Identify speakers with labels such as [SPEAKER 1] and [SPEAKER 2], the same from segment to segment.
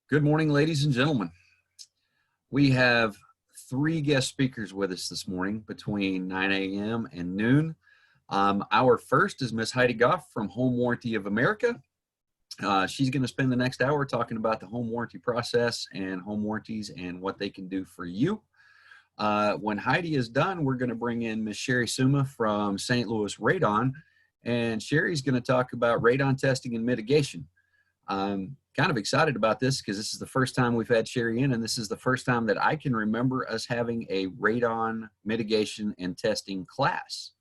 [SPEAKER 1] Good morning, ladies and gentlemen. We have three guest speakers with us this morning between 9 a.m. and noon. Our first is Miss Heidi Goff from Home Warranty of America. She's going to spend the next hour talking about the home warranty process and home warranties and what they can do for you. When Heidi is done, we're going to bring in Miss Sherry Suma from St. Louis Radon, and Sherry's going to talk about radon testing and mitigation. I'm kind of excited about this because this is the first time we've had Sherry in, and this is the first time that I can remember us having a radon mitigation and testing class.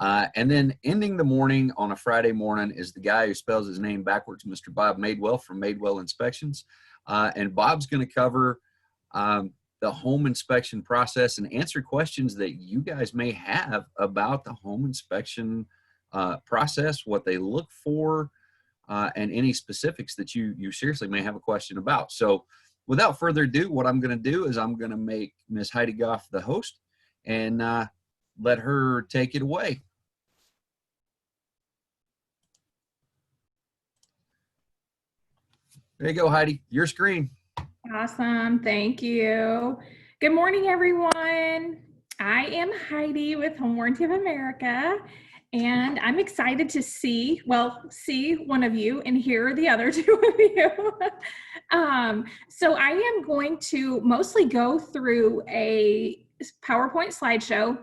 [SPEAKER 1] And then ending the morning on a Friday morning is the guy who spells his name backwards, Mr. Bob Madewell from Madewell Inspections. And Bob's going to cover the home inspection process and answer questions that you guys may have about the home inspection process, what they look for, and any specifics that you seriously may have a question about. So without further ado, what I'm going to do is I'm going to make Miss Heidi Goff the host and let her take it away. There you go, Heidi. Your screen.
[SPEAKER 2] Awesome. Thank you. Good morning, everyone. I am Heidi with Home Warranty of America, and I'm excited to see one of you and hear the other two of you. So I am going to mostly go through a PowerPoint slideshow.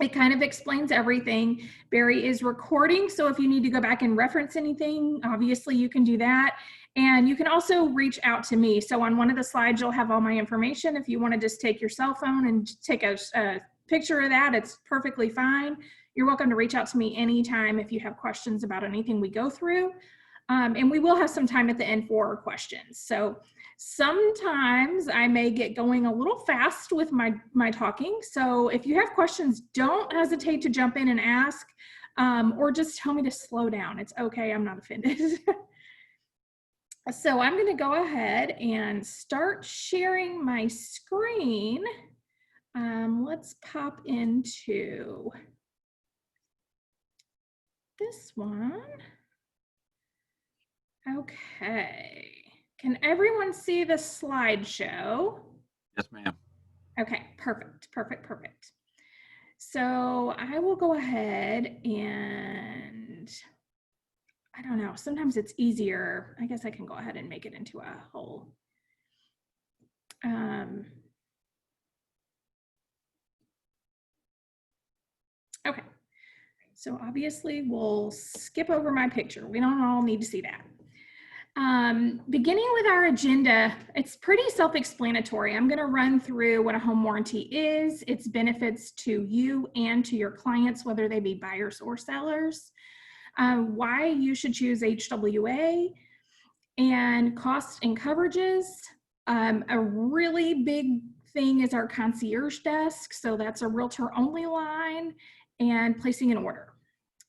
[SPEAKER 2] It kind of explains everything. Barry is recording, so if you need to go back and reference anything, obviously you can do that. And you can also reach out to me. So on one of the slides, you'll have all my information. If you want to just take your cell phone and take a picture of that, it's perfectly fine. You're welcome to reach out to me anytime if you have questions about anything we go through. And we will have some time at the end for questions. So sometimes I may get going a little fast with my talking. So if you have questions, don't hesitate to jump in and ask, or just tell me to slow down. It's okay, I'm not offended. So I'm going to go ahead and start sharing my screen. Let's pop into this one. Okay. Can everyone see the slideshow?
[SPEAKER 1] Yes, ma'am.
[SPEAKER 2] Okay, perfect. So I will go ahead and I don't know, sometimes it's easier. I guess I can go ahead and make it into a whole. Okay, so obviously we'll skip over my picture. We don't all need to see that. Beginning with our agenda, it's pretty self-explanatory. I'm going to run through what a home warranty is, its benefits to you and to your clients, whether they be buyers or sellers. Why you should choose HWA, and costs and coverages. A really big thing is our concierge desk. So that's a realtor only line, and placing an order.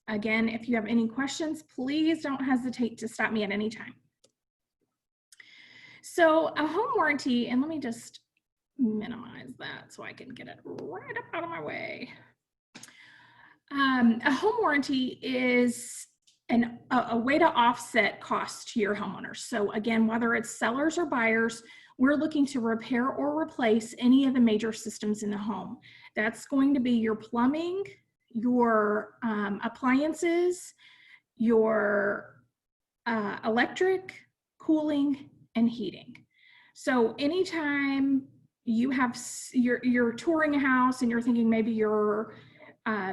[SPEAKER 2] Again, if you have any questions, please don't hesitate to stop me at any time. So a home warranty, and let me just minimize that so I can get it right up out of my way. A home warranty is a way to offset costs to your homeowners. So again, whether it's sellers or buyers, we're looking to repair or replace any of the major systems in the home. That's going to be your plumbing, your appliances, your electric, cooling, and heating. So anytime you have, you're touring a house and you're thinking maybe your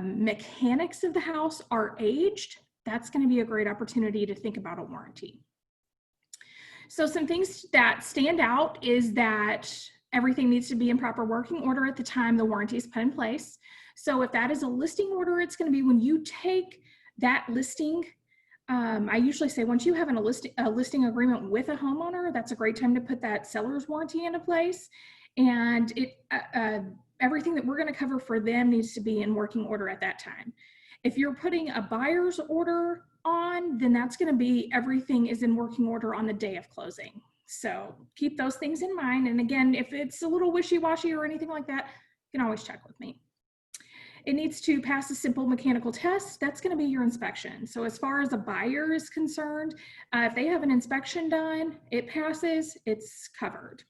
[SPEAKER 2] mechanics of the house are aged, that's going to be a great opportunity to think about a warranty. So some things that stand out is that everything needs to be in proper working order at the time the warranty is put in place. So if that is a listing order, it's going to be when you take that listing. I usually say once you have a listing agreement with a homeowner, that's a great time to put that seller's warranty into place. And everything that we're going to cover for them needs to be in working order at that time. If you're putting a buyer's order on, then that's going to be everything is in working order on the day of closing. So keep those things in mind. And again, if it's a little wishy-washy or anything like that, you can always check with me. It needs to pass a simple mechanical test. That's going to be your inspection. So as far as a buyer is concerned, if they have an inspection done, it passes, it's covered.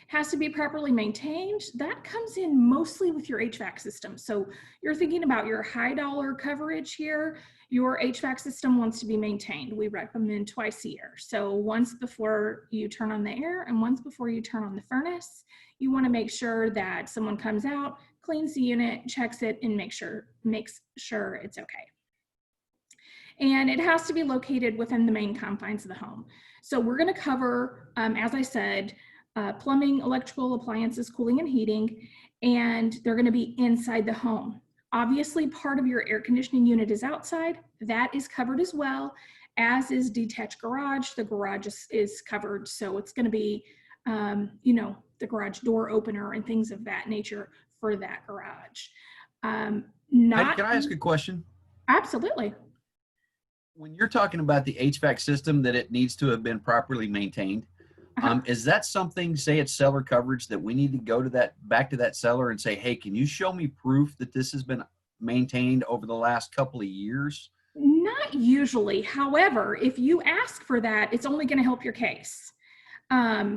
[SPEAKER 2] Has to be properly maintained. That comes in mostly with your HVAC system. So you're thinking about your high dollar coverage here. Your HVAC system wants to be maintained. We recommend twice a year. So once before you turn on the air and once before you turn on the furnace. You want to make sure that someone comes out, cleans the unit, checks it, and makes sure it's okay. And it has to be located within the main confines of the home. So we're going to cover, as I said, plumbing, electrical, appliances, cooling, and heating, and they're going to be inside the home. Obviously, part of your air conditioning unit is outside. That is covered as well, as is detached garage. The garage is covered, so it's going to be, the garage door opener and things of that nature for that garage.
[SPEAKER 1] Can I ask a question?
[SPEAKER 2] Absolutely.
[SPEAKER 1] When you're talking about the HVAC system, that it needs to have been properly maintained, is that something, say it's seller coverage, that we need to go to back to that seller and say, hey, can you show me proof that this has been maintained over the last couple of years?
[SPEAKER 2] Not usually. However, if you ask for that, it's only going to help your case.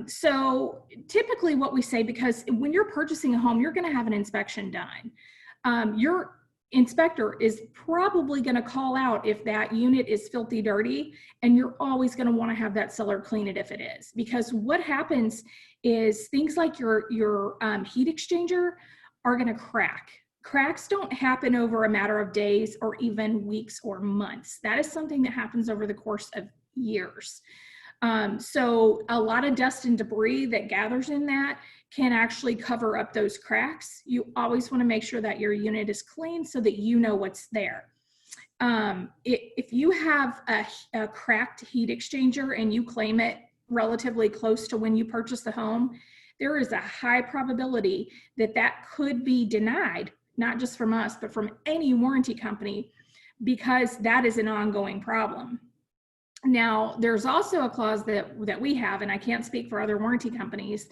[SPEAKER 2] So typically what we say, because when you're purchasing a home, you're going to have an inspection done. Your inspector is probably going to call out if that unit is filthy dirty, and you're always going to want to have that seller clean it if it is, because what happens is things like your heat exchanger are going to crack. Cracks don't happen over a matter of days or even weeks or months. That is something that happens over the course of years. So a lot of dust and debris that gathers in that can actually cover up those cracks. You always want to make sure that your unit is clean so that you know what's there. If you have a cracked heat exchanger and you claim it relatively close to when you purchase the home, there is a high probability that that could be denied, not just from us, but from any warranty company, because that is an ongoing problem. Now, there's also a clause that we have, and I can't speak for other warranty companies,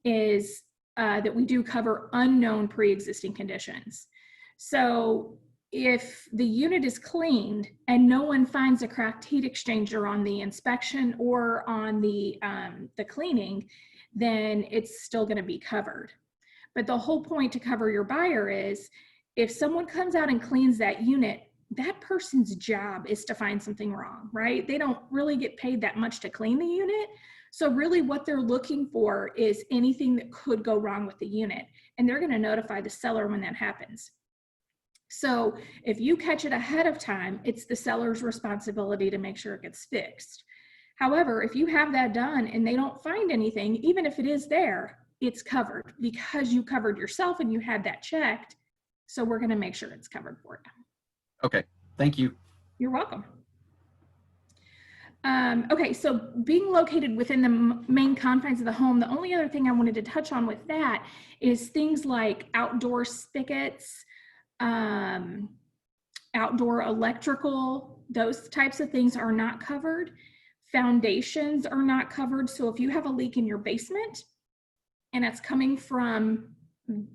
[SPEAKER 2] is that we do cover unknown pre-existing conditions. So if the unit is cleaned and no one finds a cracked heat exchanger on the inspection or on the cleaning, then it's still going to be covered. But the whole point to cover your buyer is, if someone comes out and cleans that unit, that person's job is to find something wrong, right? They don't really get paid that much to clean the unit. So really what they're looking for is anything that could go wrong with the unit, and they're going to notify the seller when that happens. So if you catch it ahead of time, it's the seller's responsibility to make sure it gets fixed. However, if you have that done and they don't find anything, even if it is there, it's covered because you covered yourself and you had that checked. So we're going to make sure it's covered for you.
[SPEAKER 1] Okay, thank you.
[SPEAKER 2] You're welcome. Okay, so being located within the main confines of the home, the only other thing I wanted to touch on with that is things like outdoor spigots, outdoor electrical, those types of things are not covered. Foundations are not covered. So if you have a leak in your basement and it's coming from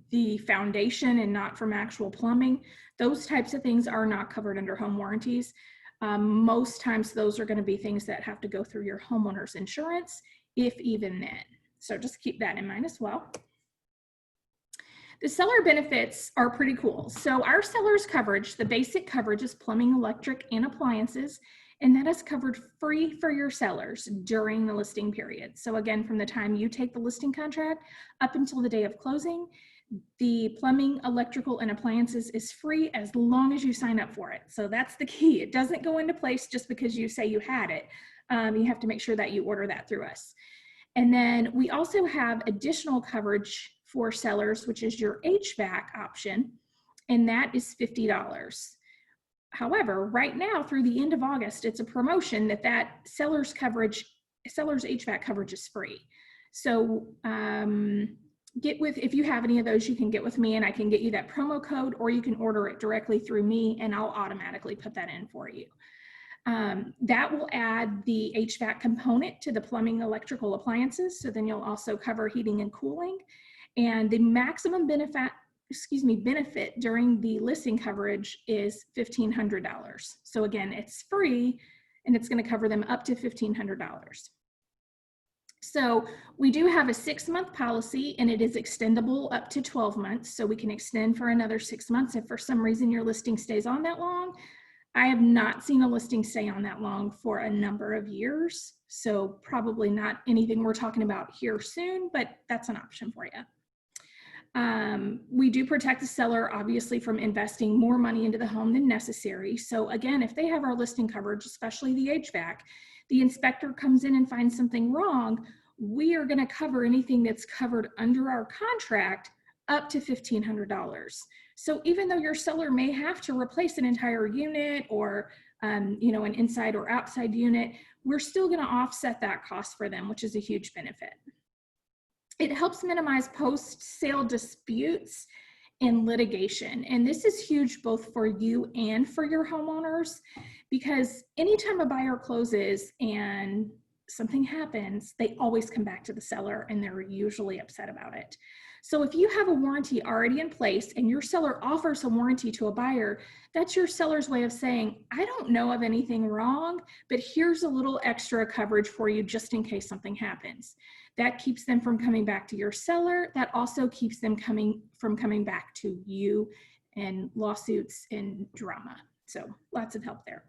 [SPEAKER 2] the foundation and not from actual plumbing, those types of things are not covered under home warranties. Most times those are going to be things that have to go through your homeowner's insurance, if even then. So just keep that in mind as well. The seller benefits are pretty cool. So our seller's coverage, the basic coverage is plumbing, electric, and appliances, and that is covered free for your sellers during the listing period. So again, from the time you take the listing contract up until the day of closing, the plumbing, electrical, and appliances is free as long as you sign up for it. So that's the key. It doesn't go into place just because you say you had it. You have to make sure that you order that through us. And then we also have additional coverage for sellers, which is your HVAC option, and that is $50. However, right now through the end of August, it's a promotion that seller's HVAC coverage is free. So if you have any of those, you can get with me and I can get you that promo code, or you can order it directly through me and I'll automatically put that in for you. That will add the HVAC component to the plumbing, electrical, appliances. So then you'll also cover heating and cooling. And the maximum benefit during the listing coverage is $1,500. So again, it's free and it's going to cover them up to $1,500. So we do have a 6-month policy and it is extendable up to 12 months. So we can extend for another 6 months if for some reason your listing stays on that long. I have not seen a listing stay on that long for a number of years. So probably not anything we're talking about here soon, but that's an option for you. We do protect the seller, obviously, from investing more money into the home than necessary. So again, if they have our listing coverage, especially the HVAC, the inspector comes in and finds something wrong, we are going to cover anything that's covered under our contract up to $1,500. So even though your seller may have to replace an entire unit or an inside or outside unit, we're still going to offset that cost for them, which is a huge benefit. It helps minimize post-sale disputes and litigation. And this is huge both for you and for your homeowners, because anytime a buyer closes and something happens, they always come back to the seller and they're usually upset about it. So if you have a warranty already in place and your seller offers a warranty to a buyer, that's your seller's way of saying, I don't know of anything wrong, but here's a little extra coverage for you just in case something happens. That keeps them from coming back to your seller. That also keeps them from coming back to you and lawsuits and drama. So lots of help there.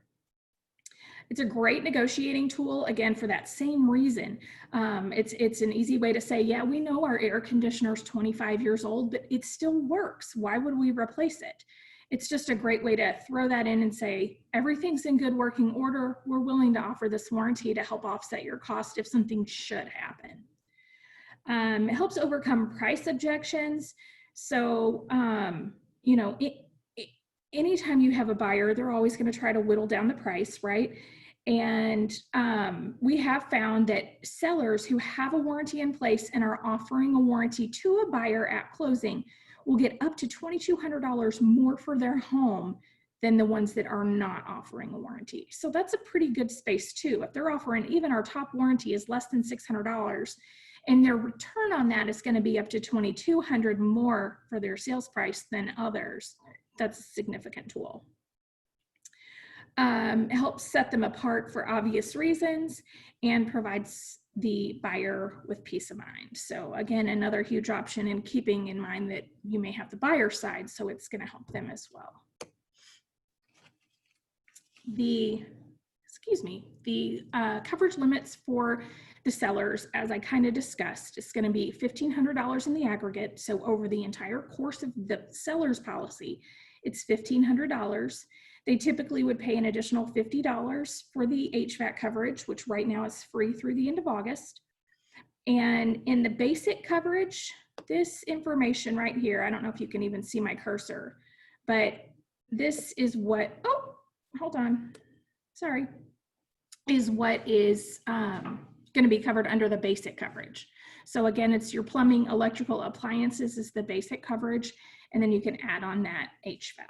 [SPEAKER 2] It's a great negotiating tool, again, for that same reason. It's an easy way to say, yeah, we know our air conditioner is 25 years old, but it still works. Why would we replace it? It's just a great way to throw that in and say, everything's in good working order. We're willing to offer this warranty to help offset your cost if something should happen. It helps overcome price objections. So, anytime you have a buyer, they're always going to try to whittle down the price, right? And we have found that sellers who have a warranty in place and are offering a warranty to a buyer at closing will get up to $2,200 more for their home than the ones that are not offering a warranty. So that's a pretty good space too. If they're offering, even our top warranty is less than $600, and their return on that is going to be up to $2,200 more for their sales price than others. That's a significant tool. It helps set them apart for obvious reasons and provides the buyer with peace of mind. So again, another huge option, in keeping in mind that you may have the buyer side, so it's going to help them as well. The coverage limits for the sellers, as I kind of discussed, is going to be $1,500 in the aggregate. So over the entire course of the seller's policy, it's $1,500. They typically would pay an additional $50 for the HVAC coverage, which right now is free through the end of August. And in the basic coverage, this information right here, I don't know if you can even see my cursor, but this is what, oh, hold on, sorry, is what is going to be covered under the basic coverage. So again, it's your plumbing, electrical, appliances is the basic coverage, and then you can add on that HVAC.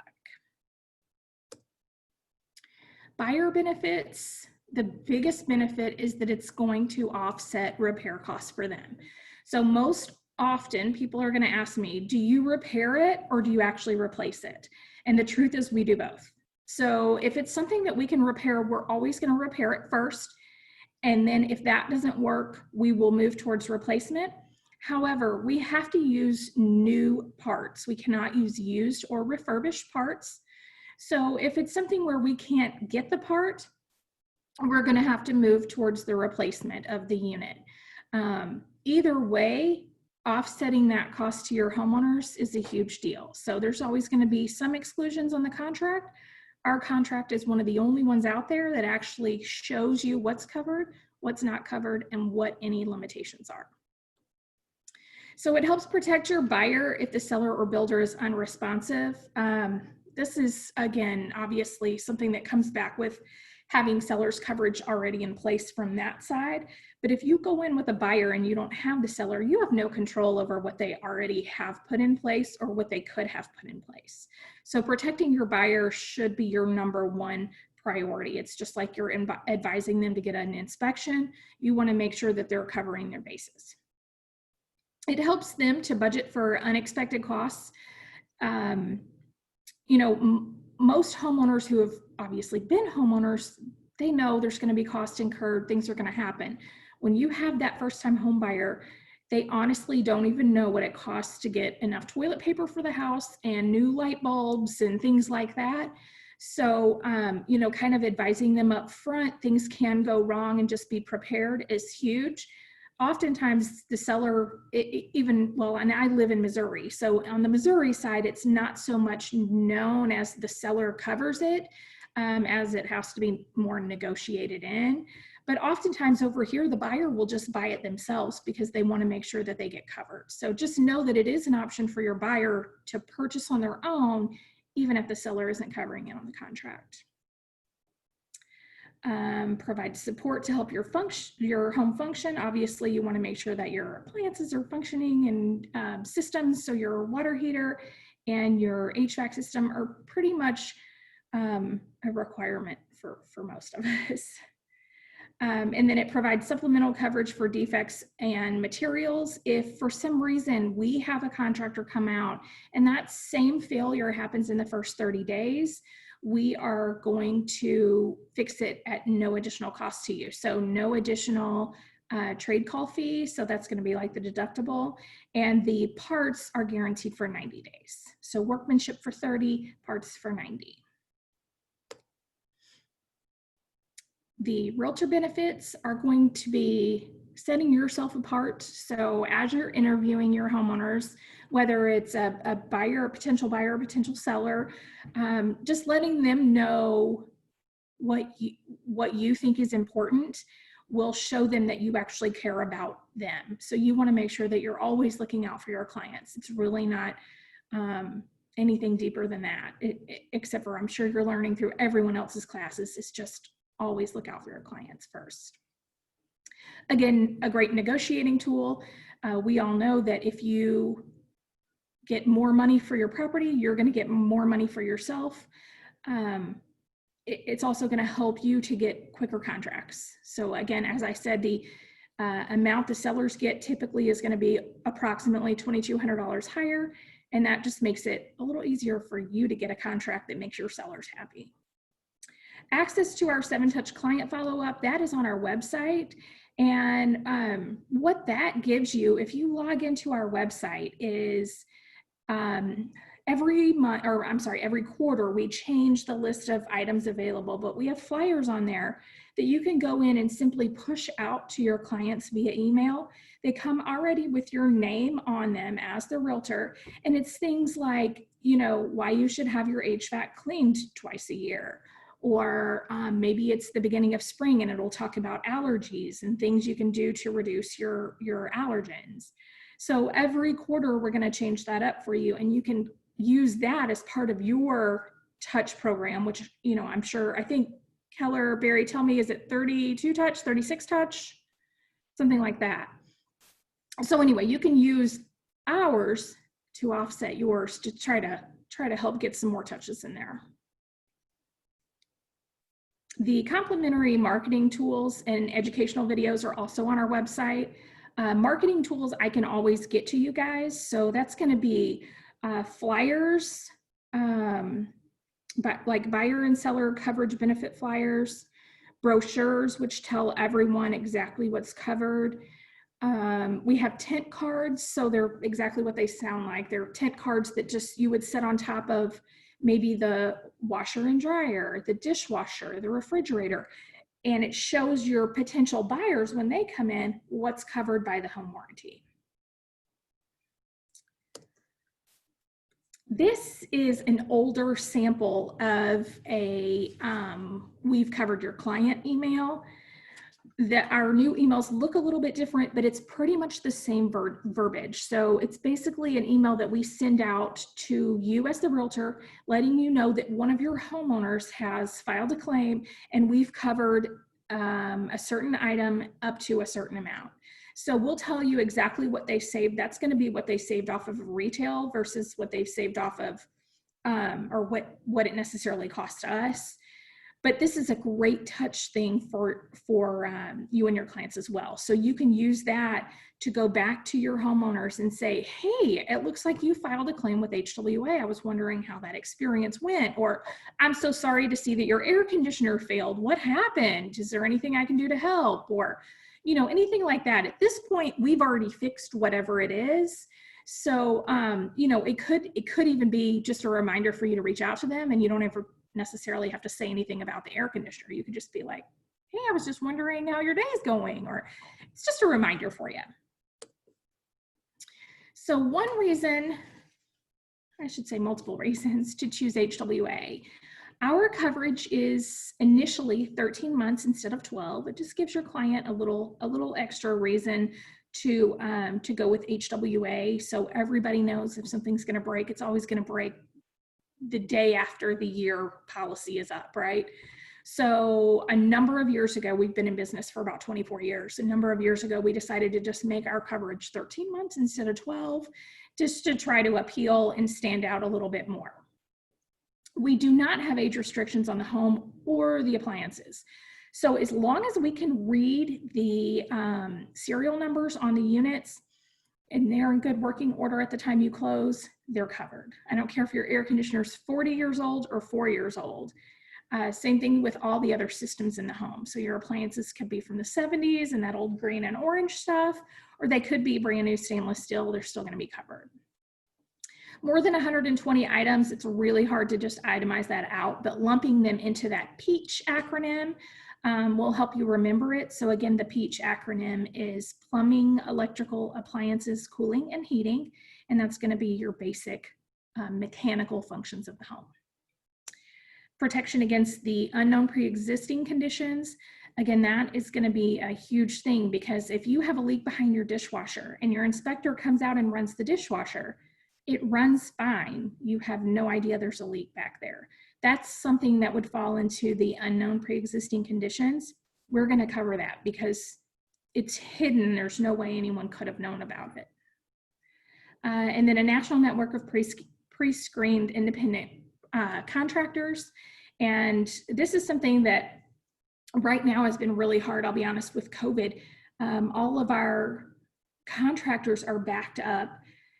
[SPEAKER 2] Buyer benefits, the biggest benefit is that it's going to offset repair costs for them. So most often people are going to ask me, do you repair it or do you actually replace it? And the truth is we do both. So if it's something that we can repair, we're always going to repair it first. And then if that doesn't work, we will move towards replacement. However, we have to use new parts. We cannot use used or refurbished parts. So if it's something where we can't get the part, we're going to have to move towards the replacement of the unit. Either way, offsetting that cost to your homeowners is a huge deal. So there's always going to be some exclusions on the contract. Our contract is one of the only ones out there that actually shows you what's covered, what's not covered, and what any limitations are. So it helps protect your buyer if the seller or builder is unresponsive. This is, again, obviously something that comes back with having seller's coverage already in place from that side. But if you go in with a buyer and you don't have the seller, you have no control over what they already have put in place or what they could have put in place. So protecting your buyer should be your #1 priority. It's just like you're advising them to get an inspection. You want to make sure that they're covering their bases. It helps them to budget for unexpected costs. You know, most homeowners who have obviously been homeowners, they know there's going to be cost incurred, things are going to happen. When you have that first time home buyer, they honestly don't even know what it costs to get enough toilet paper for the house and new light bulbs and things like that. So, you know, kind of advising them up front, things can go wrong, and just be prepared is huge. Oftentimes the seller, even, well, and I live in Missouri, so on the Missouri side, it's not so much known as the seller covers it, as it has to be more negotiated in. But oftentimes over here, the buyer will just buy it themselves because they want to make sure that they get covered. So just know that it is an option for your buyer to purchase on their own, even if the seller isn't covering it on the contract. Provide support to help your home function. Obviously, you want to make sure that your appliances are functioning, and systems, so your water heater and your HVAC system are pretty much a requirement for most of us. And then it provides supplemental coverage for defects and materials. If for some reason we have a contractor come out and that same failure happens in the first 30 days, we are going to fix it at no additional cost to you. So no additional trade call fee. So that's going to be like the deductible. And the parts are guaranteed for 90 days. So workmanship for 30, parts for 90. The realtor benefits are going to be setting yourself apart. So as you're interviewing your homeowners, whether it's a buyer, a potential seller, just letting them know what you think is important will show them that you actually care about them. So you want to make sure that you're always looking out for your clients. It's really not anything deeper than that, except for, I'm sure you're learning through everyone else's classes. It's just always look out for your clients first. Again, a great negotiating tool. We all know that if you get more money for your property, you're going to get more money for yourself. It's also going to help you to get quicker contracts. So again, as I said, the amount the sellers get typically is going to be approximately $2,200 higher, and that just makes it a little easier for you to get a contract that makes your sellers happy. Access to our 7-Touch client follow-up, that is on our website. And what that gives you, if you log into our website, is every quarter, we change the list of items available, but we have flyers on there that you can go in and simply push out to your clients via email. They come already with your name on them as the realtor. And it's things like, you know, why you should have your HVAC cleaned twice a year. Or maybe it's the beginning of spring and it'll talk about allergies and things you can do to reduce your allergens. So every quarter, we're going to change that up for you, and you can use that as part of your touch program, which, you know, I'm sure, I think Keller, Barry, tell me, is it 32 touch, 36 touch, something like that. So anyway, you can use ours to offset yours to try to help get some more touches in there. The complimentary marketing tools and educational videos are also on our website. Marketing tools I can always get to you guys. So that's going to be flyers, but like buyer and seller coverage benefit flyers, brochures, which tell everyone exactly what's covered. We have tent cards, so they're exactly what they sound like. They're tent cards that just you would set on top of maybe the washer and dryer, the dishwasher, the refrigerator, and it shows your potential buyers when they come in what's covered by the home warranty. This is an older sample of a We've Covered Your Client email. That our new emails look a little bit different, but it's pretty much the same verbiage. So it's basically an email that we send out to you as the realtor, letting you know that one of your homeowners has filed a claim and we've covered a certain item up to a certain amount. So we'll tell you exactly what they saved. That's going to be what they saved off of retail versus what they've saved off of, or what it necessarily cost us. But this is a great touch thing for you and your clients as well. So you can use that to go back to your homeowners and say, hey, it looks like you filed a claim with HWA. I was wondering how that experience went. Or I'm so sorry to see that your air conditioner failed. What happened? Is there anything I can do to help? Or, you know, anything like that. At this point, we've already fixed whatever it is. So, you know, it could even be just a reminder for you to reach out to them, and you don't ever necessarily have to say anything about the air conditioner. You could just be like, hey, I was just wondering how your day is going, or it's just a reminder for you. So one reason, I should say multiple reasons to choose HWA. Our coverage is initially 13 months instead of 12. It just gives your client a little extra reason to go with HWA. So everybody knows if something's going to break, it's always going to break the day after the year policy is up, right? So a number of years ago, we've been in business for about 24 years. A number of years ago, we decided to just make our coverage 13 months instead of 12, just to try to appeal and stand out a little bit more. We do not have age restrictions on the home or the appliances. So as long as we can read the serial numbers on the units and they're in good working order at the time you close, they're covered. I don't care if your air conditioner is 40 years old or 4 years old. Same thing with all the other systems in the home. So your appliances could be from the 70s and that old green and orange stuff, or they could be brand new stainless steel. They're still going to be covered. More than 120 items, it's really hard to just itemize that out, but lumping them into that PEACH acronym will help you remember it. So again, the PEACH acronym is plumbing, electrical, appliances, cooling, and heating. And that's going to be your basic mechanical functions of the home. Protection against the unknown pre-existing conditions. Again, that is going to be a huge thing, because if you have a leak behind your dishwasher and your inspector comes out and runs the dishwasher, it runs fine. You have no idea there's a leak back there. That's something that would fall into the unknown pre-existing conditions. We're going to cover that because it's hidden. There's no way anyone could have known about it. And then a national network of pre-screened independent contractors. And this is something that right now has been really hard, I'll be honest, with COVID. All of our contractors are backed up.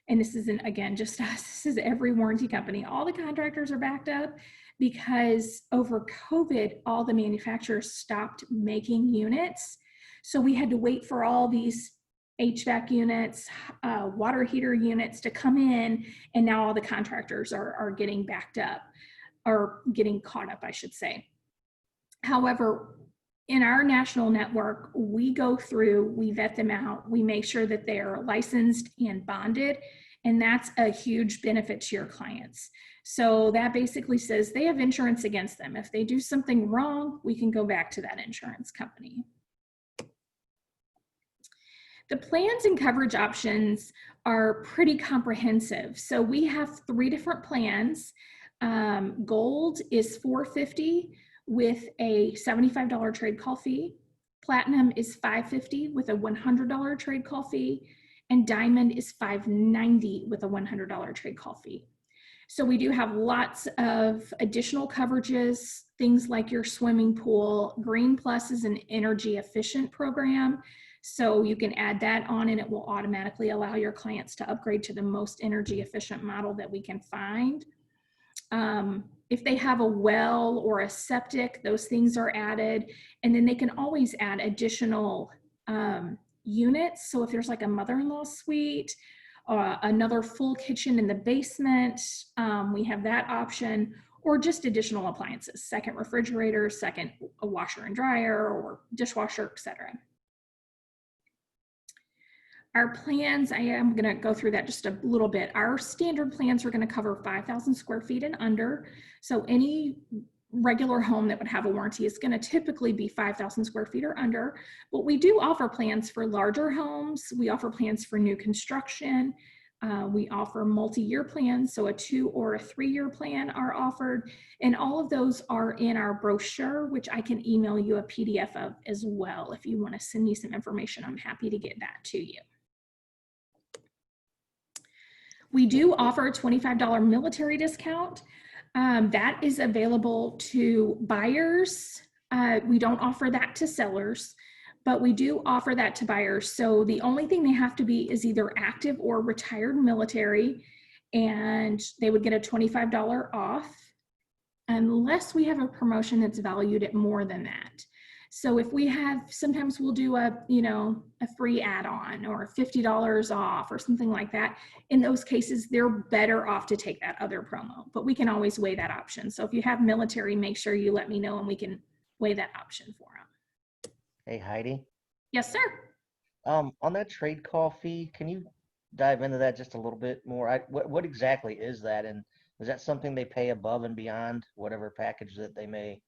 [SPEAKER 2] And this isn't, again, just us, this is every warranty company. All the contractors are backed up because over COVID, all the manufacturers stopped making units. So we had to wait for all these HVAC units, water heater units to come in, and now all the contractors are getting backed up, or getting caught up, I should say. However, in our national network, we go through, we vet them out, we make sure that they're licensed and bonded, and that's a huge benefit to your clients. So that basically says they have insurance against them. If they do something wrong, we can go back to that insurance company. The plans and coverage options are pretty comprehensive. So we have 3 different plans. Gold is $450 with a $75 trade call fee. Platinum is $550 with a $100 trade call fee. And Diamond is $590 with a $100 trade call fee. So we do have lots of additional coverages, things like your swimming pool. Green Plus is an energy efficient program. So you can add that on and it will automatically allow your clients to upgrade to the most energy efficient model that we can find. If they have a well or a septic, those things are added. And then they can always add additional units. So if there's like a mother-in-law suite, another full kitchen in the basement, we have that option, or just additional appliances, second refrigerator, second a washer and dryer, or dishwasher, etc. Our plans, I am going to go through that just a little bit. Our standard plans are going to cover 5,000 square feet and under. So any regular home that would have a warranty is going to typically be 5,000 square feet or under. But we do offer plans for larger homes. We offer plans for new construction. We offer multi-year plans, so a 2 or a 3-year plan are offered. And all of those are in our brochure, which I can email you a PDF of as well. If you want to send me some information, I'm happy to get that to you. We do offer a $25 military discount. That is available to buyers. We don't offer that to sellers, but we do offer that to buyers. So the only thing they have to be is either active or retired military, and they would get a $25 off unless we have a promotion that's valued at more than that. So if we have, sometimes we'll do a free add-on or $50 off or something like that. In those cases, they're better off to take that other promo, but we can always weigh that option. So if you have military, make sure you let me know and we can weigh that option for them.
[SPEAKER 3] Hey, Heidi.
[SPEAKER 2] Yes, sir.
[SPEAKER 3] On that trade call fee, can you dive into that just a little bit more? What exactly is that? And is that something they pay above and beyond whatever package that they may?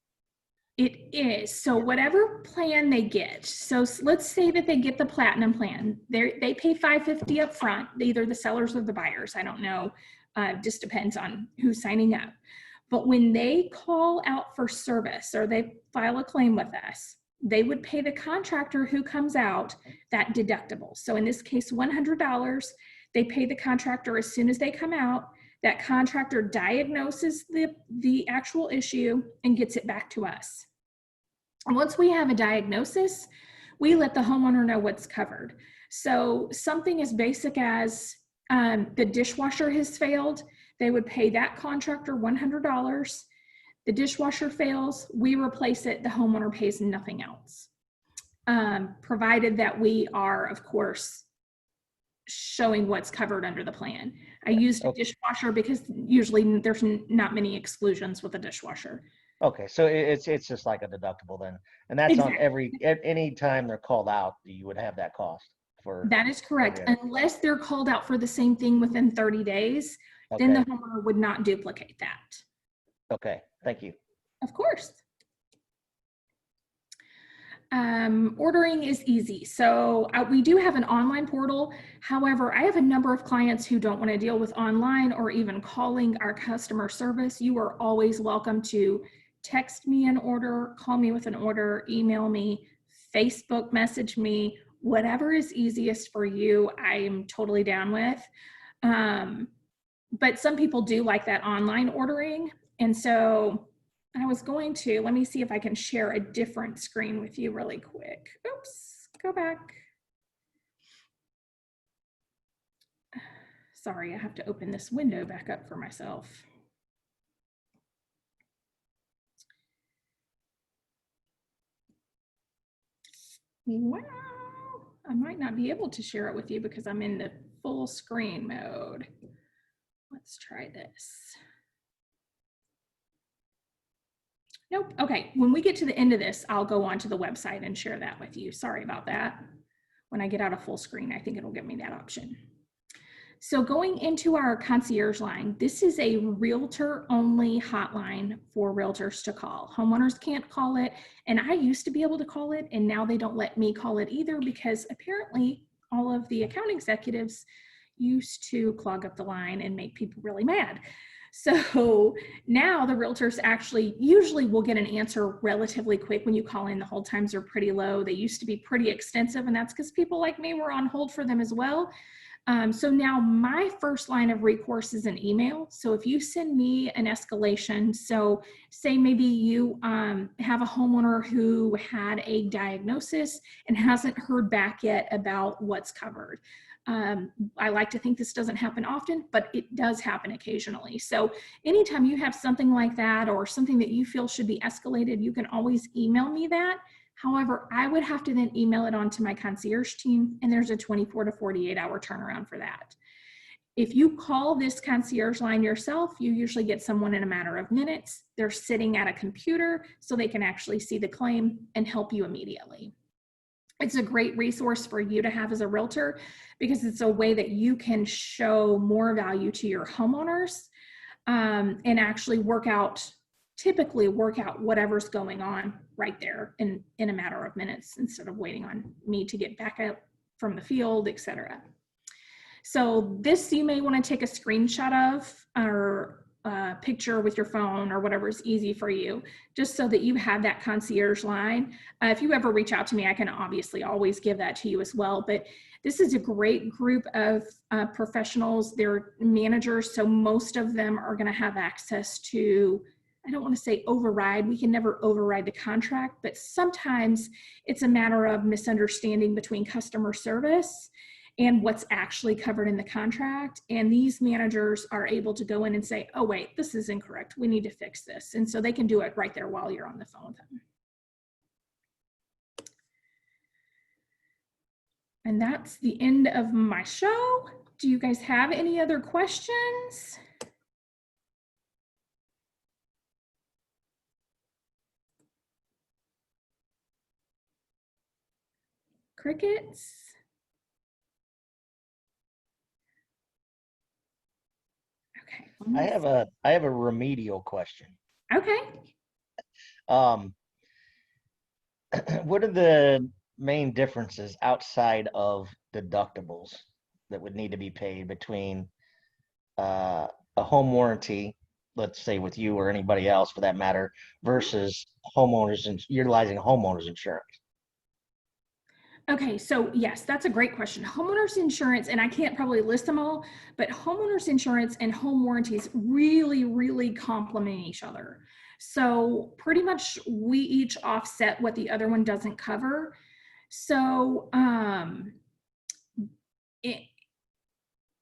[SPEAKER 2] It is. So whatever plan they get. So let's say that they get the platinum plan. They pay $550 up front, either the sellers or the buyers. I don't know. Just depends on who's signing up. But when they call out for service or they file a claim with us, they would pay the contractor who comes out that deductible. So in this case, $100. They pay the contractor as soon as they come out. That contractor diagnoses the actual issue and gets it back to us. And once we have a diagnosis, we let the homeowner know what's covered. So something as basic as the dishwasher has failed, they would pay that contractor $100. The dishwasher fails, we replace it, the homeowner pays nothing else. Provided that we are, of course, showing what's covered under the plan. I used a dishwasher because usually there's not many exclusions with a dishwasher.
[SPEAKER 3] Okay, so it's just like a deductible then, and that's exactly. On any time they're called out, you would have that cost for.
[SPEAKER 2] That is correct, unless they're called out for the same thing within 30 days, then the homeowner would not duplicate that.
[SPEAKER 3] Okay, thank you.
[SPEAKER 2] Of course. Ordering is easy. So we do have an online portal. However, I have a number of clients who don't want to deal with online or even calling our customer service. You are always welcome to text me an order, call me with an order, email me, Facebook message me, whatever is easiest for you, I am totally down with. But some people do like that online ordering. And so I was going to, let me see if I can share a different screen with you really quick. Oops, go back. Sorry, I have to open this window back up for myself. Wow, I might not be able to share it with you because I'm in the full screen mode. Let's try this. Nope. Okay. When we get to the end of this, I'll go onto the website and share that with you. Sorry about that. When I get out of full screen, I think it'll give me that option. So going into our concierge line, this is a realtor only hotline for realtors to call. Homeowners can't call it. And I used to be able to call it, and now they don't let me call it either because apparently all of the account executives used to clog up the line and make people really mad. So now the realtors actually usually will get an answer relatively quick when you call in. The hold times are pretty low. They used to be pretty extensive, and that's because people like me were on hold for them as well. So now my first line of recourse is an email. So if you send me an escalation, so say maybe you have a homeowner who had a diagnosis and hasn't heard back yet about what's covered. I like to think this doesn't happen often, but it does happen occasionally. So anytime you have something like that or something that you feel should be escalated, you can always email me that. However, I would have to then email it on to my concierge team, and there's a 24 to 48 hour turnaround for that. If you call this concierge line yourself, you usually get someone in a matter of minutes. They're sitting at a computer so they can actually see the claim and help you immediately. It's a great resource for you to have as a realtor because it's a way that you can show more value to your homeowners and actually typically work out whatever's going on right there in a matter of minutes instead of waiting on me to get back up from the field, etc. So this you may want to take a screenshot of or picture with your phone or whatever is easy for you, just so that you have that concierge line. If you ever reach out to me, I can obviously always give that to you as well. But this is a great group of professionals. They're managers, so most of them are going to have access to, I don't want to say override. We can never override the contract, but sometimes it's a matter of misunderstanding between customer service and what's actually covered in the contract. And these managers are able to go in and say, oh, wait, this is incorrect. We need to fix this. And so they can do it right there while you're on the phone with them. And that's the end of my show. Do you guys have any other questions? Crickets? Okay.
[SPEAKER 3] I have a remedial question.
[SPEAKER 2] Okay.
[SPEAKER 3] What are the main differences outside of deductibles that would need to be paid between a home warranty, let's say with you or anybody else for that matter, versus homeowners and utilizing homeowners insurance?
[SPEAKER 2] Okay, so yes, that's a great question. Homeowners insurance, and I can't probably list them all, but homeowners insurance and home warranties really, really complement each other. So pretty much we each offset what the other one doesn't cover. So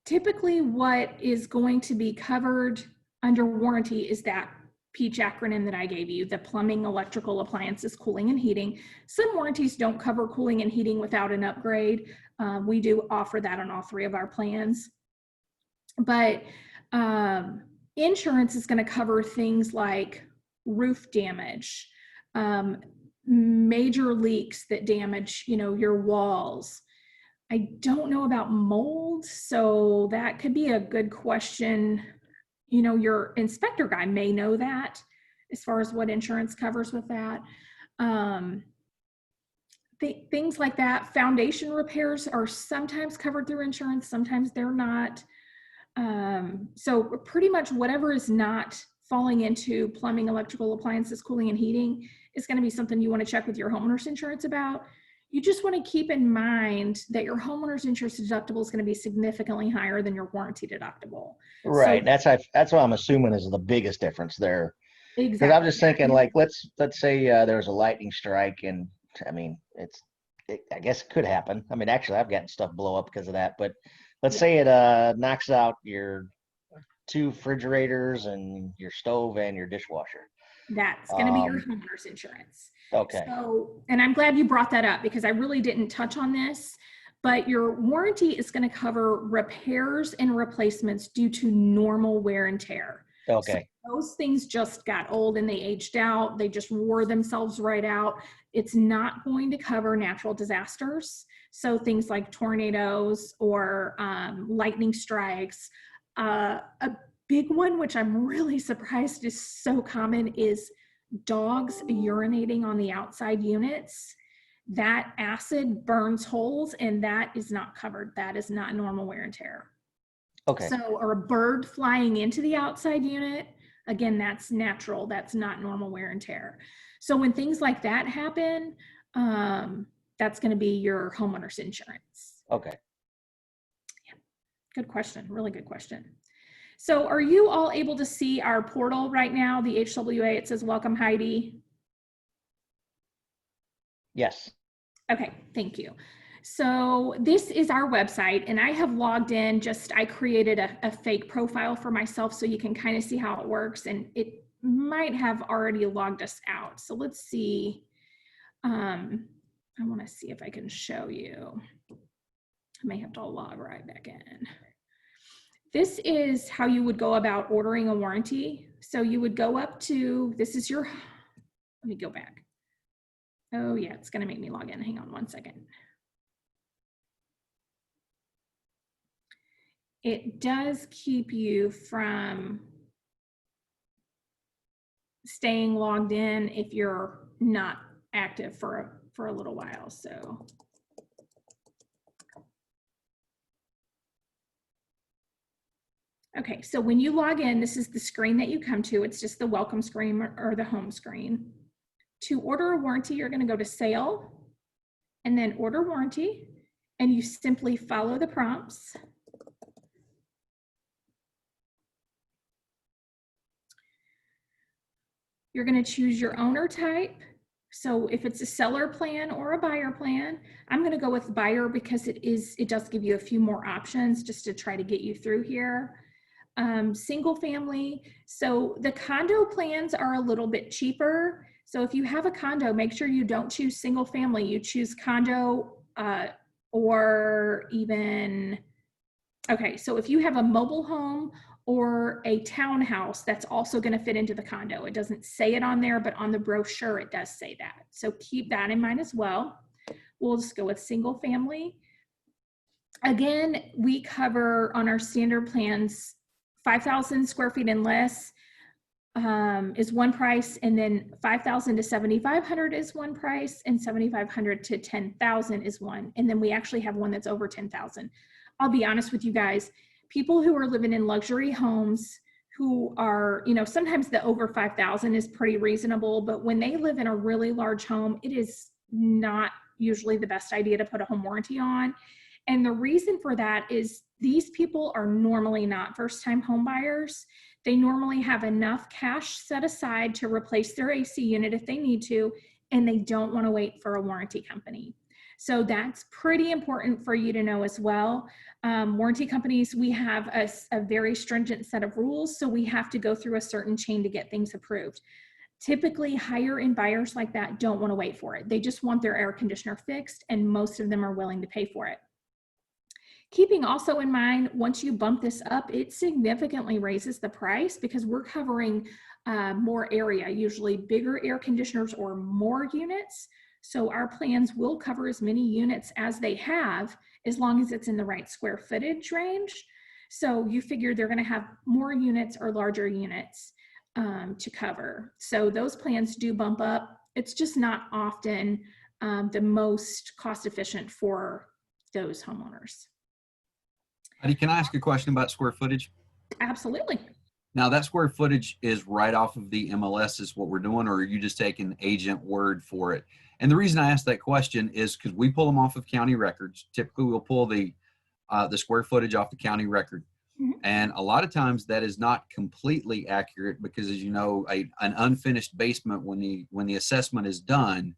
[SPEAKER 2] typically what is going to be covered under warranty is that PEACH acronym that I gave you, the plumbing, electrical, appliances, cooling, and heating. Some warranties don't cover cooling and heating without an upgrade. We do offer that on all three of our plans. But insurance is going to cover things like roof damage, major leaks that damage, your walls. I don't know about mold, so that could be a good question. Your inspector guy may know that as far as what insurance covers with that. Things like that. Foundation repairs are sometimes covered through insurance, sometimes they're not. So pretty much whatever is not falling into plumbing, electrical, appliances, cooling, and heating is going to be something you want to check with your homeowner's insurance about. You just want to keep in mind that your homeowner's insurance deductible is going to be significantly higher than your warranty deductible.
[SPEAKER 3] Right.
[SPEAKER 2] So,
[SPEAKER 3] That's what I'm assuming is the biggest difference there. Because
[SPEAKER 2] exactly.
[SPEAKER 3] I'm just thinking, like, let's say there's a lightning strike, and I mean, I guess it could happen. I mean, actually, I've gotten stuff blow up because of that. But let's say it knocks out your 2 refrigerators and your stove and your dishwasher.
[SPEAKER 2] That's going to be your homeowner's insurance.
[SPEAKER 3] Okay.
[SPEAKER 2] So, and I'm glad you brought that up because I really didn't touch on this, but your warranty is going to cover repairs and replacements due to normal wear and tear.
[SPEAKER 3] Okay.
[SPEAKER 2] So those things just got old and they aged out. They just wore themselves right out. It's not going to cover natural disasters. So things like tornadoes or lightning strikes. A big one, which I'm really surprised is so common, is dogs urinating on the outside units. That acid burns holes and that is not covered. That is not normal wear and tear.
[SPEAKER 3] Okay.
[SPEAKER 2] So, or a bird flying into the outside unit, again, that's natural. That's not normal wear and tear. So when things like that happen, that's going to be your homeowner's insurance.
[SPEAKER 3] Okay.
[SPEAKER 2] Yeah. Good question. Really good question. So are you all able to see our portal right now, the HWA? It says, welcome, Heidi.
[SPEAKER 3] Yes.
[SPEAKER 2] Okay, thank you. So this is our website and I have logged in, I created a fake profile for myself so you can kind of see how it works, and it might have already logged us out. So let's see. I want to see if I can show you. I may have to log right back in. This is how you would go about ordering a warranty. So you would go up to, this is your, let me go back. Oh yeah, it's gonna make me log in. Hang on one second. It does keep you from staying logged in if you're not active for a little while, so. Okay, so when you log in, this is the screen that you come to. It's just the welcome screen or the home screen. To order a warranty, you're going to go to sale and then order warranty, and you simply follow the prompts. You're going to choose your owner type. So if it's a seller plan or a buyer plan, I'm going to go with buyer because it does give you a few more options just to try to get you through here. Single family. So the condo plans are a little bit cheaper. So if you have a condo, make sure you don't choose single family. You choose condo or even, okay, so if you have a mobile home or a townhouse, that's also going to fit into the condo. It doesn't say it on there, but on the brochure, it does say that. So keep that in mind as well. We'll just go with single family. Again, we cover on our standard plans, 5,000 square feet and less is one price, and then 5,000 to 7,500 is one price, and 7,500 to 10,000 is one. And then we actually have one that's over 10,000. I'll be honest with you guys, people who are living in luxury homes who are, you know, sometimes the over 5,000 is pretty reasonable, but when they live in a really large home, it is not usually the best idea to put a home warranty on. And the reason for that is these people are normally not first-time home buyers. They normally have enough cash set aside to replace their AC unit if they need to, and they don't want to wait for a warranty company. So that's pretty important for you to know as well. Warranty companies, we have a very stringent set of rules, so we have to go through a certain chain to get things approved. Typically, higher end buyers like that don't want to wait for it. They just want their air conditioner fixed, and most of them are willing to pay for it. Keeping also in mind, once you bump this up, it significantly raises the price because we're covering more area, usually bigger air conditioners or more units. So our plans will cover as many units as they have, as long as it's in the right square footage range. So you figure they're going to have more units or larger units to cover. So those plans do bump up. It's just not often the most cost efficient for those homeowners.
[SPEAKER 1] Heidi, can I ask a question about square footage?
[SPEAKER 2] Absolutely.
[SPEAKER 1] Now, that square footage is right off of the MLS is what we're doing, or are you just taking agent word for it? And the reason I asked that question is because we pull them off of county records. Typically, we'll pull the square footage off the county record. Mm-hmm. And a lot of times that is not completely accurate because, as you know, an unfinished basement when the assessment is done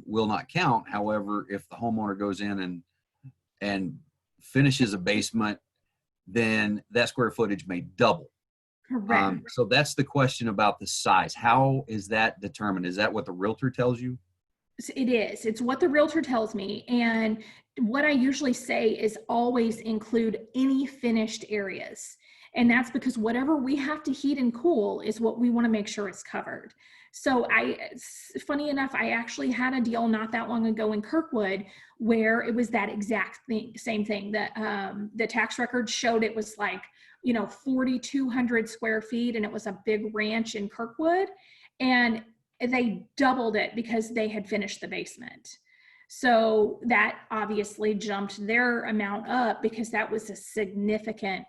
[SPEAKER 1] will not count. However, if the homeowner goes in and finishes a basement, then that square footage may double.
[SPEAKER 2] Correct.
[SPEAKER 1] So that's the question about the size. How is that determined? Is that what the realtor tells you?
[SPEAKER 2] It is. It's what the realtor tells me. And what I usually say is always include any finished areas. And that's because whatever we have to heat and cool is what we want to make sure it's covered. So funny enough, I actually had a deal not that long ago in Kirkwood where it was that exact same thing that the tax record showed. It was like, 4,200 square feet, and it was a big ranch in Kirkwood, and they doubled it because they had finished the basement. So that obviously jumped their amount up because that was a significant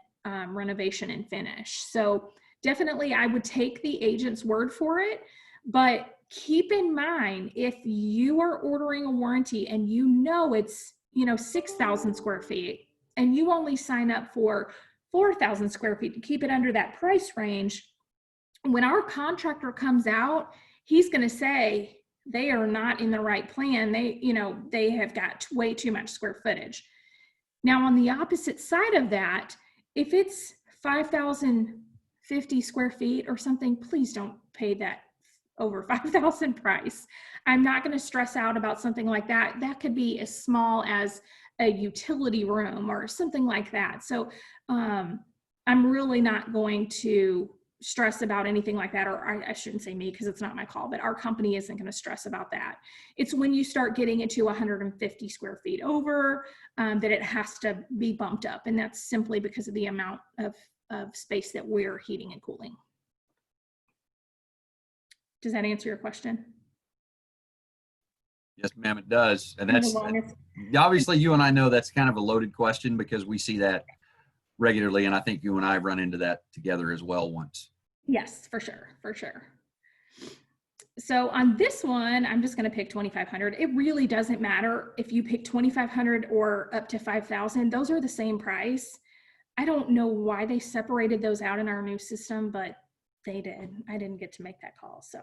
[SPEAKER 2] renovation and finish. So definitely I would take the agent's word for it, but keep in mind, if you are ordering a warranty and it's 6,000 square feet and you only sign up for 4,000 square feet to keep it under that price range, when our contractor comes out, he's going to say they are not in the right plan. They have got way too much square footage. Now, on the opposite side of that, if it's 5,050 square feet or something, please don't pay that over 5,000 price. I'm not going to stress out about something like that. That could be as small as a utility room or something like that. So I'm really not going to stress about anything like that, or I shouldn't say me because it's not my call, but our company isn't going to stress about that. It's when you start getting into 150 square feet over that it has to be bumped up, and that's simply because of the amount of space that we're heating and cooling. Does that answer your question?
[SPEAKER 1] Yes, ma'am, it does. And that's obviously, you and I know that's kind of a loaded question because we see that regularly, and I think you and I run into that together as well once.
[SPEAKER 2] Yes, for sure, for sure. So on this one, I'm just going to pick 2,500. It really doesn't matter if you pick 2,500 or up to 5,000. Those are the same price. I don't know why they separated those out in our new system, but they did. I didn't get to make that call. So,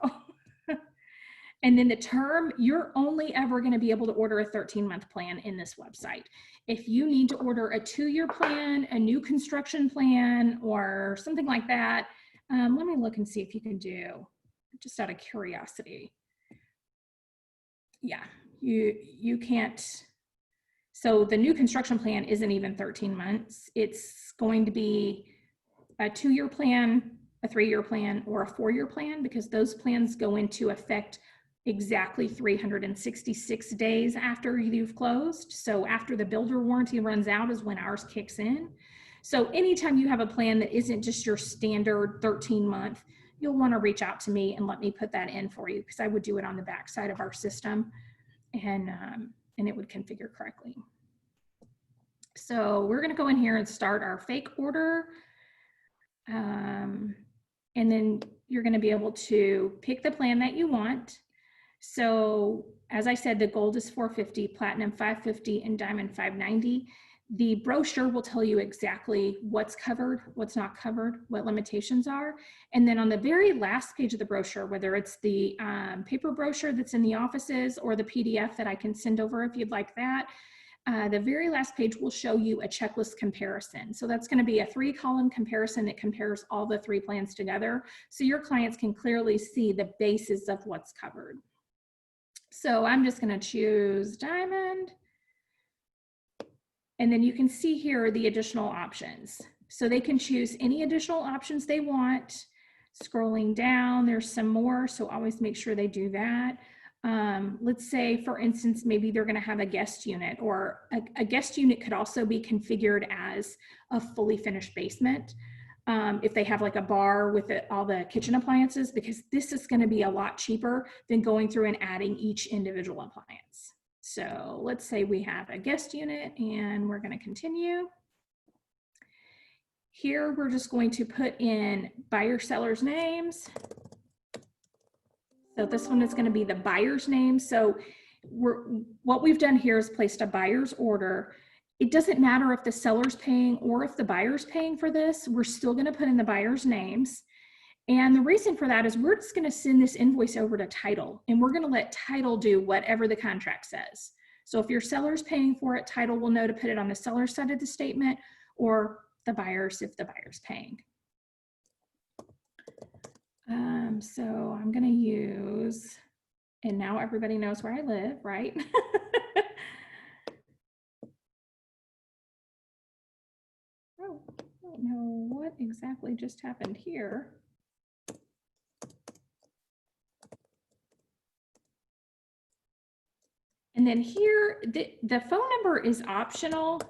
[SPEAKER 2] and then the term, you're only ever going to be able to order a 13-month plan in this website. If you need to order a 2-year plan, a new construction plan, or something like that, let me look and see if you can do, just out of curiosity. Yeah, you can't. So the new construction plan isn't even 13 months. It's going to be a 2-year plan, a 3-year plan, or a 4-year plan, because those plans go into effect exactly 366 days after you've closed. So after the builder warranty runs out is when ours kicks in. So anytime you have a plan that isn't just your standard 13-month, you'll want to reach out to me and let me put that in for you, because I would do it on the back side of our system, and it would configure correctly. So we're going to go in here and start our fake order. And then you're going to be able to pick the plan that you want. So as I said, the gold is $450, platinum $550, and diamond $590. The brochure will tell you exactly what's covered, what's not covered, what limitations are. And then on the very last page of the brochure, whether it's the paper brochure that's in the offices or the PDF that I can send over if you'd like that, the very last page will show you a checklist comparison. So that's going to be a 3-column comparison that compares all the 3 plans together, so your clients can clearly see the basis of what's covered. So I'm just going to choose diamond. And then you can see here the additional options. So they can choose any additional options they want. Scrolling down, there's some more, so always make sure they do that. Let's say, for instance, maybe they're going to have a guest unit, or a guest unit could also be configured as a fully finished basement. If they have like a bar with all the kitchen appliances, because this is going to be a lot cheaper than going through and adding each individual appliance. So let's say we have a guest unit and we're going to continue. Here, we're just going to put in buyer sellers names. So this one is going to be the buyer's name. So what we've done here is placed a buyer's order. It doesn't matter if the seller's paying or if the buyer's paying for this, we're still going to put in the buyer's names. And the reason for that is we're just going to send this invoice over to title, and we're going to let title do whatever the contract says. So if your seller's paying for it, title will know to put it on the seller's side of the statement, or the buyer's if the buyer's paying. So I'm going to use, and now everybody knows where I live, right? Oh, I don't know what exactly just happened here. And then here, the phone number is optional,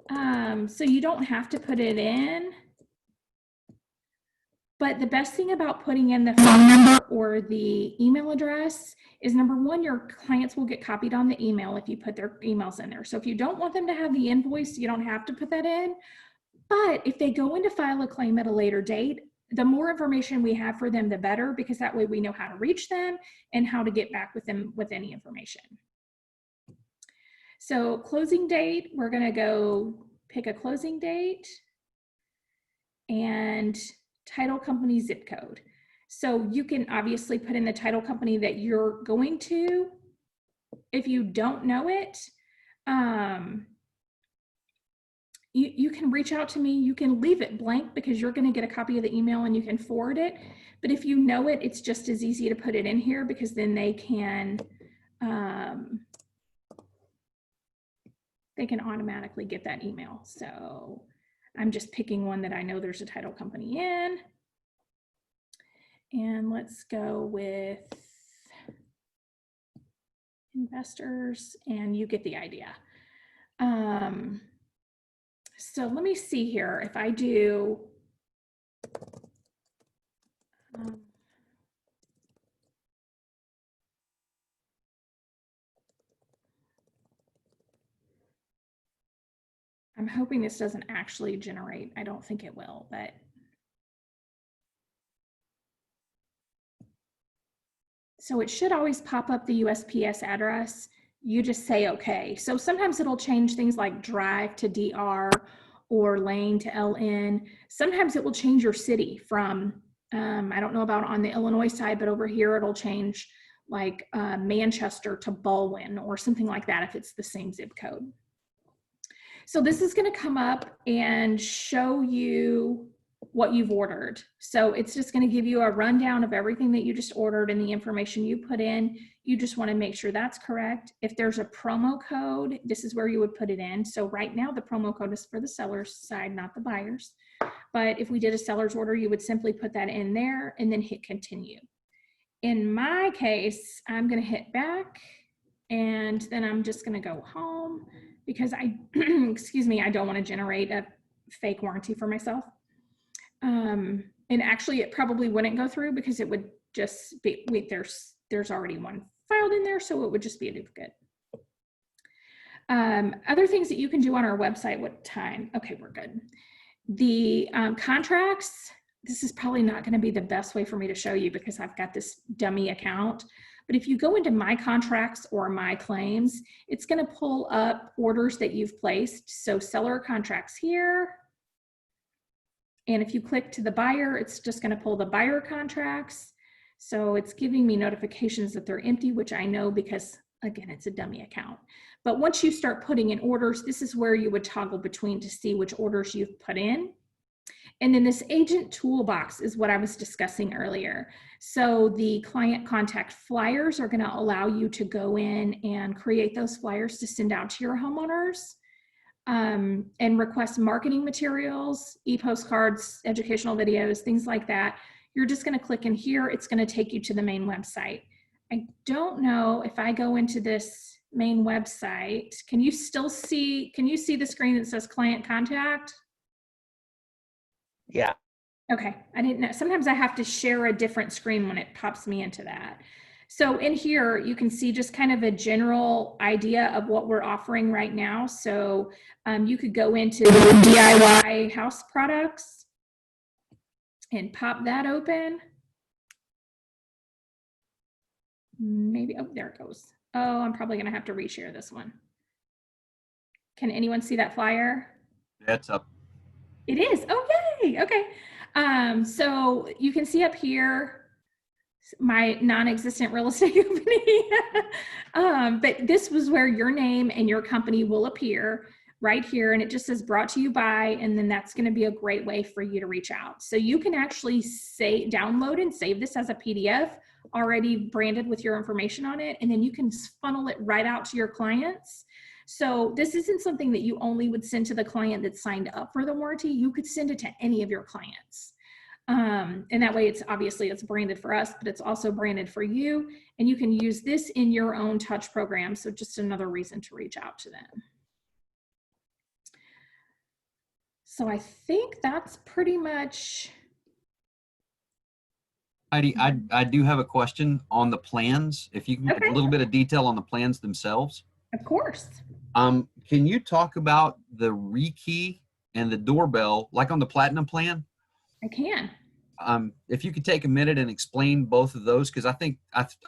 [SPEAKER 2] so you don't have to put it in. But the best thing about putting in the phone number or the email address is, number one, your clients will get copied on the email if you put their emails in there. So if you don't want them to have the invoice, you don't have to put that in. But if they go in to file a claim at a later date, the more information we have for them, the better, because that way we know how to reach them and how to get back with them with any information. So closing date, we're going to go pick a closing date and title company zip code. So you can obviously put in the title company that you're going to. If you don't know it, you can reach out to me. You can leave it blank because you're going to get a copy of the email and you can forward it. But if you know it, it's just as easy to put it in here, because then they can automatically get that email. So I'm just picking one that I know there's a title company in. And let's go with investors, and you get the idea. So let me see here. If I do, I'm hoping this doesn't actually generate. I don't think it will, but. So it should always pop up the USPS address. You just say okay. So sometimes it'll change things like drive to DR or lane to LN. Sometimes it will change your city from, I don't know about on the Illinois side, but over here it'll change like Manchester to Baldwin or something like that if it's the same zip code. So this is going to come up and show you what you've ordered. So it's just going to give you a rundown of everything that you just ordered and the information you put in. You just want to make sure that's correct. If there's a promo code, this is where you would put it in. So right now the promo code is for the seller's side, not the buyer's. But if we did a seller's order, you would simply put that in there and then hit continue. In my case, I'm going to hit back and then I'm just going to go home because excuse me, I don't want to generate a fake warranty for myself. And actually it probably wouldn't go through because it would just be, wait, there's already one filed in there. So it would just be a duplicate. Other things that you can do on our website, what time? Okay, we're good. The contracts, this is probably not going to be the best way for me to show you because I've got this dummy account. But if you go into my contracts or my claims, it's going to pull up orders that you've placed. So seller contracts here. And if you click to the buyer, it's just going to pull the buyer contracts. So it's giving me notifications that they're empty, which I know because, again, it's a dummy account. But once you start putting in orders, this is where you would toggle between to see which orders you've put in. And then this agent toolbox is what I was discussing earlier. So the client contact flyers are going to allow you to go in and create those flyers to send out to your homeowners. And request marketing materials, e-postcards, educational videos, things like that. You're just going to click in here. It's going to take you to the main website. I don't know if I go into this main website, can you still see, can you see the screen that says client contact?
[SPEAKER 3] Yeah.
[SPEAKER 2] Okay, I didn't know. Sometimes I have to share a different screen when it pops me into that. So in here, you can see just kind of a general idea of what we're offering right now. So you could go into DIY house products and pop that open. Maybe, oh, there it goes. Oh, I'm probably gonna have to reshare this one. Can anyone see that flyer?
[SPEAKER 1] That's up.
[SPEAKER 2] It is, oh yay, okay. So you can see up here, my non-existent real estate company. But this was where your name and your company will appear right here. And it just says brought to you by, and then that's going to be a great way for you to reach out. So you can actually download and save this as a PDF already branded with your information on it. And then you can funnel it right out to your clients. So this isn't something that you only would send to the client that signed up for the warranty. You could send it to any of your clients. And that way it's obviously it's branded for us, but it's also branded for you, and you can use this in your own touch program. So just another reason to reach out to them. So I think that's pretty much.
[SPEAKER 1] Heidi, I do have a question on the plans. If you can get a little bit of detail on the plans themselves.
[SPEAKER 2] Of course.
[SPEAKER 1] Can you talk about the rekey and the doorbell, like on the Platinum plan?
[SPEAKER 2] I can.
[SPEAKER 1] If you could take a minute and explain both of those, because I think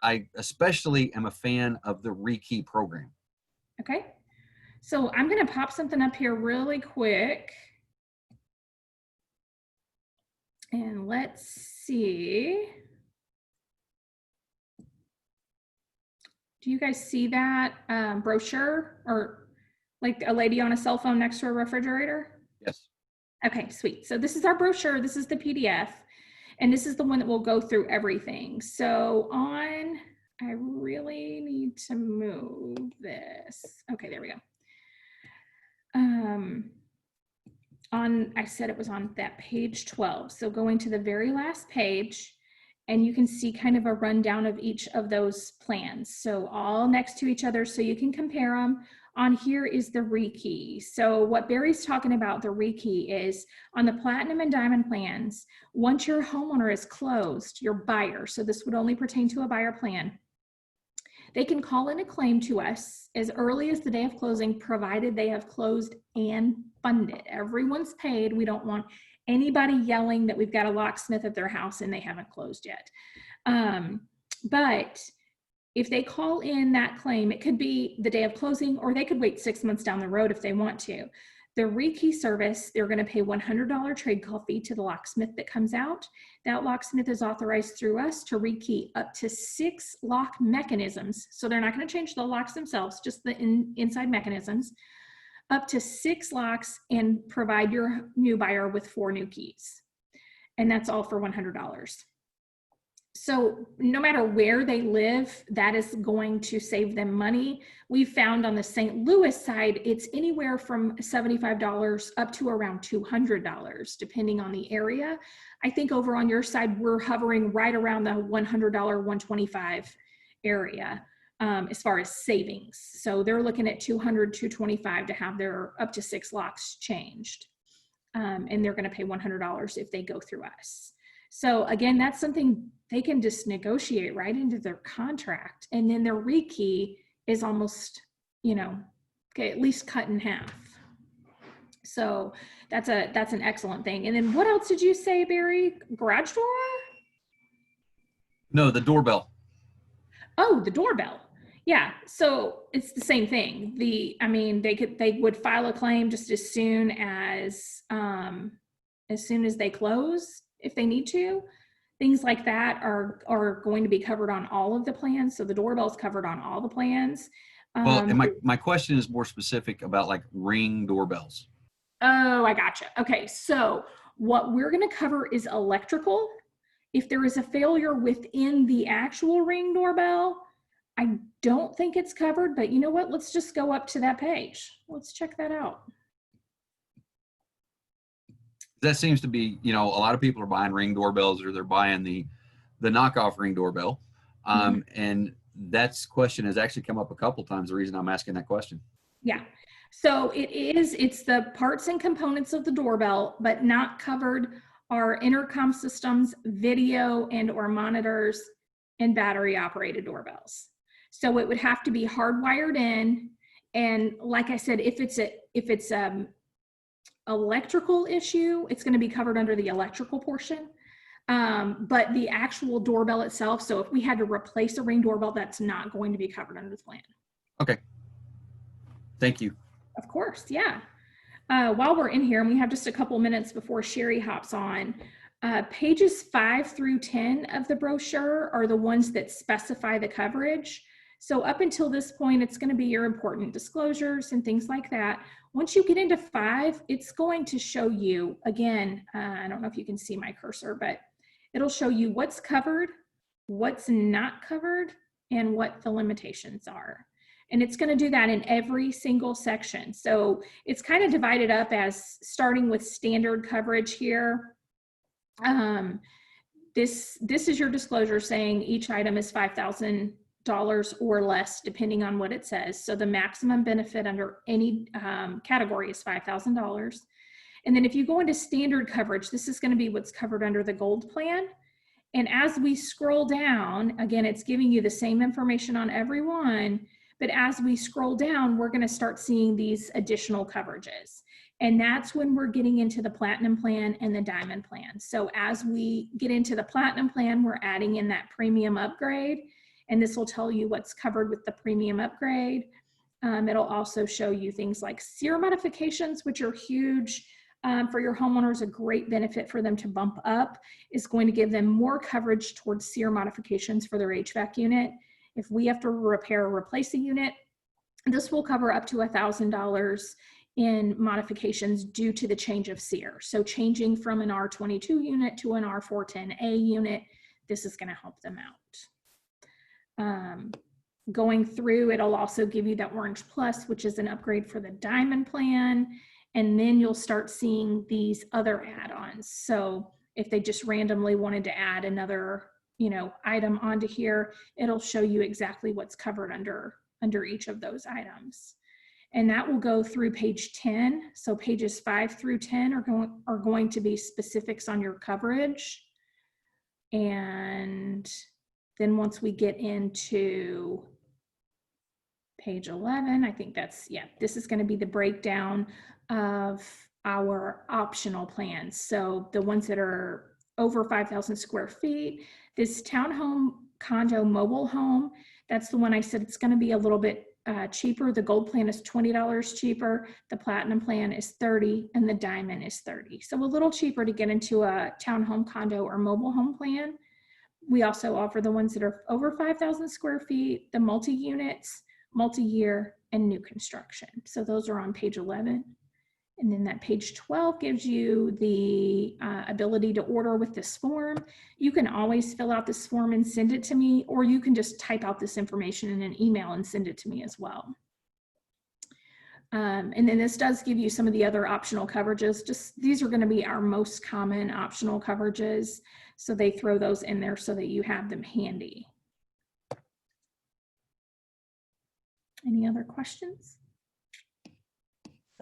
[SPEAKER 1] I especially am a fan of the rekey program.
[SPEAKER 2] Okay. So I'm going to pop something up here really quick. And let's see. Do you guys see that brochure or like a lady on a cell phone next to a refrigerator?
[SPEAKER 1] Yes.
[SPEAKER 2] Okay, sweet. So this is our brochure. This is the PDF. And this is the one that will go through everything. So I really need to move this. Okay, there we go. I said it was on that page 12. So going to the very last page, and you can see kind of a rundown of each of those plans. So all next to each other so you can compare them. On here is the rekey. So what Barry's talking about, the rekey, is on the Platinum and Diamond plans, once your homeowner is closed, your buyer, so this would only pertain to a buyer plan, They can call in a claim to us as early as the day of closing, provided they have closed and funded. Everyone's paid. We don't want anybody yelling that we've got a locksmith at their house and they haven't closed yet. But if they call in that claim, it could be the day of closing, or they could wait 6 months down the road if they want to. The rekey service, they're going to pay $100 trade call fee to the locksmith that comes out. That locksmith is authorized through us to rekey up to 6 lock mechanisms. So they're not going to change the locks themselves, just the inside mechanisms. Up to 6 locks, and provide your new buyer with 4 new keys. And that's all for $100. So no matter where they live, that is going to save them money. We've found on the St. Louis side, it's anywhere from $75 up to around $200, depending on the area. I think over on your side, we're hovering right around the $100, $125 area as far as savings. So they're looking at $200, $225 to have their up to 6 locks changed. And they're going to pay $100 if they go through us. So again, that's something they can just negotiate right into their contract. And then their rekey is almost, okay, at least cut in half. So that's an excellent thing. And then what else did you say, Barry? Garage door?
[SPEAKER 1] No, the doorbell.
[SPEAKER 2] Oh, the doorbell. Yeah. So it's the same thing. They would file a claim just as soon as they close, if they need to. Things like that are going to be covered on all of the plans. So the doorbell's covered on all the plans.
[SPEAKER 1] Well, and my question is more specific about like Ring doorbells.
[SPEAKER 2] Oh, I gotcha. Okay. So what we're going to cover is electrical. If there is a failure within the actual Ring doorbell, I don't think it's covered, but you know what? Let's just go up to that page. Let's check that out.
[SPEAKER 1] That seems to be, a lot of people are buying Ring doorbells, or they're buying the knockoff Ring doorbell. And that's question has actually come up a couple times. The reason I'm asking that question.
[SPEAKER 2] Yeah. So it's the parts and components of the doorbell, but not covered are intercom systems, video and or monitors, and battery operated doorbells. So it would have to be hardwired in. And like I said, if it's electrical issue, it's going to be covered under the electrical portion. But the actual doorbell itself, so if we had to replace a Ring doorbell, that's not going to be covered under the plan.
[SPEAKER 1] Okay. Thank you.
[SPEAKER 2] Of course, yeah. While we're in here, and we have just a couple minutes before Sherry hops on, pages 5 through 10 of the brochure are the ones that specify the coverage. So up until this point, it's going to be your important disclosures and things like that. Once you get into 5, it's going to show you, again, I don't know if you can see my cursor, but it'll show you what's covered, what's not covered, and what the limitations are. And it's going to do that in every single section. So it's kind of divided up as starting with standard coverage here. This is your disclosure saying each item is $5,000 or less, depending on what it says. So the maximum benefit under any category is $5,000. And then if you go into standard coverage, this is going to be what's covered under the gold plan. And as we scroll down, again, it's giving you the same information on every one, but as we scroll down, we're going to start seeing these additional coverages. And that's when we're getting into the platinum plan and the diamond plan. So as we get into the platinum plan, we're adding in that premium upgrade. And this will tell you what's covered with the premium upgrade. It'll also show you things like SEER modifications, which are huge for your homeowners. A great benefit for them to bump up is going to give them more coverage towards SEER modifications for their HVAC unit. If we have to repair or replace a unit, this will cover up to $1,000 in modifications due to the change of SEER. So changing from an R22 unit to an R410A unit, this is going to help them out. Going through, it'll also give you that Orange Plus, which is an upgrade for the Diamond plan. And then you'll start seeing these other add-ons. So if they just randomly wanted to add another, item onto here, it'll show you exactly what's covered under each of those items. And that will go through page 10. So pages 5 through 10 are going to be specifics on your coverage. And then once we get into Page 11, I think that's, yeah, this is going to be the breakdown of our optional plans. So the ones that are over 5,000 square feet, this townhome condo mobile home, that's the one I said it's going to be a little bit cheaper. The gold plan is $20 cheaper. The platinum plan is $30 and the diamond is $30. So a little cheaper to get into a townhome condo or mobile home plan. We also offer the ones that are over 5,000 square feet, the multi-units, multi-year, and new construction. So those are on page 11. And then that page 12 gives you the ability to order with this form. You can always fill out this form and send it to me, or you can just type out this information in an email and send it to me as well. And then this does give you some of the other optional coverages. Just these are going to be our most common optional coverages. So they throw those in there so that you have them handy. Any other questions?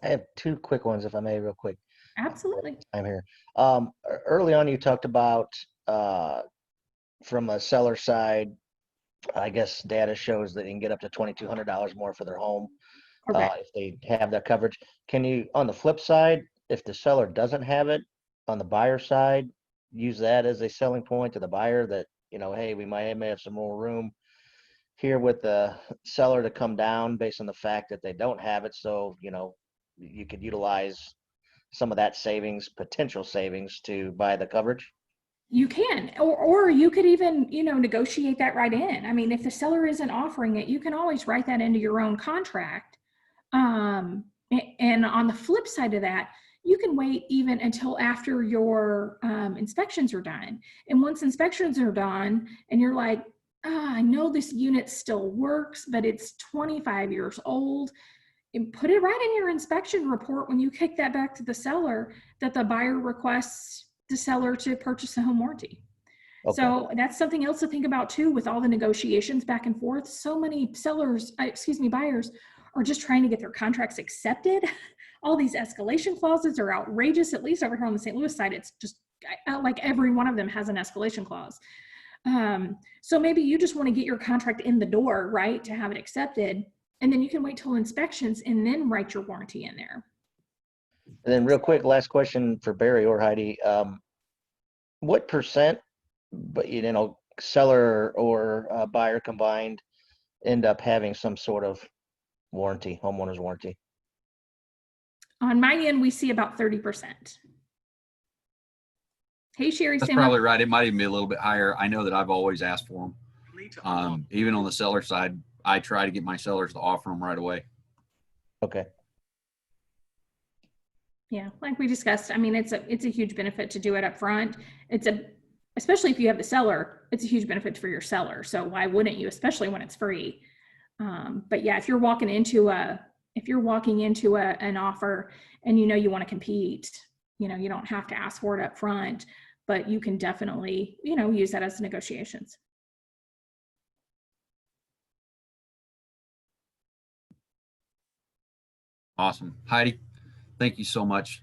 [SPEAKER 3] I have two quick ones, if I may, real quick.
[SPEAKER 2] Absolutely.
[SPEAKER 3] I'm here. Early on, you talked about from a seller side, I guess data shows that they can get up to $2,200 more for their home if they have that coverage. Can you, on the flip side, if the seller doesn't have it, on the buyer side, use that as a selling point to the buyer that, you know, hey, we may have some more room here with the seller to come down based on the fact that they don't have it. So, you know, you could utilize some of that savings, potential savings, to buy the coverage?
[SPEAKER 2] You can, or you could even, you know, negotiate that right in. I mean, if the seller isn't offering it, you can always write that into your own contract. And on the flip side of that, you can wait even until after your inspections are done. And once inspections are done and you're like, I know this unit still works, but it's 25 years old, and put it right in your inspection report when you kick that back to the seller that the buyer requests the seller to purchase a home warranty. Okay. So that's something else to think about too, with all the negotiations back and forth. So many buyers are just trying to get their contracts accepted. All these escalation clauses are outrageous. At least over here on the St. Louis side, it's just like every one of them has an escalation clause. So maybe you just want to get your contract in the door, right, to have it accepted. And then you can wait till inspections and then write your warranty in there.
[SPEAKER 3] And then real quick, last question for Barry or Heidi. What percent, but you know, seller or buyer combined end up having some sort of warranty, homeowner's warranty?
[SPEAKER 2] On my end, we see about 30%. Hey, Sherry.
[SPEAKER 1] That's probably right. It might even be a little bit higher. I know that I've always asked for them. Even on the seller side, I try to get my sellers to offer them right away.
[SPEAKER 3] Okay.
[SPEAKER 2] Yeah, like we discussed, I mean, it's a huge benefit to do it up front. Especially if you have the seller, it's a huge benefit for your seller. So why wouldn't you, especially when it's free? But yeah, if you're walking into an offer and you know you want to compete, you know, you don't have to ask for it up front, but you can definitely, you know, use that as negotiations.
[SPEAKER 1] Awesome. Heidi, thank you so much.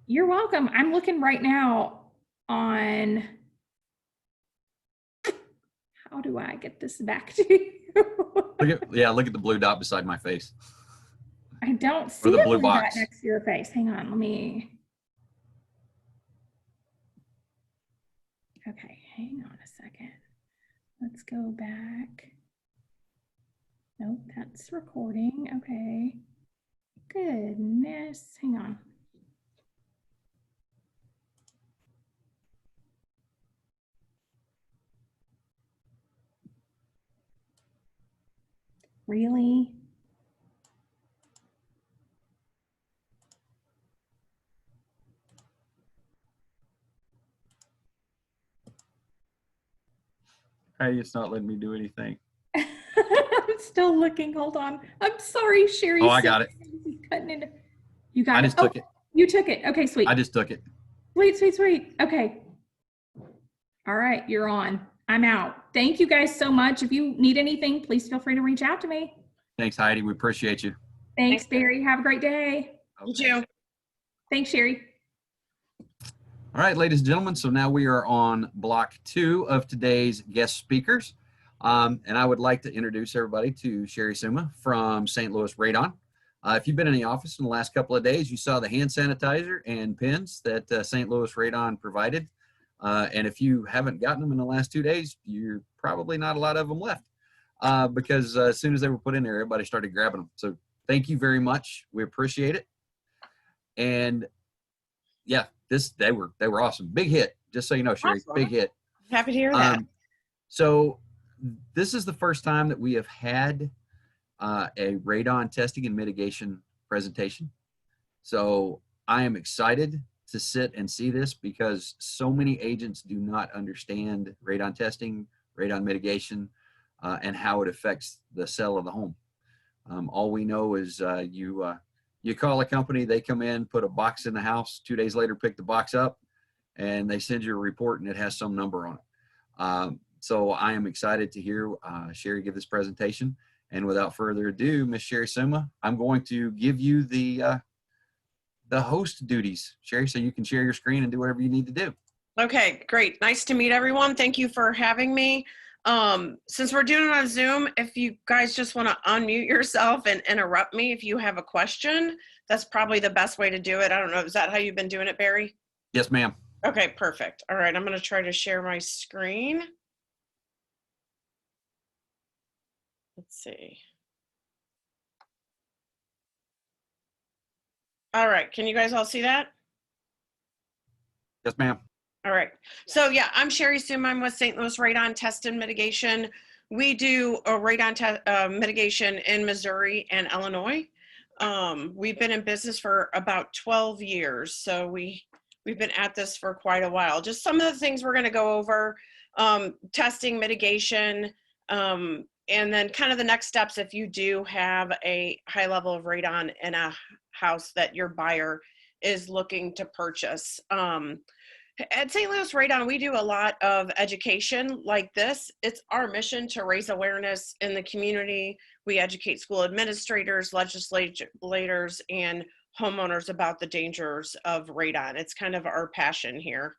[SPEAKER 2] You're welcome. I'm looking right now on, how do I get this back to you?
[SPEAKER 1] Look at the blue dot beside my face.
[SPEAKER 2] I don't see a blue dot next to your face. Hang on, let me. Okay, hang on a second. Let's go back. Nope, that's recording. Okay. Goodness, hang on. Really?
[SPEAKER 1] Hey, it's not letting me do anything.
[SPEAKER 2] I'm still looking. Hold on. I'm sorry, Sherry.
[SPEAKER 1] Oh, I got it.
[SPEAKER 2] Cutting into... You got it?
[SPEAKER 1] I just took it.
[SPEAKER 2] You took it. Okay, sweet.
[SPEAKER 1] I just took it.
[SPEAKER 2] Sweet. Okay. All right, you're on. I'm out. Thank you guys so much. If you need anything, please feel free to reach out to me.
[SPEAKER 1] Thanks, Heidi. We appreciate you.
[SPEAKER 2] Thanks, Barry. Have a great day.
[SPEAKER 4] You too.
[SPEAKER 2] Thanks, Sherry.
[SPEAKER 1] All right, ladies and gentlemen, so now we are on block 2 of today's guest speakers. And I would like to introduce everybody to Sherry Suma from St. Louis Radon. If you've been in the office in the last couple of days, you saw the hand sanitizer and pins that St. Louis Radon provided. And if you haven't gotten them in the last 2 days, you're probably not a lot of them left because as soon as they were put in there, everybody started grabbing them. So thank you very much. We appreciate it. And yeah, they were awesome. Big hit, just so you know, Sherry.
[SPEAKER 4] Awesome.
[SPEAKER 1] Big hit.
[SPEAKER 4] Happy to hear that.
[SPEAKER 1] So this is the first time that we have had a radon testing and mitigation presentation. So I am excited to sit and see this because so many agents do not understand radon testing, radon mitigation, and how it affects the sale of the home. All we know is you call a company, they come in, put a box in the house, 2 days later pick the box up, and they send you a report and it has some number on it. So I am excited to hear Sherry give this presentation. And without further ado, Miss Sherry Suma, I'm going to give you the host duties, Sherry, so you can share your screen and do whatever you need to do.
[SPEAKER 4] Okay, great. Nice to meet everyone. Thank you for having me. Since we're doing it on Zoom, if you guys just want to unmute yourself and interrupt me if you have a question, that's probably the best way to do it. I don't know. Is that how you've been doing it, Barry?
[SPEAKER 1] Yes, ma'am.
[SPEAKER 4] Okay, perfect. All right, I'm going to try to share my screen. Let's see. All right, can you guys all see that?
[SPEAKER 1] Yes, ma'am.
[SPEAKER 4] All right. So yeah, I'm Sherry Suma. I'm with St. Louis Radon Test and Mitigation. We do a radon mitigation in Missouri and Illinois. We've been in business for about 12 years. So we've been at this for quite a while. Just some of the things we're going to go over, testing, mitigation, and then kind of the next steps if you do have a high level of radon in a house that your buyer is looking to purchase. At St. Louis Radon, we do a lot of education like this. It's our mission to raise awareness in the community. We educate school administrators, legislators, and homeowners about the dangers of radon. It's kind of our passion here.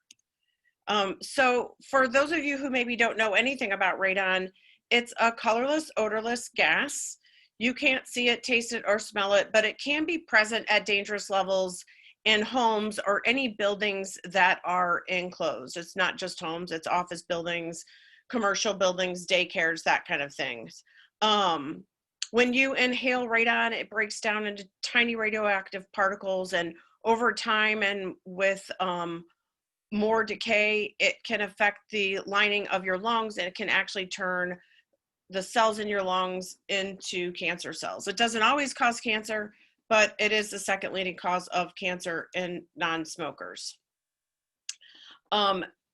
[SPEAKER 4] So for those of you who maybe don't know anything about radon, it's a colorless, odorless gas. You can't see it, taste it, or smell it, but it can be present at dangerous levels in homes or any buildings that are enclosed. It's not just homes, it's office buildings, commercial buildings, daycares, that kind of things. When you inhale radon, it breaks down into tiny radioactive particles, and over time and with more decay, it can affect the lining of your lungs, and it can actually turn the cells in your lungs into cancer cells. It doesn't always cause cancer, but it is the second leading cause of cancer in non-smokers.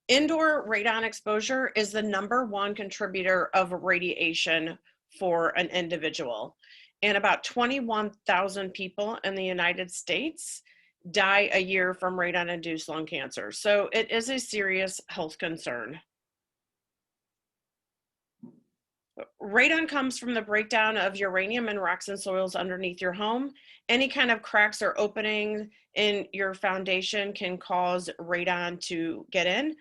[SPEAKER 4] Indoor radon exposure is the #1 contributor of radiation for an individual. And about 21,000 people in the United States die a year from radon-induced lung cancer. So it is a serious health concern. Radon comes from the breakdown of uranium in rocks and soils underneath your home. Any kind of cracks or opening in your foundation can cause radon to get in.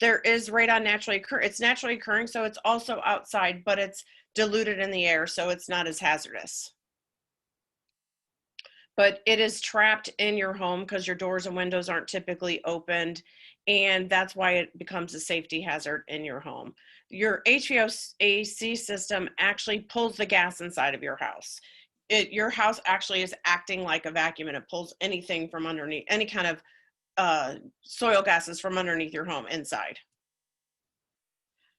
[SPEAKER 4] There is radon it's naturally occurring, so it's also outside, but it's diluted in the air, so it's not as hazardous. But it is trapped in your home because your doors and windows aren't typically opened, and that's why it becomes a safety hazard in your home. Your HVAC system actually pulls the gas inside of your house. Your house actually is acting like a vacuum, and it pulls anything from underneath, any kind of soil gases from underneath your home inside.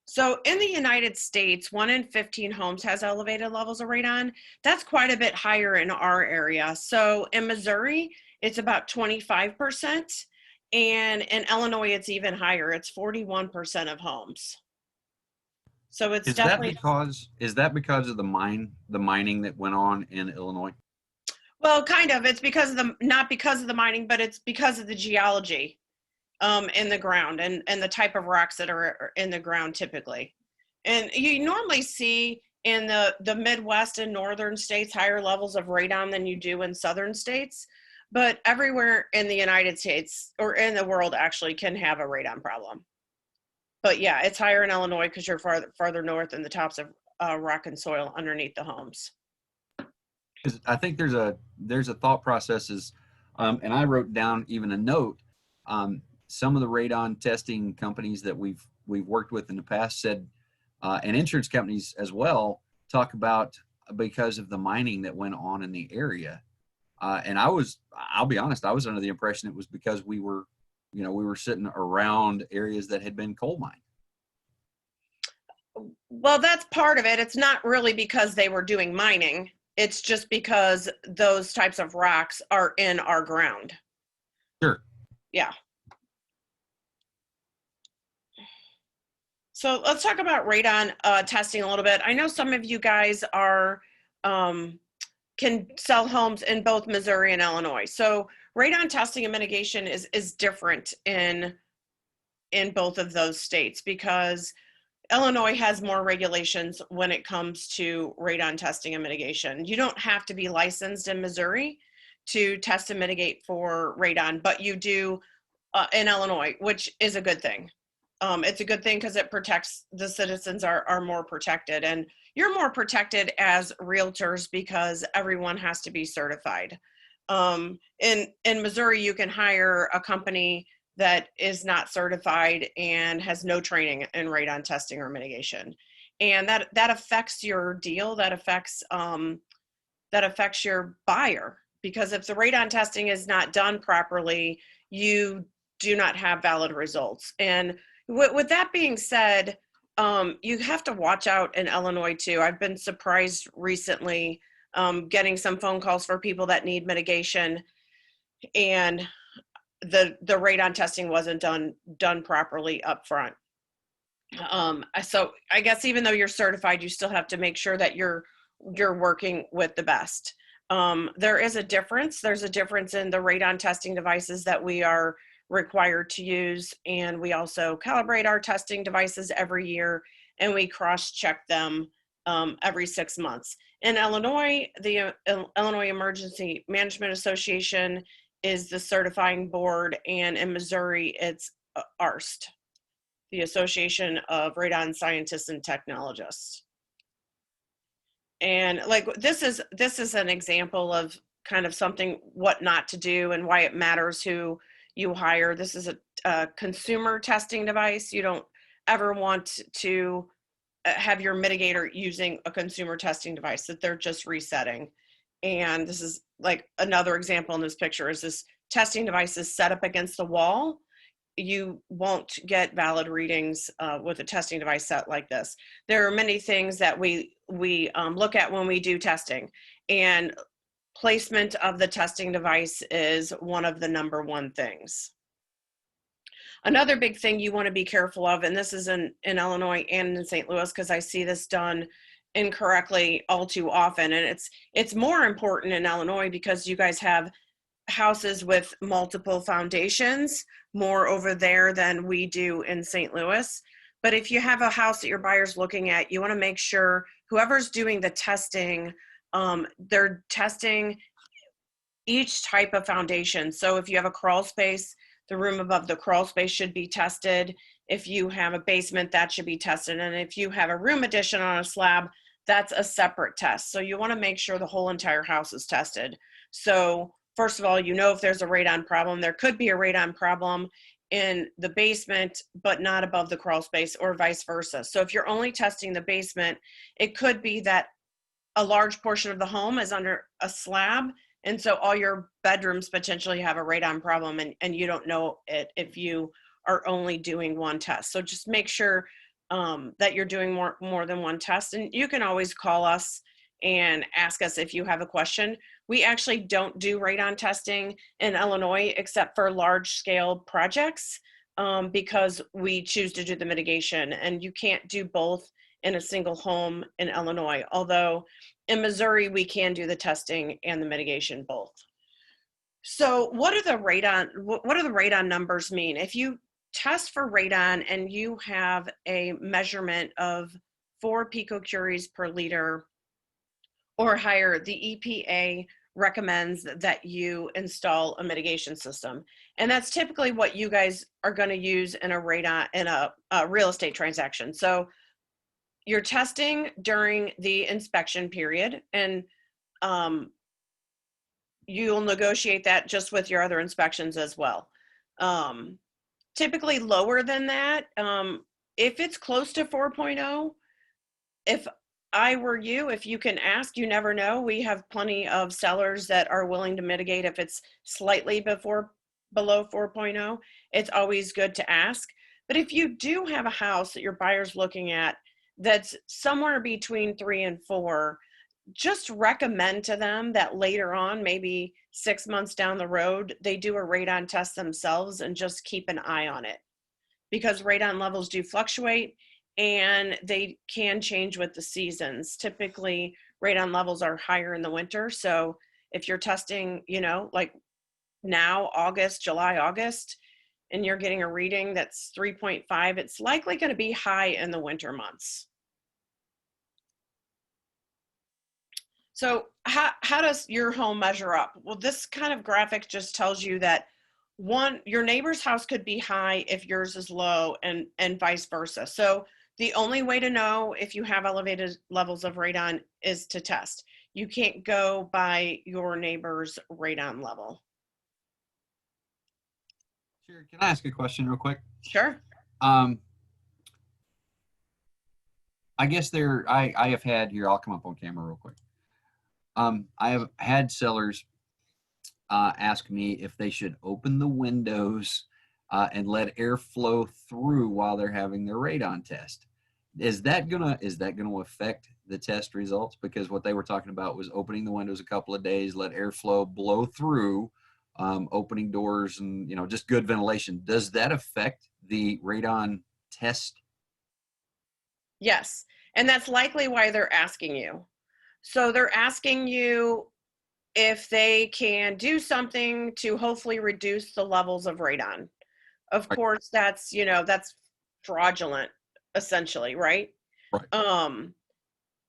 [SPEAKER 4] So in the United States, 1 in 15 homes has elevated levels of radon. That's quite a bit higher in our area. So in Missouri, it's about 25%. And in Illinois, it's even higher. It's 41% of homes. So it's definitely.
[SPEAKER 1] Is that because of the mining that went on in Illinois?
[SPEAKER 4] Well, kind of. It's because of not because of the mining, but it's because of the geology in the ground and the type of rocks that are in the ground typically. And you normally see in the Midwest and northern states higher levels of radon than you do in southern states, but everywhere in the United States or in the world actually can have a radon problem. But yeah, it's higher in Illinois because you're farther north and the tops of rock and soil underneath the homes.
[SPEAKER 1] 'Cause I think there's a thought process is, and I wrote down even a note. Some of the radon testing companies that we've worked with in the past said, and insurance companies as well, talk about because of the mining that went on in the area. And I'll be honest, I was under the impression it was because we were sitting around areas that had been coal mined.
[SPEAKER 4] Well, that's part of it. It's not really because they were doing mining. It's just because those types of rocks are in our ground.
[SPEAKER 1] Sure.
[SPEAKER 4] Yeah. So let's talk about radon testing a little bit. I know some of you guys are can sell homes in both Missouri and Illinois. So radon testing and mitigation is different in both of those states because Illinois has more regulations when it comes to radon testing and mitigation. You don't have to be licensed in Missouri to test and mitigate for radon, but you do in Illinois, which is a good thing. It's a good thing because it protects the citizens are more protected, and you're more protected as realtors because everyone has to be certified. In Missouri, you can hire a company that is not certified and has no training in radon testing or mitigation, and that affects your deal. That affects your buyer, because if the radon testing is not done properly, you do not have valid results. And with that being said, you have to watch out in Illinois too. I've been surprised recently getting some phone calls for people that need mitigation, and the radon testing wasn't done properly up front. So I guess even though you're certified, you still have to make sure that you're working with the best. There is a difference. There's a difference in the radon testing devices that we are required to use, and we also calibrate our testing devices every year, and we cross-check them every 6 months. In Illinois, the Illinois Emergency Management Association is the certifying board, and in Missouri, it's ARST, the Association of Radon Scientists and Technologists. And like this is an example of kind of something what not to do and why it matters who you hire. This is a consumer testing device. You don't ever want to have your mitigator using a consumer testing device that they're just resetting. And this is like another example in this picture is this testing device is set up against the wall. You won't get valid readings with a testing device set like this. There are many things that we look at when we do testing, and placement of the testing device is one of the number one things. Another big thing you want to be careful of, and this is in Illinois and in St. Louis because I see this done incorrectly all too often, and it's more important in Illinois because you guys have houses with multiple foundations more over there than we do in St. Louis. But if you have a house that your buyer's looking at, you want to make sure whoever's doing the testing, they're testing each type of foundation. So if you have a crawl space, the room above the crawl space should be tested. If you have a basement, that should be tested. And if you have a room addition on a slab, that's a separate test. So you want to make sure the whole entire house is tested. So first of all, you know if there's a radon problem. There could be a radon problem in the basement, but not above the crawl space, or vice versa. So if you're only testing the basement, it could be that a large portion of the home is under a slab, and so all your bedrooms potentially have a radon problem, and you don't know it if you are only doing one test. So just make sure that you're doing more than one test, and you can always call us and ask us if you have a question. We actually don't do radon testing in Illinois except for large scale projects because we choose to do the mitigation, and you can't do both in a single home in Illinois. Although in Missouri, we can do the testing and the mitigation both. So what do the radon numbers mean? If you test for radon and you have a measurement of 4 picocuries per liter or higher, the EPA recommends that you install a mitigation system. And that's typically what you guys are going to use in a radon, in a real estate transaction. So you're testing during the inspection period, and you'll negotiate that just with your other inspections as well. Typically lower than that. If it's close to 4.0, if I were you, if you can ask, you never know. We have plenty of sellers that are willing to mitigate if it's slightly below 4.0. It's always good to ask. But if you do have a house that your buyer's looking at that's somewhere between 3 and 4, just recommend to them that later on, maybe 6 months down the road, they do a radon test themselves and just keep an eye on it, because radon levels do fluctuate and they can change with the seasons. Typically, radon levels are higher in the winter. So if you're testing, like now, July, August, and you're getting a reading that's 3.5, it's likely going to be high in the winter months. So how does your home measure up? Well, this kind of graphic just tells you that your neighbor's house could be high if yours is low, and vice versa. So the only way to know if you have elevated levels of radon is to test. You can't go by your neighbor's radon level.
[SPEAKER 1] Sure. Can I ask a question real quick?
[SPEAKER 4] Sure.
[SPEAKER 1] I guess I have had here, I'll come up on camera real quick. I have had sellers ask me if they should open the windows and let air flow through while they're having their radon test. Is that gonna affect the test results? Because what they were talking about was opening the windows a couple of days, let airflow blow through, opening doors, and just good ventilation. Does that affect the radon test?
[SPEAKER 4] Yes, and that's likely why they're asking you. So they're asking you if they can do something to hopefully reduce the levels of radon. Of course, that's fraudulent, essentially, right?
[SPEAKER 1] Right.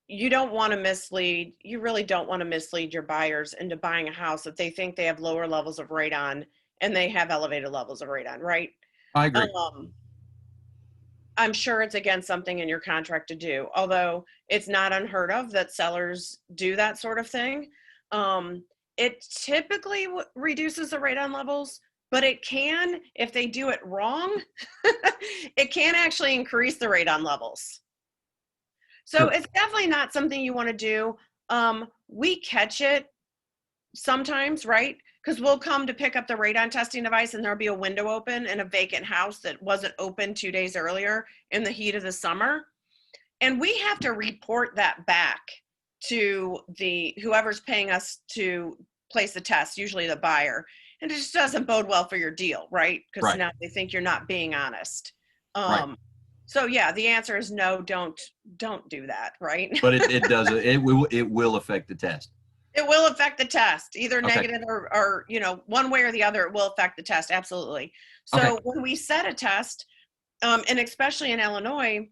[SPEAKER 4] You don't want to mislead. You really don't want to mislead your buyers into buying a house if they think they have lower levels of radon and they have elevated levels of radon, right?
[SPEAKER 1] I agree.
[SPEAKER 4] I'm sure it's against something in your contract to do, although it's not unheard of that sellers do that sort of thing. It typically reduces the radon levels, but it can, if they do it wrong, it can actually increase the radon levels. So
[SPEAKER 1] Sure.
[SPEAKER 4] It's definitely not something you want to do. We catch it sometimes, right? Because we'll come to pick up the radon testing device and there'll be a window open in a vacant house that wasn't open 2 days earlier in the heat of the summer. And we have to report that back to whoever's paying us to place the test, usually the buyer. And it just doesn't bode well for your deal, right? Because now they think you're not being honest.
[SPEAKER 1] Right.
[SPEAKER 4] So yeah, the answer is no, don't do that, right?
[SPEAKER 1] But it does. It will affect the test.
[SPEAKER 4] It will affect the test, either
[SPEAKER 1] Okay.
[SPEAKER 4] negative or one way or the other. It will affect the test, absolutely. So when we set a test, and especially in Illinois,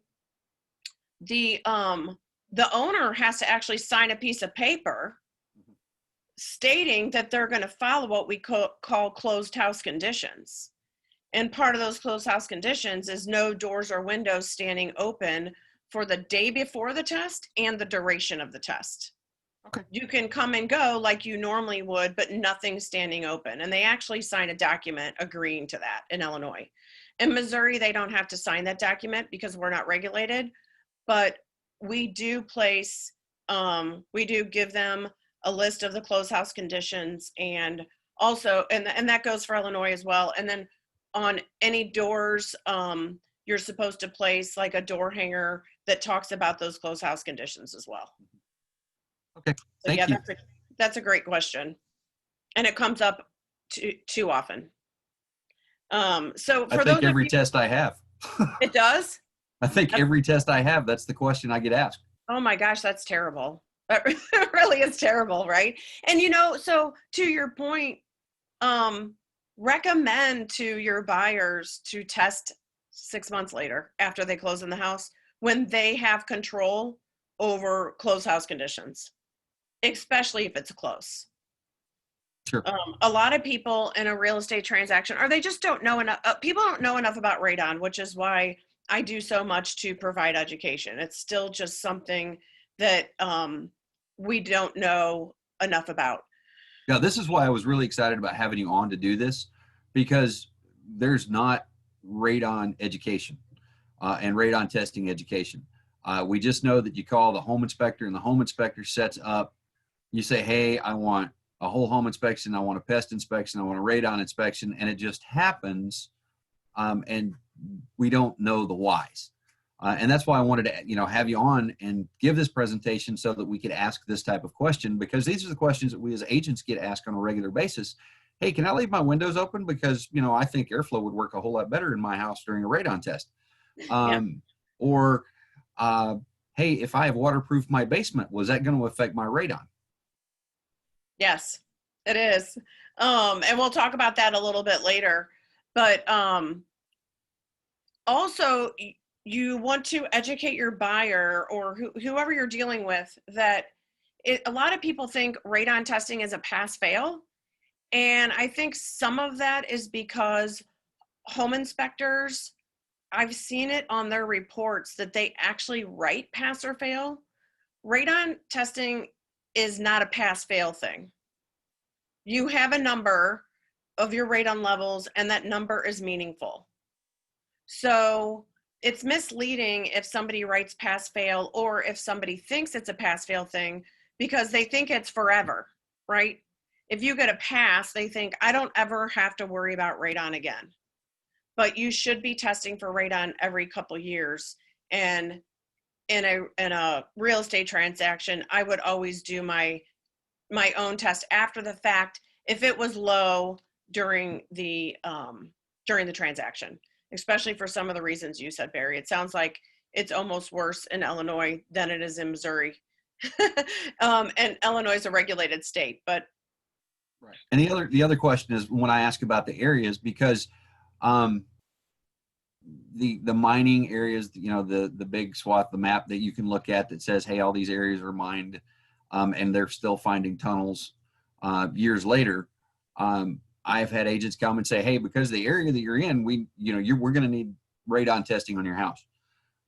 [SPEAKER 4] the owner has to actually sign a piece of paper stating that they're going to follow what we call closed house conditions. And part of those closed house conditions is no doors or windows standing open for the day before the test and the duration of the test.
[SPEAKER 1] Okay.
[SPEAKER 4] You can come and go like you normally would, but nothing standing open. And they actually sign a document agreeing to that in Illinois. In Missouri, they don't have to sign that document because we're not regulated, but we do give them a list of the closed house conditions, and also, and that goes for Illinois as well. And then on any doors, you're supposed to place like a door hanger that talks about those closed house conditions as well.
[SPEAKER 1] Okay,
[SPEAKER 4] So
[SPEAKER 1] thank you.
[SPEAKER 4] That's a great question, and it comes up too often. So for
[SPEAKER 1] I think every test I have.
[SPEAKER 4] It does?
[SPEAKER 1] I think every test I have, that's the question I get asked.
[SPEAKER 4] Oh my gosh, that's terrible. That really is terrible, right? And so to your point, recommend to your buyers to test 6 months later after they close in the house when they have control over closed house conditions, especially if it's close.
[SPEAKER 1] Sure.
[SPEAKER 4] A lot of people in a real estate transaction, or they just don't know enough. People don't know enough about radon, which is why I do so much to provide education. It's still just something that we don't know enough about.
[SPEAKER 1] Yeah, this is why I was really excited about having you on to do this, because there's not radon education and radon testing education. We just know that you call the home inspector, and the home inspector sets up. You say, hey, I want a whole home inspection, I want a pest inspection, I want a radon inspection, and it just happens, and we don't know the whys. And that's why I wanted to, have you on and give this presentation so that we could ask this type of question, because these are the questions that we as agents get asked on a regular basis. Hey, can I leave my windows open? Because, I think airflow would work a whole lot better in my house during a radon test. Or, hey, if I have waterproofed my basement, was that going to affect my radon?
[SPEAKER 4] Yes, it is. And we'll talk about that a little bit later. But also, you want to educate your buyer or whoever you're dealing with that a lot of people think radon testing is a pass-fail. And I think some of that is because home inspectors, I've seen it on their reports that they actually write pass or fail. Radon testing is not a pass-fail thing. You have a number of your radon levels, and that number is meaningful. So it's misleading if somebody writes pass-fail, or if somebody thinks it's a pass-fail thing because they think it's forever, right? If you get a pass, they think, I don't ever have to worry about radon again. But you should be testing for radon every couple years. And in a real estate transaction, I would always do my own test after the fact if it was low during the transaction, especially for some of the reasons you said, Barry. It sounds like it's almost worse in Illinois than it is in Missouri. And Illinois is a regulated state, but
[SPEAKER 1] right. And the other question is when I ask about the areas, because the mining areas, the big swath, the map that you can look at that says, hey, all these areas are mined, and they're still finding tunnels years later. I've had agents come and say, hey, because of the area that you're in, we're going to need radon testing on your house.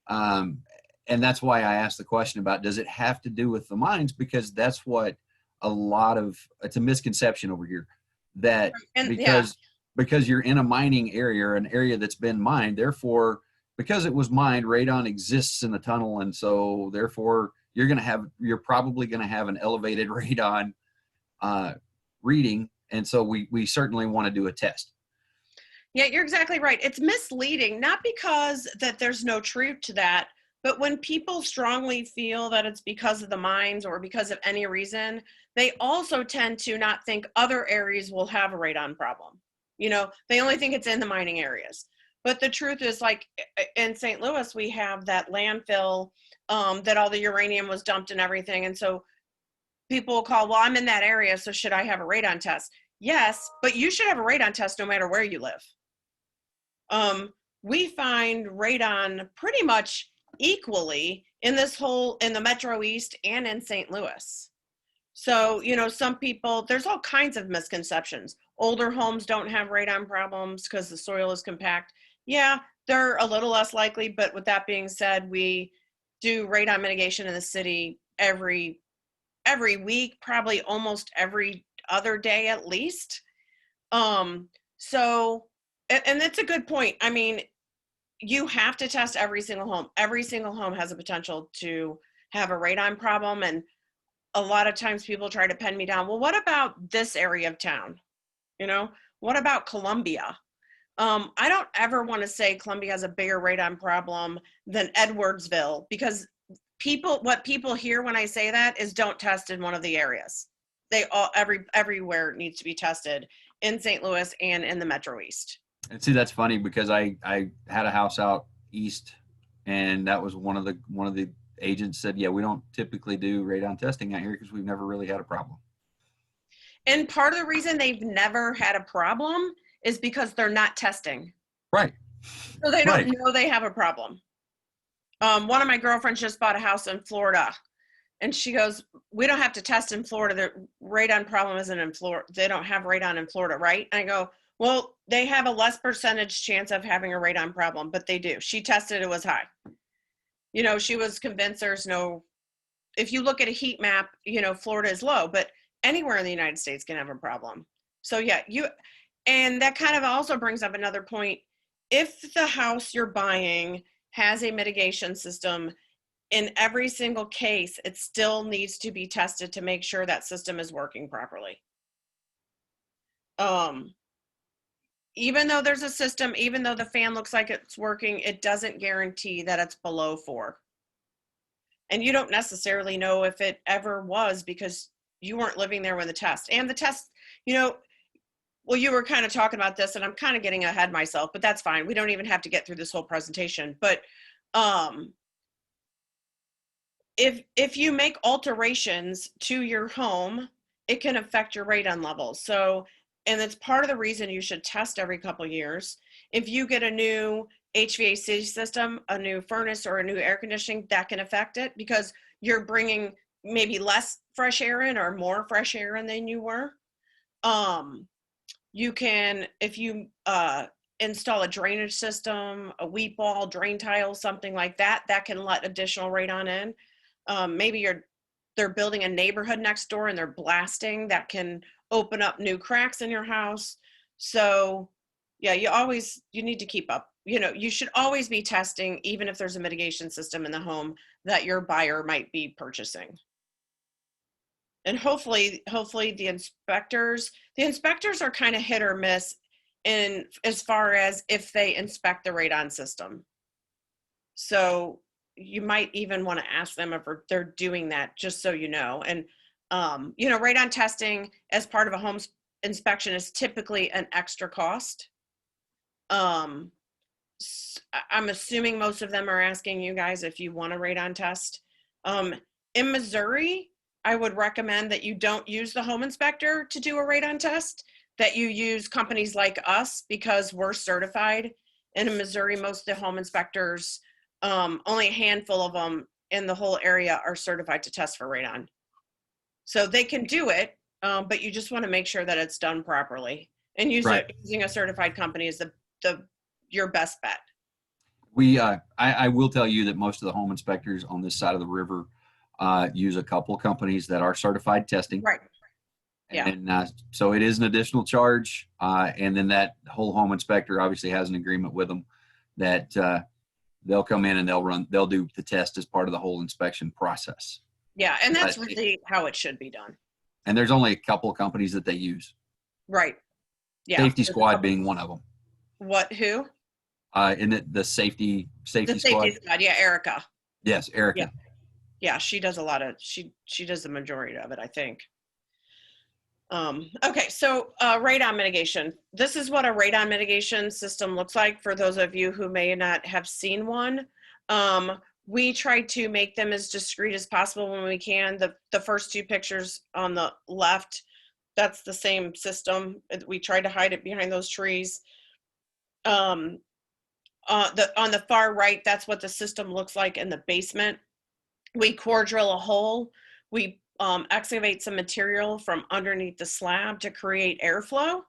[SPEAKER 1] And that's why I asked the question about, does it have to do with the mines? Because that's what it's a misconception over here that because you're in a mining area or an area that's been mined, therefore, because it was mined, radon exists in the tunnel. And so therefore you're probably going to have an elevated radon reading. And so we certainly want to do a test.
[SPEAKER 4] Yeah, you're exactly right. It's misleading, not because that there's no truth to that, but when people strongly feel that it's because of the mines or because of any reason, they also tend to not think other areas will have a radon problem. They only think it's in the mining areas. But the truth is, like in St. Louis, we have that landfill that all the uranium was dumped and everything. And so people will call, well, I'm in that area, so should I have a radon test? Yes, but you should have a radon test no matter where you live. We find radon pretty much equally in the Metro East and in St. Louis. So, some people, there's all kinds of misconceptions. Older homes don't have radon problems because the soil is compact. Yeah, they're a little less likely, but with that being said, we do radon mitigation in the city every week, probably almost every other day at least. So, and that's a good point. I mean, you have to test every single home. Every single home has a potential to have a radon problem. And a lot of times people try to pin me down. Well, what about this area of town? What about Columbia? I don't ever want to say Columbia has a bigger radon problem than Edwardsville, because what people hear when I say that is don't test in one of the areas. Everywhere needs to be tested in St. Louis and in the Metro East.
[SPEAKER 1] And see, that's funny because I had a house out east, and that was one of the agents said, yeah, we don't typically do radon testing out here because we've never really had a problem.
[SPEAKER 4] And part of the reason they've never had a problem is because they're not testing.
[SPEAKER 1] Right.
[SPEAKER 4] So they don't know they have a problem. One of my girlfriends just bought a house in Florida, And she goes, we don't have to test in Florida. The radon problem isn't in Florida. They don't have radon in Florida, right? And I go, well, they have a less percentage chance of having a radon problem, but they do. She tested, it was high. You know, she was convinced there's no, if you look at a heat map, you know, Florida is low, but anywhere in the United States can have a problem. So yeah, and that kind of also brings up another point. If the house you're buying has a mitigation system, in every single case, it still needs to be tested to make sure that system is working properly. Even though there's a system, even though the fan looks like it's working, it doesn't guarantee that it's below 4. And you don't necessarily know if it ever was because you weren't living there when the test. And the test, you know, well, you were kind of talking about this, and I'm kind of getting ahead myself, but that's fine. We don't even have to get through this whole presentation. But if you make alterations to your home, it can affect your radon levels. So, and it's part of the reason you should test every couple of years. If you get a new HVAC system, a new furnace, or a new air conditioning, that can affect it because you're bringing maybe less fresh air in or more fresh air in than you were. You can, if you install a drainage system, a weep wall, drain tile, something like that, that can let additional radon in. Maybe they're building a neighborhood next door and they're blasting, that can open up new cracks in your house. So yeah, you need to keep up. You know, you should always be testing, even if there's a mitigation system in the home that your buyer might be purchasing. And hopefully the inspectors are kind of hit or miss in as far as if they inspect the radon system. So you might even want to ask them if they're doing that, just so you know. And you know, radon testing as part of a home inspection is typically an extra cost. I'm assuming most of them are asking you guys if you want a radon test. In Missouri, I would recommend that you don't use the home inspector to do a radon test, that you use companies like us because we're certified. And in Missouri, most of the home inspectors, only a handful of them in the whole area are certified to test for radon. So they can do it, but you just want to make sure that it's done properly. And using a certified company is your best bet.
[SPEAKER 1] I will tell you that most of the home inspectors on this side of the river use a couple companies that are certified testing.
[SPEAKER 4] Right. Yeah.
[SPEAKER 1] And so it is an additional charge. And then that whole home inspector obviously has an agreement with them that they'll come in and they'll do the test as part of the whole inspection process.
[SPEAKER 4] Yeah. And that's really how it should be done.
[SPEAKER 1] And there's only a couple of companies that they use.
[SPEAKER 4] Right. Yeah.
[SPEAKER 1] Safety Squad being one of them.
[SPEAKER 4] Who?
[SPEAKER 1] Isn't it the safety squad?
[SPEAKER 4] Safety Squad. Yeah. Erica.
[SPEAKER 1] Yes. Erica.
[SPEAKER 4] Yeah. She does a lot of, she does the majority of it, I think. Okay. So radon mitigation. This is what a radon mitigation system looks like for those of you who may not have seen one. We try to make them as discreet as possible when we can. The first 2 pictures on the left, that's the same system. We try to hide it behind those trees. On the far right, that's what the system looks like in the basement. We core drill a hole. We excavate some material from underneath the slab to create airflow.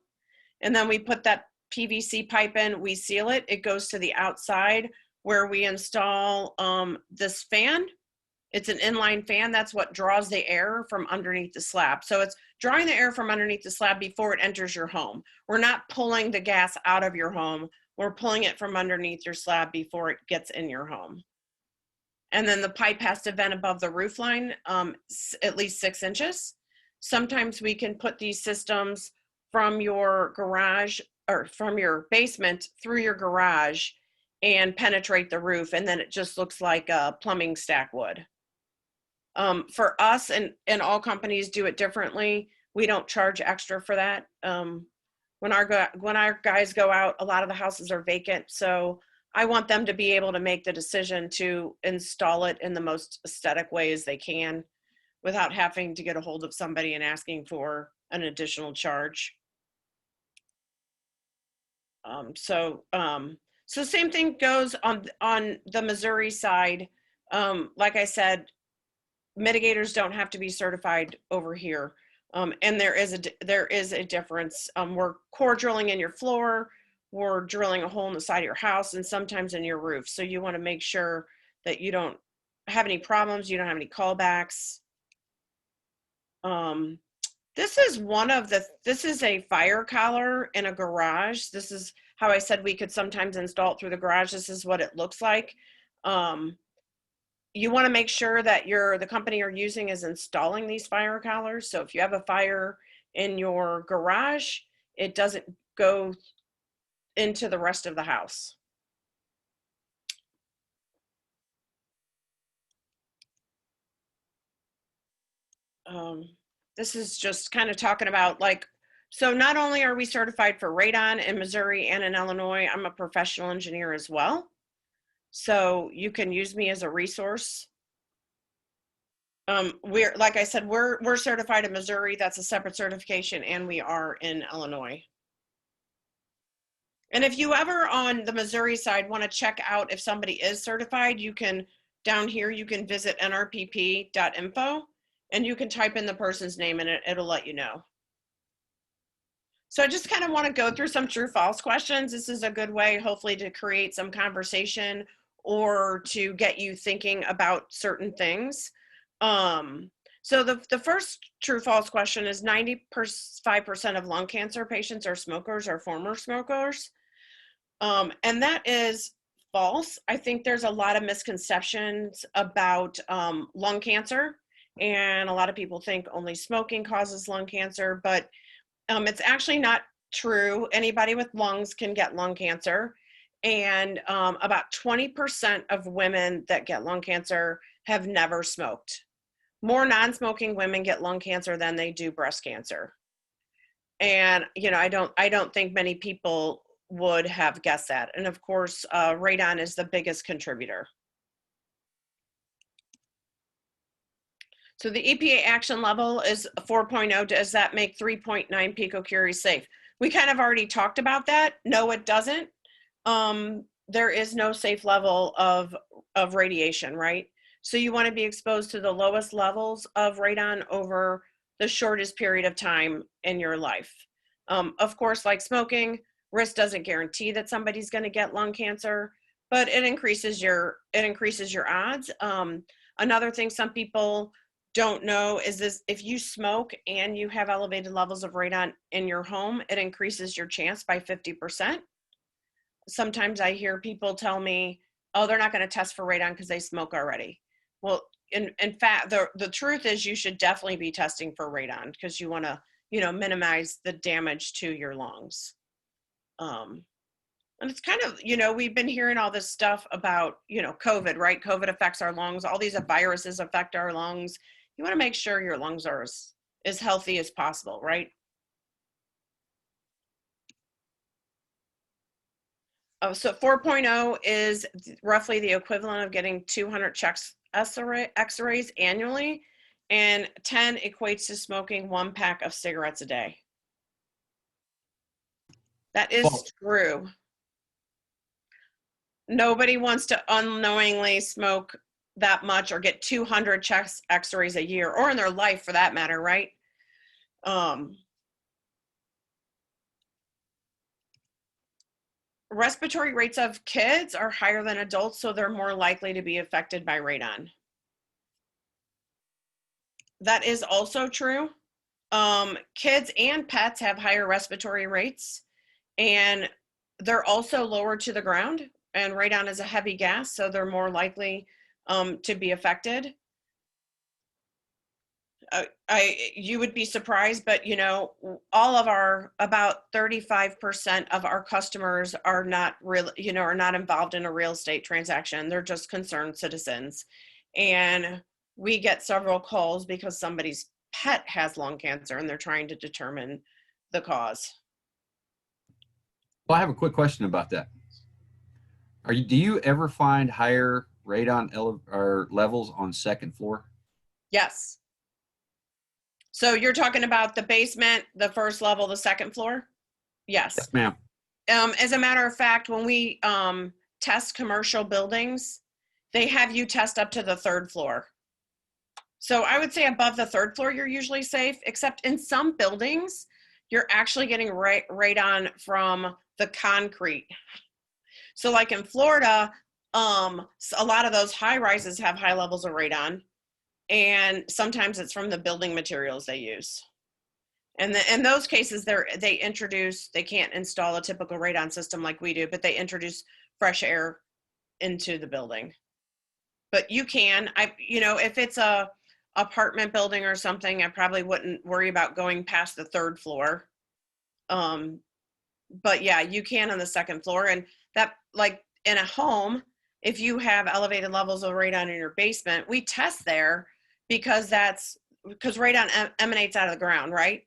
[SPEAKER 4] And then we put that PVC pipe in, we seal it. It goes to the outside where we install this fan. It's an inline fan. That's what draws the air from underneath the slab. So it's drawing the air from underneath the slab before it enters your home. We're not pulling the gas out of your home. We're pulling it from underneath your slab before it gets in your home. And then the pipe has to vent above the roof line, at least 6 inches. Sometimes we can put these systems from your garage or from your basement through your garage and penetrate the roof, and then it just looks like a plumbing stack would. For us, and all companies do it differently, we don't charge extra for that. When our guys go out, a lot of the houses are vacant, so I want them to be able to make the decision to install it in the most aesthetic way as they can without having to get a hold of somebody and asking for an additional charge. So same thing goes on the Missouri side. Like I said, mitigators don't have to be certified over here. And there is a difference. We're core drilling in your floor, we're drilling a hole in the side of your house, and sometimes in your roof. So you want to make sure that you don't have any problems, you don't have any callbacks. This is a fire collar in a garage. This is how I said we could sometimes install it through the garage. This is what it looks like. You want to make sure that the company you're using is installing these fire collars. So if you have a fire in your garage, it doesn't go into the rest of the house. This is just kind of talking about so not only are we certified for radon in Missouri and in Illinois, I'm a professional engineer as well. So you can use me as a resource. Like I said, we're certified in Missouri. That's a separate certification, and we are in Illinois. And if you ever on the Missouri side want to check out if somebody is certified, you can, down here, you can visit nrpp.info and you can type in the person's name and it'll let you know. So I just kind of want to go through some true false questions. This is a good way, hopefully, to create some conversation or to get you thinking about certain things. So the first true false question is 95% of lung cancer patients are smokers or former smokers. And that is false. I think there's a lot of misconceptions about lung cancer, and a lot of people think only smoking causes lung cancer, but it's actually not true. Anybody with lungs can get lung cancer, and about 20% of women that get lung cancer have never smoked. More non-smoking women get lung cancer than they do breast cancer. And I don't think many people would have guessed that. And of course, radon is the biggest contributor. So the EPA action level is 4.0. Does that make 3.9 picocuries safe? We kind of already talked about that. No, it doesn't. There is no safe level of radiation, right? So you want to be exposed to the lowest levels of radon over the shortest period of time in your life. Of course, like smoking, risk doesn't guarantee that somebody's going to get lung cancer, but it increases your odds. Another thing some people don't know is this: if you smoke and you have elevated levels of radon in your home, it increases your chance by 50%. Sometimes I hear people tell me, oh, they're not going to test for radon because they smoke already. Well, in fact, the truth is you should definitely be testing for radon because you want to, minimize the damage to your lungs. And it's kind of, we've been hearing all this stuff about, COVID, right? COVID affects our lungs. All these viruses affect our lungs. You want to make sure your lungs are as healthy as possible, right? So 4.0 is roughly the equivalent of getting 200 chest x-rays annually, and 10 equates to smoking 1 pack of cigarettes a day. That is true. Nobody wants to unknowingly smoke that much or get 200 chest x-rays a year, or in their life for that matter, right? Respiratory rates of kids are higher than adults, so they're more likely to be affected by radon. That is also true. Kids and pets have higher respiratory rates, and they're also lower to the ground, and radon is a heavy gas, so they're more likely to be affected. You would be surprised, but all of about 35% of our customers are not really, are not involved in a real estate transaction. They're just concerned citizens. And we get several calls because somebody's pet has lung cancer and they're trying to determine the cause.
[SPEAKER 1] Well, I have a quick question about that. Do you ever find higher radon levels on second floor?
[SPEAKER 4] Yes. So you're talking about the basement, the first level, the second floor? Yes.
[SPEAKER 1] Yes, ma'am.
[SPEAKER 4] As a matter of fact, when we test commercial buildings, they have you test up to the third floor. So I would say above the 3rd floor, you're usually safe, except in some buildings, you're actually getting radon from the concrete. So like in Florida, a lot of those high rises have high levels of radon, and sometimes it's from the building materials they use. And in those cases, they can't install a typical radon system like we do, but they introduce fresh air into the building. But you can, if it's a apartment building or something, I probably wouldn't worry about going past the 3rd floor. But yeah, you can on the 2nd floor. And that, like in a home, if you have elevated levels of radon in your basement, we test there because radon emanates out of the ground, right?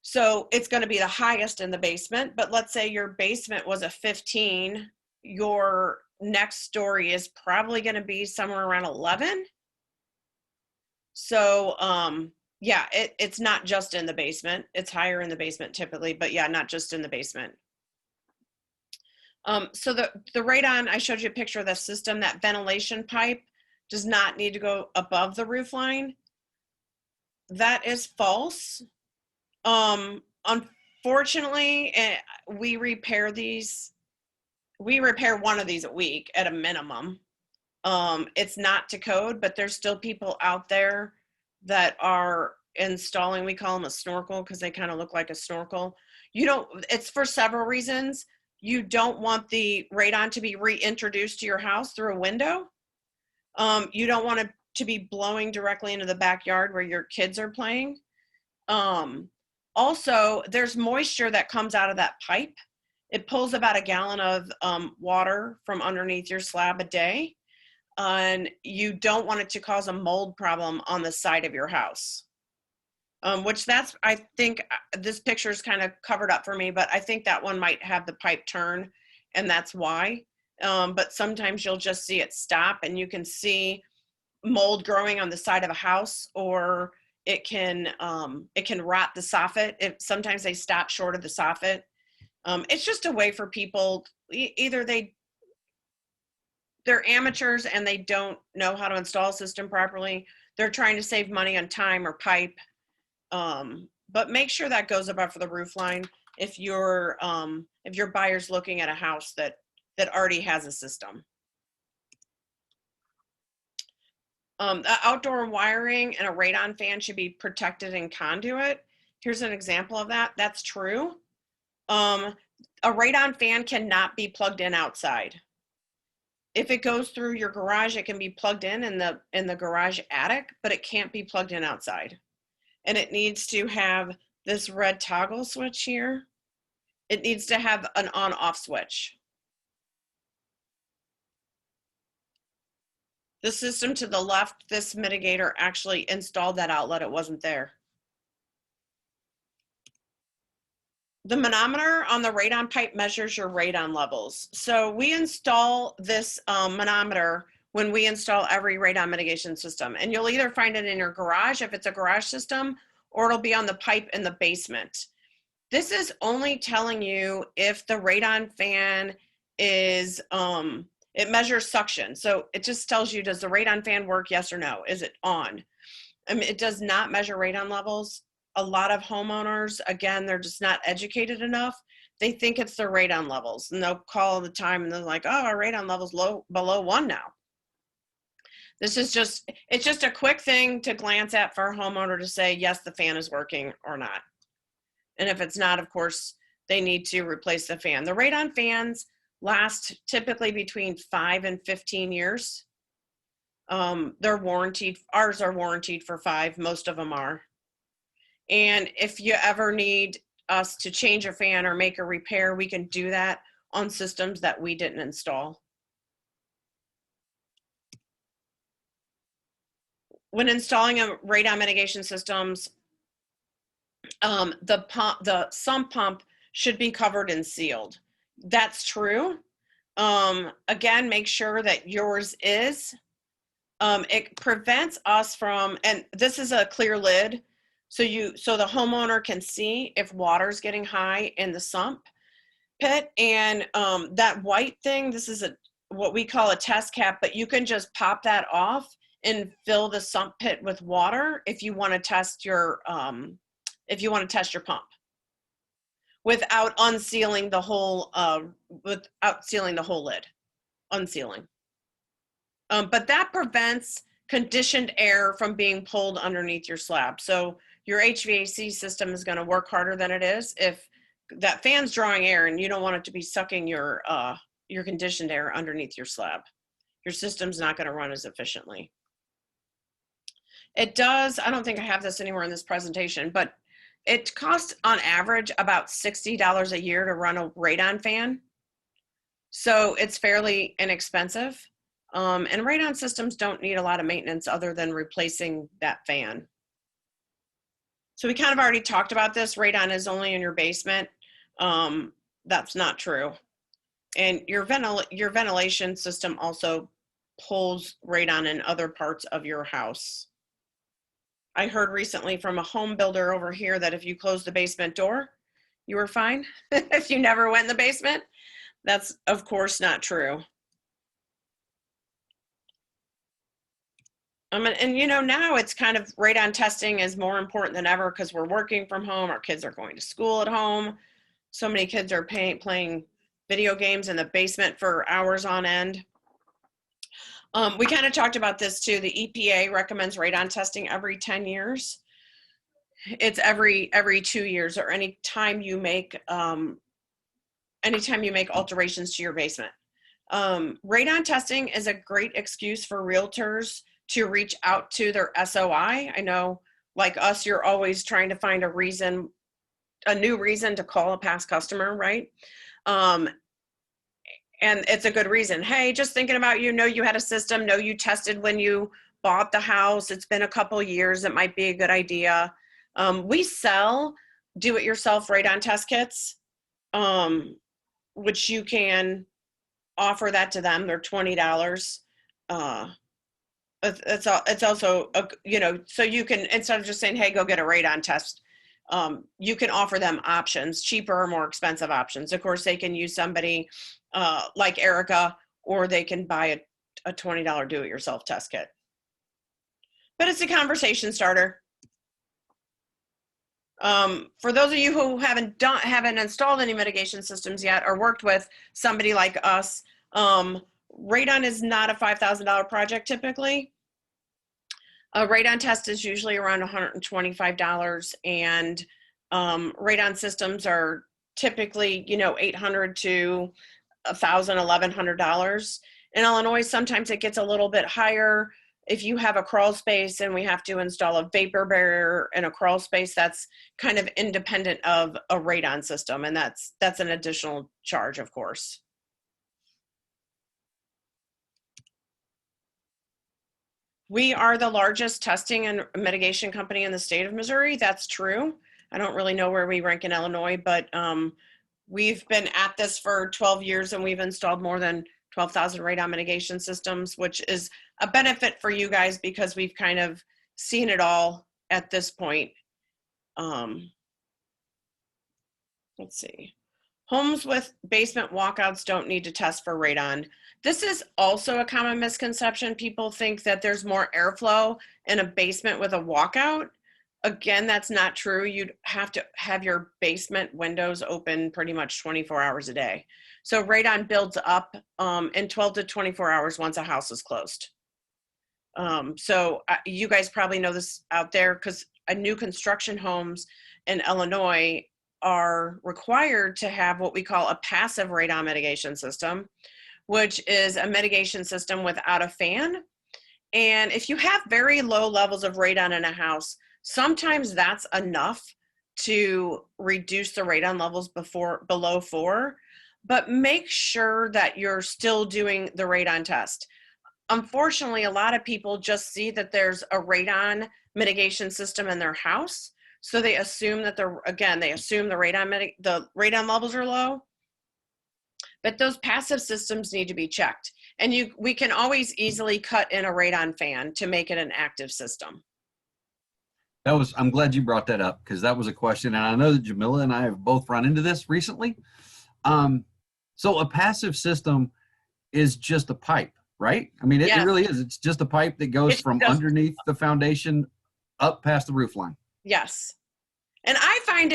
[SPEAKER 4] So it's going to be the highest in the basement. But let's say your basement was a 15, your next story is probably going to be somewhere around 11. So yeah, it's not just in the basement. It's higher in the basement typically, but yeah, not just in the basement. So the radon, I showed you a picture of the system. That ventilation pipe does not need to go above the roof line. That is false. Unfortunately, we repair one of these a week at a minimum. It's not to code, but there's still people out there that are installing, we call them a snorkel because they kind of look like a snorkel. It's for several reasons. You don't want the radon to be reintroduced to your house through a window. You don't want it to be blowing directly into the backyard where your kids are playing. Also, there's moisture that comes out of that pipe. It pulls about a gallon of water from underneath your slab a day. And you don't want it to cause a mold problem on the side of your house. I think this picture is kind of covered up for me, but I think that one might have the pipe turn, and that's why. But sometimes you'll just see it stop, and you can see mold growing on the side of a house, or it can rot the soffit. Sometimes they stop short of the soffit. It's just a way for people, either they're amateurs and they don't know how to install a system properly. They're trying to save money on time or pipe. But make sure that goes above the roof line if your buyer's looking at a house that already has a system. The outdoor wiring and a radon fan should be protected in conduit. Here's an example of that. That's true. A radon fan cannot be plugged in outside. If it goes through your garage, it can be plugged in the garage attic, but it can't be plugged in outside. And it needs to have this red toggle switch here. It needs to have an on-off switch. The system to the left, this mitigator actually installed that outlet. It wasn't there. The manometer on the radon pipe measures your radon levels. So we install this manometer when we install every radon mitigation system. And you'll either find it in your garage if it's a garage system, or it'll be on the pipe in the basement. This is only telling you if the radon fan is, it measures suction. So it just tells you, does the radon fan work, yes or no? Is it on? I mean, it does not measure radon levels. A lot of homeowners, again, they're just not educated enough. They think it's their radon levels, and they'll call all the time and they're like, oh, our radon level's below 1 now. This is it's just a quick thing to glance at for a homeowner to say, yes, the fan is working or not. And if it's not, of course, they need to replace the fan. The radon fans last typically between 5 and 15 years. They're warranted. Ours are warranted for 5. Most of them are. And if you ever need us to change a fan or make a repair, we can do that on systems that we didn't install. When installing a radon mitigation systems, the sump pump should be covered and sealed. That's true. Again, make sure that yours is. It prevents us from, and this is a clear lid, so the homeowner can see if water's getting high in the sump pit. And that white thing, this is what we call a test cap, but you can just pop that off and fill the sump pit with water if you want to test your pump without unsealing the whole lid, unsealing. But that prevents conditioned air from being pulled underneath your slab. So your HVAC system is going to work harder than it is if that fan's drawing air and you don't want it to be sucking your conditioned air underneath your slab. Your system's not going to run as efficiently. It does, I don't think I have this anywhere in this presentation, but it costs on average about $60 a year to run a Radon fan. So it's fairly inexpensive. And Radon systems don't need a lot of maintenance other than replacing that fan. So we kind of already talked about this. Radon is only in your basement. That's not true. And your ventilation system also pulls radon in other parts of your house. I heard recently from a home builder over here that if you close the basement door, you were fine. If you never went in the basement, that's of course not true. And you know, now it's kind of radon testing is more important than ever because we're working from home. Our kids are going to school at home. So many kids are playing video games in the basement for hours on end. We kind of talked about this too. The EPA recommends radon testing every 10 years. It's every 2 years or anytime you make alterations to your basement. Radon testing is a great excuse for realtors to reach out to their SOI. I know, like us, you're always trying to find a new reason to call a past customer, right? And it's a good reason. Hey, just thinking about you, know you had a system, know you tested when you bought the house. It's been a couple years. It might be a good idea. We sell do-it-yourself radon test kits, which you can offer that to them. They're $20. It's also, you know, so you can, instead of just saying, hey, go get a radon test, you can offer them options, cheaper or more expensive options. Of course, they can use somebody like Erica, or they can buy a $20 do-it-yourself test kit. But it's a conversation starter. For those of you who haven't installed any mitigation systems yet or worked with somebody like us, radon is not a $5,000 project typically. A radon test is usually around $125, and radon systems are typically, you know, $800 to $1,000, $1,100. In Illinois, sometimes it gets a little bit higher. If you have a crawl space and we have to install a vapor barrier in a crawl space, that's kind of independent of a radon system, and that's an additional charge, of course. We are the largest testing and mitigation company in the state of Missouri. That's true. I don't really know where we rank in Illinois, but we've been at this for 12 years and we've installed more than 12,000 radon mitigation systems, which is a benefit for you guys because we've kind of seen it all at this point. Let's see. Homes with basement walkouts don't need to test for radon. This is also a common misconception. People think that there's more airflow in a basement with a walkout. Again, that's not true. You'd have to have your basement windows open pretty much 24 hours a day. So radon builds up in 12 to 24 hours once a house is closed. So you guys probably know this out there because new construction homes in Illinois are required to have what we call a passive radon mitigation system, which is a mitigation system without a fan. And if you have very low levels of radon in a house, sometimes that's enough to reduce the radon levels below 4, but make sure that you're still doing the radon test. Unfortunately, a lot of people just see that there's a radon mitigation system in their house. So they assume that they assume the radon levels are low, but those passive systems need to be checked. And we can always easily cut in a radon fan to make it an active system.
[SPEAKER 1] I'm glad you brought that up because that was a question. And I know that Jamila and I have both run into this recently. So a passive system is just a pipe, right? I mean, it
[SPEAKER 4] Yes.
[SPEAKER 1] really is. It's just a pipe that goes
[SPEAKER 4] It's
[SPEAKER 1] from
[SPEAKER 4] just-
[SPEAKER 1] underneath the foundation up past the roof line.
[SPEAKER 4] Yes. And I find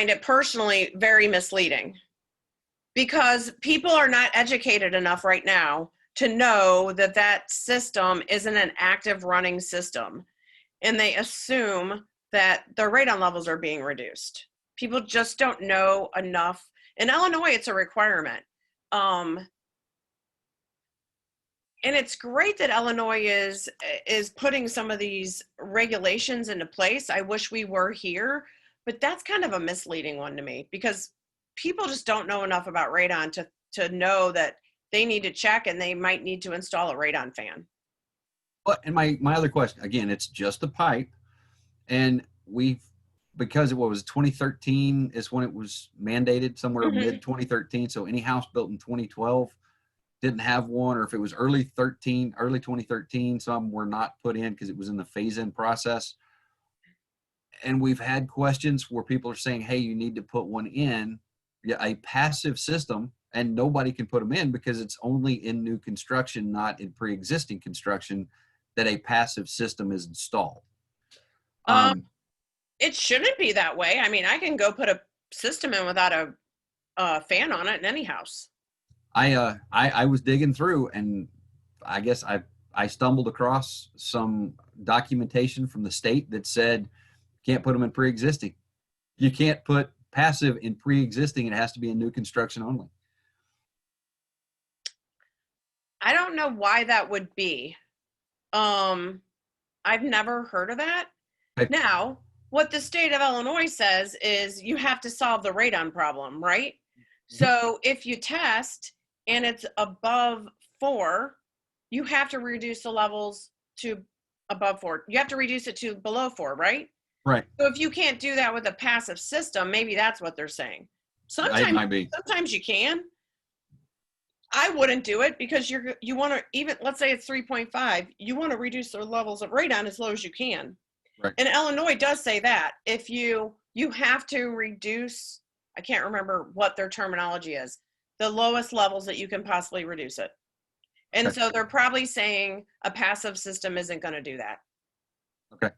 [SPEAKER 4] it personally very misleading because people are not educated enough right now to know that that system isn't an active running system. And they assume that their radon levels are being reduced. People just don't know enough. In Illinois, it's a requirement. And it's great that Illinois is putting some of these regulations into place. I wish we were here, but that's kind of a misleading one to me because people just don't know enough about radon to know that they need to check and they might need to install a radon fan.
[SPEAKER 1] But and my other question, again, it's just a pipe, and because it was 2013 is when it was mandated, somewhere mid 2013. So any house built in 2012 didn't have one, or if it was early 2013, some were not put in because it was in the phase-in process. And we've had questions where people are saying, hey, you need to put one in, a passive system, and nobody can put them in because it's only in new construction, not in pre-existing construction, that a passive system is installed.
[SPEAKER 4] It shouldn't be that way. I mean, I can go put a system in without a fan on it in any house.
[SPEAKER 1] I was digging through, and I guess I stumbled across some documentation from the state that said can't put them in pre-existing. You can't put passive in pre-existing. It has to be in new construction only.
[SPEAKER 4] I don't know why that would be. I've never heard of that.
[SPEAKER 1] Okay.
[SPEAKER 4] Now, what the state of Illinois says is you have to solve the radon problem, right? So if you test and it's above 4, you have to reduce the levels to above 4. You have to reduce it to below 4, right?
[SPEAKER 1] Right.
[SPEAKER 4] So if you can't do that with a passive system, maybe that's what they're saying.
[SPEAKER 1] It might be.
[SPEAKER 4] Sometimes you can. I wouldn't do it because you want to, even let's say it's 3.5, you want to reduce the levels of radon as low as you can.
[SPEAKER 1] Right.
[SPEAKER 4] And Illinois does say that if you have to reduce, I can't remember what their terminology is, the lowest levels that you can possibly reduce it. And
[SPEAKER 1] Okay.
[SPEAKER 4] so they're probably saying a passive system isn't going to do that.
[SPEAKER 1] Okay.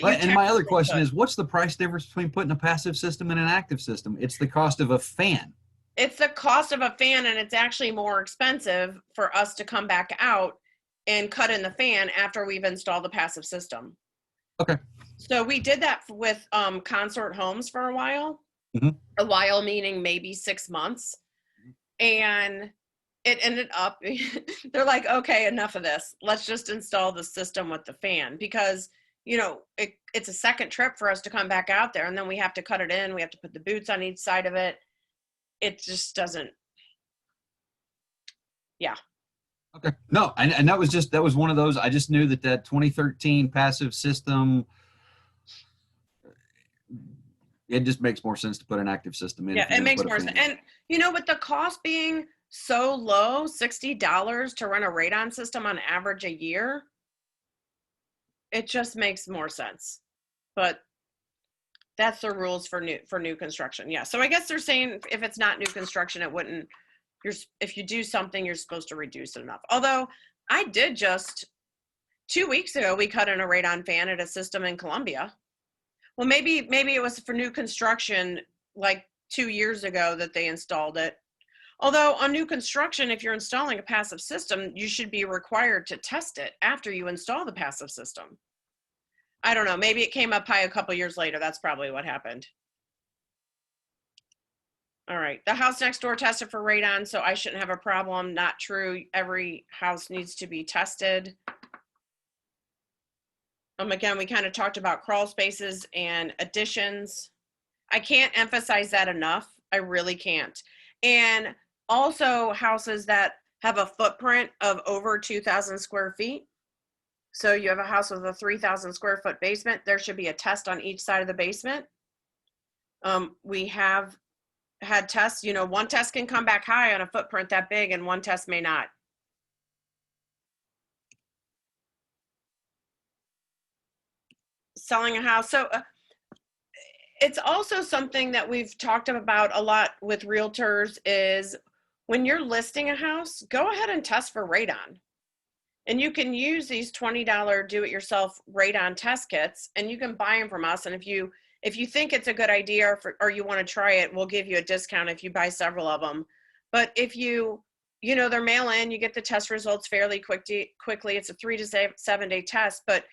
[SPEAKER 4] But
[SPEAKER 1] and my other question is, what's the price difference between putting a passive system and an active system? It's the cost of a fan.
[SPEAKER 4] It's the cost of a fan, and it's actually more expensive for us to come back out and cut in the fan after we've installed the passive system.
[SPEAKER 1] Okay.
[SPEAKER 4] So we did that with Consort Homes for a while. A while meaning maybe 6 months. And it ended up, they're like, okay, enough of this. Let's just install the system with the fan because, it's a second trip for us to come back out there, and then we have to cut it in. We have to put the boots on each side of it. It just doesn't. Yeah.
[SPEAKER 1] Okay. No, and that was one of those. I just knew that 2013 passive system, it just makes more sense to put an active system in.
[SPEAKER 4] Yeah, it makes more sense. And with the cost being so low, $60 to run a radon system on average a year, it just makes more sense. But that's the rules for new construction. Yeah. So I guess they're saying if it's not new construction, it wouldn't. If you do something, you're supposed to reduce it enough. Although I did just 2 weeks ago, we cut in a radon fan at a system in Columbia. Well, maybe it was for new construction like 2 years ago that they installed it. Although on new construction, if you're installing a passive system, you should be required to test it after you install the passive system. I don't know. Maybe it came up high a couple years later. That's probably what happened. All right. The house next door tested for radon, so I shouldn't have a problem. Not true. Every house needs to be tested. Again, we kind of talked about crawl spaces and additions. I can't emphasize that enough. I really can't. And also houses that have a footprint of over 2,000 square feet. So you have a house with a 3,000 square foot basement, there should be a test on each side of the basement. We have had tests, one test can come back high on a footprint that big and one test may not. Selling a house. So it's also something that we've talked about a lot with realtors is when you're listing a house, go ahead and test for radon. And you can use these $20 do-it-yourself radon test kits, and you can buy them from us. And if you think it's a good idea or you want to try it, we'll give you a discount if you buy several of them. But if they're mail in, you get the test results fairly quickly. It's a 3 to 7 day test. But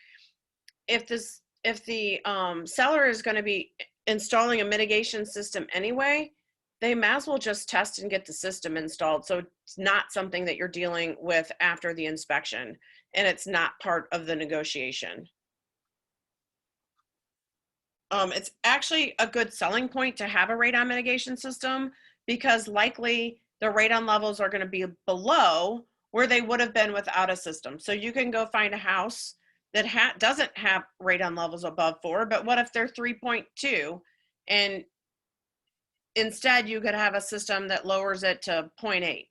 [SPEAKER 4] if the seller is going to be installing a mitigation system anyway, they might as well just test and get the system installed. So it's not something that you're dealing with after the inspection, and it's not part of the negotiation. It's actually a good selling point to have a radon mitigation system, because likely the radon levels are going to be below where they would have been without a system. So you can go find a house that doesn't have radon levels above 4, but what if they're 3.2, and instead you could have a system that lowers it to 0.8.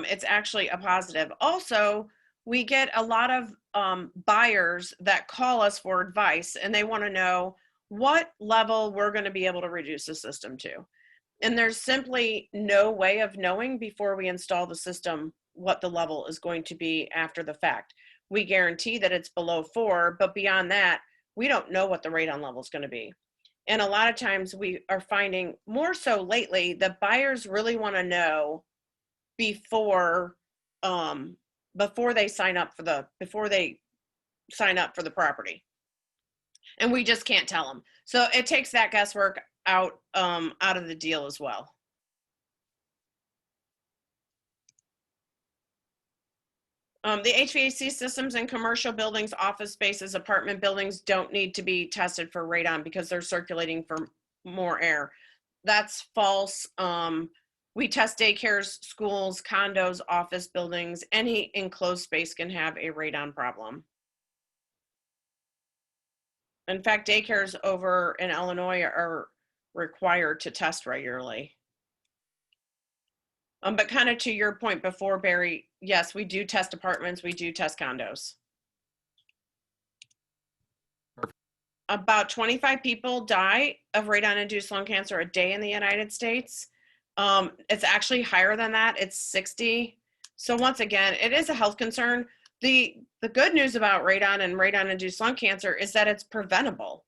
[SPEAKER 4] It's actually a positive. Also, we get a lot of buyers that call us for advice, and they want to know what level we're going to be able to reduce the system to. And there's simply no way of knowing before we install the system what the level is going to be after the fact. We guarantee that it's below 4, but beyond that, we don't know what the radon level is going to be. And a lot of times we are finding, more so lately, the buyers really want to know before they sign up for the property. And we just can't tell them. So it takes that guesswork out of the deal as well. The HVAC systems in commercial buildings, office spaces, apartment buildings don't need to be tested for radon because they're circulating for more air. That's false. We test daycares, schools, condos, office buildings. Any enclosed space can have a radon problem. In fact, daycares over in Illinois are required to test regularly. But kind of to your point before, Barry, yes, we do test apartments, we do test condos.
[SPEAKER 1] Perfect.
[SPEAKER 4] About 25 people die of radon-induced lung cancer a day in the United States. It's actually higher than that, it's 60. So once again, it is a health concern. The good news about radon and radon-induced lung cancer is that it's preventable.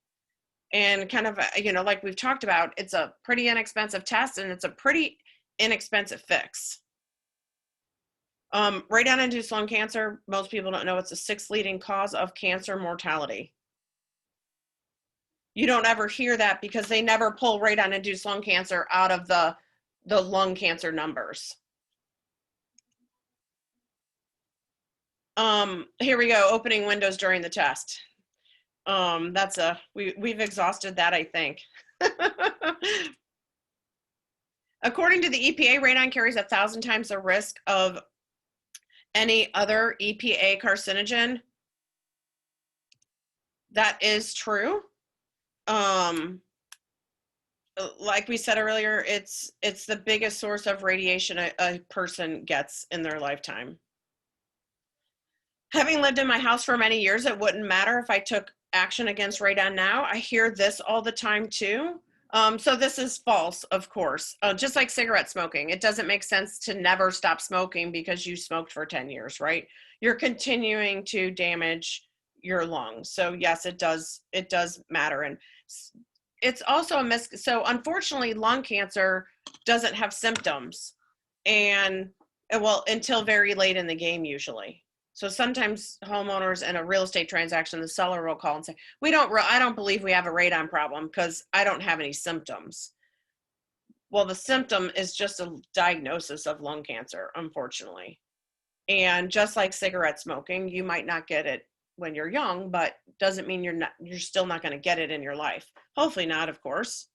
[SPEAKER 4] And kind of, like we've talked about, it's a pretty inexpensive test, and it's a pretty inexpensive fix. Radon-induced lung cancer, most people don't know, it's the 6th leading cause of cancer mortality. You don't ever hear that because they never pull radon-induced lung cancer out of the lung cancer numbers. Here we go, opening windows during the test. We've exhausted that, I think. According to the EPA, radon carries 1,000 times the risk of any other EPA carcinogen. That is true. Like we said earlier, it's the biggest source of radiation a person gets in their lifetime. Having lived in my house for many years, it wouldn't matter if I took action against radon now. I hear this all the time too. So this is false, of course. Just like cigarette smoking, it doesn't make sense to never stop smoking because you smoked for 10 years, right? You're continuing to damage your lungs. So yes, it does matter. And it's also so unfortunately, lung cancer doesn't have symptoms, and well, until very late in the game usually. So sometimes homeowners in a real estate transaction, the seller will call and say, I don't believe we have a radon problem because I don't have any symptoms. Well, the symptom is just a diagnosis of lung cancer, unfortunately. And just like cigarette smoking, you might not get it when you're young, but doesn't mean you're still not going to get it in your life. Hopefully not, of course.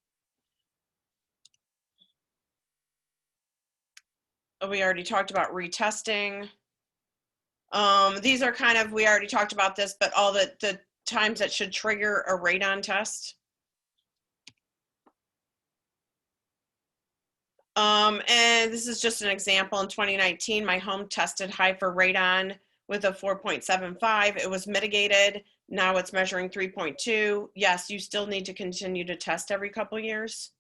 [SPEAKER 4] We already talked about retesting. These are kind of, we already talked about this, but all the times that should trigger a radon test. And this is just an example. In 2019, my home tested high for radon with a 4.75. It was mitigated. Now it's measuring 3.2. Yes, you still need to continue to test every couple years.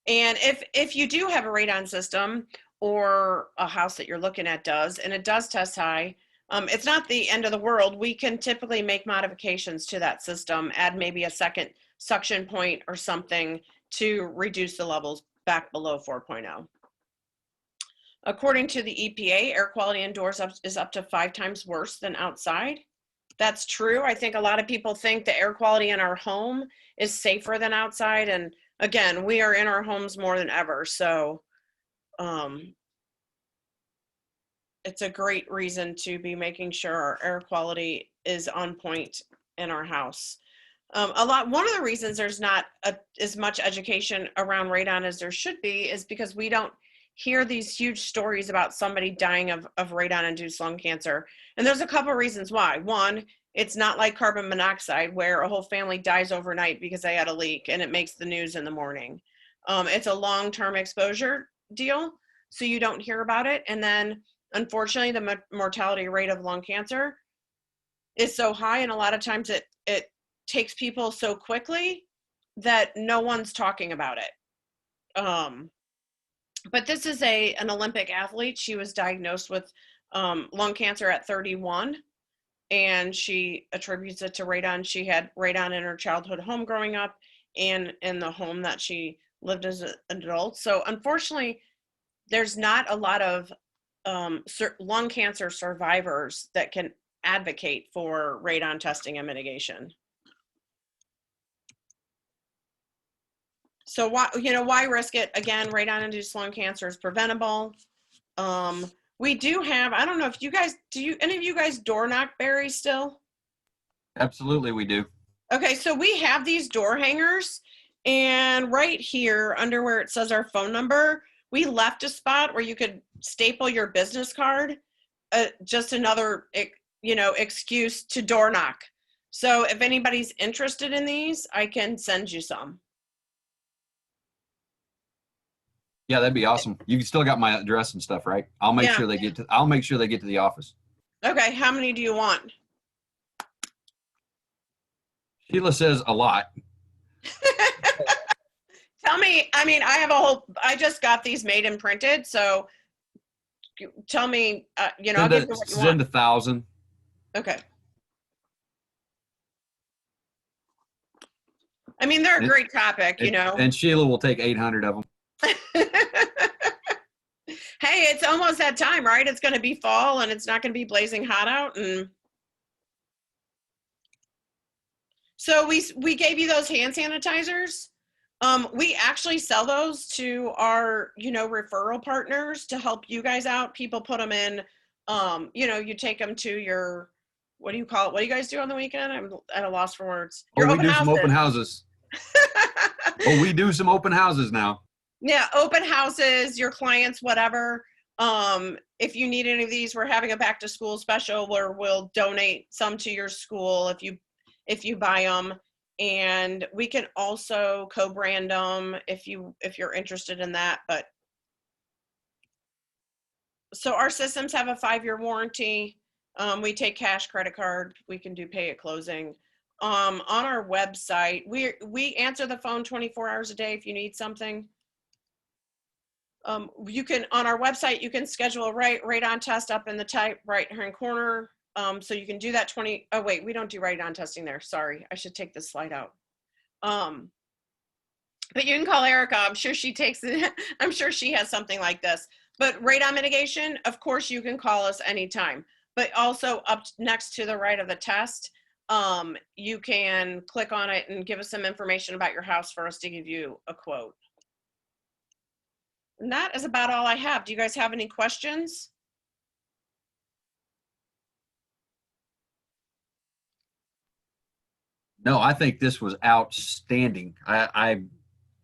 [SPEAKER 4] And if you do have a radon system or a house that you're looking at does, and it does test high, it's not the end of the world. We can typically make modifications to that system, add maybe a second suction point or something to reduce the levels back below 4.0. According to the EPA, air quality indoors is up to 5 times worse than outside. That's true. I think a lot of people think the air quality in our home is safer than outside. And again, we are in our homes more than ever. So it's a great reason to be making sure our air quality is on point in our house. One of the reasons there's not as much education around radon as there should be is because we don't hear these huge stories about somebody dying of radon-induced lung cancer. And there's a couple of reasons why. One, it's not like carbon monoxide where a whole family dies overnight because they had a leak and it makes the news in the morning. It's a long-term exposure deal, so you don't hear about it. And then, unfortunately, the mortality rate of lung cancer is so high, and a lot of times it takes people so quickly that no one's talking about it. But this is an Olympic athlete. She was diagnosed with lung cancer at 31, and she attributes it to radon. She had radon in her childhood home growing up and in the home that she lived as an adult. So unfortunately, there's not a lot of lung cancer survivors that can advocate for radon testing and mitigation. So why risk it? Again, radon-induced lung cancer is preventable. We do have, I don't know if you guys, any of you guys door knock, Barry, still?
[SPEAKER 1] Absolutely, we do.
[SPEAKER 4] Okay, so we have these door hangers, and right here under where it says our phone number, we left a spot where you could staple your business card. Just another, excuse to door knock. So if anybody's interested in these, I can send you some.
[SPEAKER 1] Yeah, that'd be awesome. You still got my address and stuff, right? I'll make sure they get to the office.
[SPEAKER 4] Okay, how many do you want?
[SPEAKER 1] Sheila says a lot.
[SPEAKER 4] Tell me, I just got these made and printed, so tell me, I'll give you what you want.
[SPEAKER 1] Send 1,000.
[SPEAKER 4] Okay. I mean, they're a great topic,
[SPEAKER 1] And Sheila will take 800 of them.
[SPEAKER 4] Hey, it's almost that time, right? It's going to be fall and it's not going to be blazing hot out. And so we gave you those hand sanitizers. We actually sell those to our, referral partners to help you guys out. People put them in, you take them to your, what do you call it? What do you guys do on the weekend? I'm at a loss for words.
[SPEAKER 1] We do some open houses. We do some open houses now.
[SPEAKER 4] Yeah, open houses, your clients, whatever. If you need any of these, we're having a back to school special where we'll donate some to your school if you buy them. And we can also co-brand them if you're interested in that. But so our systems have a 5-year warranty. We take cash, credit card. We can do pay at closing. On our website, we answer the phone 24 hours a day if you need something. You can, on our website, you can schedule a radon test up in the top right-hand corner. So you can do that oh wait, we don't do radon testing there. Sorry, I should take this slide out. But you can call Erica. I'm sure she takes it. I'm sure she has something like this. But radon mitigation, of course, you can call us anytime. But also up next to the right of the test, you can click on it and give us some information about your house for us to give you a quote. And that is about all I have. Do you guys have any questions?
[SPEAKER 1] No, I think this was outstanding. I'm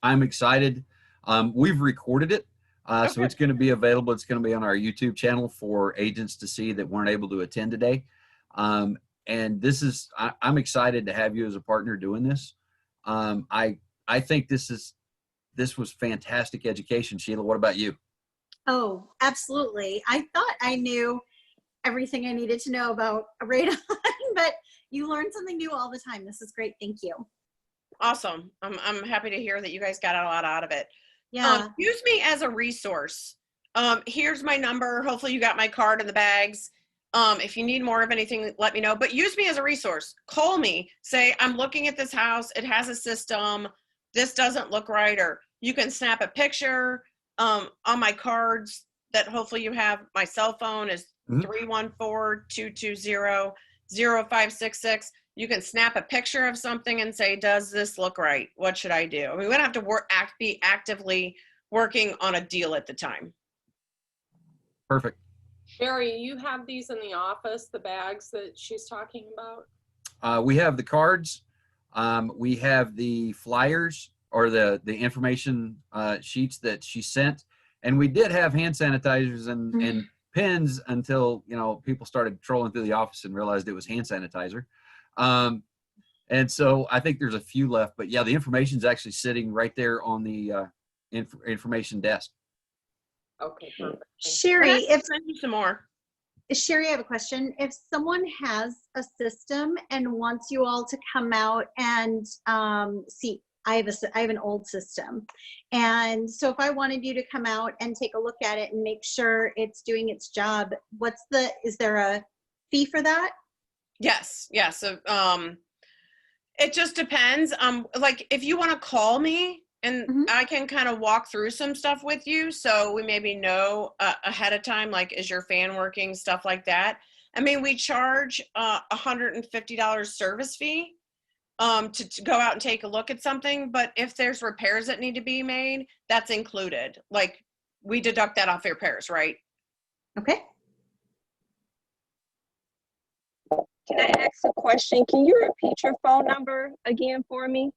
[SPEAKER 1] excited. We've recorded it, so it's going to be available. It's going to be on our YouTube channel for agents to see that weren't able to attend today. And I'm excited to have you as a partner doing this. I think this was fantastic education. Sheila, what about you?
[SPEAKER 5] Oh, absolutely. I thought I knew everything I needed to know about radon, but you learn something new all the time. This is great. Thank you.
[SPEAKER 4] Awesome. I'm happy to hear that you guys got a lot out of it.
[SPEAKER 5] Yeah.
[SPEAKER 4] Use me as a resource. Here's my number. Hopefully you got my card in the bags. If you need more of anything, let me know, but use me as a resource. Call me, say, I'm looking at this house. It has a system. This doesn't look right. Or you can snap a picture on my cards that hopefully you have. My cell phone is 314-220-0566. You can snap a picture of something and say, does this look right? What should I do? I mean, we don't have to be actively working on a deal at the time.
[SPEAKER 1] Perfect.
[SPEAKER 6] Sherry, you have these in the office, the bags that she's talking about?
[SPEAKER 1] We have the cards. We have the flyers or the information sheets that she sent. And we did have hand sanitizers and pens until, you know, people started trolling through the office and realized it was hand sanitizer. And so I think there's a few left, but yeah, the information's actually sitting right there on the information desk.
[SPEAKER 6] Okay, perfect.
[SPEAKER 5] Sherry, if
[SPEAKER 4] Send you some more.
[SPEAKER 5] Sherry, I have a question. If someone has a system and wants you all to come out and see, I have an old system, and so if I wanted you to come out and take a look at it and make sure it's doing its job, is there a fee for that?
[SPEAKER 4] Yes. So, it just depends. Like if you want to call me and I can kind of walk through some stuff with you. So we maybe know ahead of time, like, is your fan working, stuff like that. I mean, we charge $150 service fee to go out and take a look at something. But if there's repairs that need to be made, that's included. Like we deduct that off your repairs, right?
[SPEAKER 5] Okay.
[SPEAKER 7] Can I ask a question? Can you repeat your phone number again for me?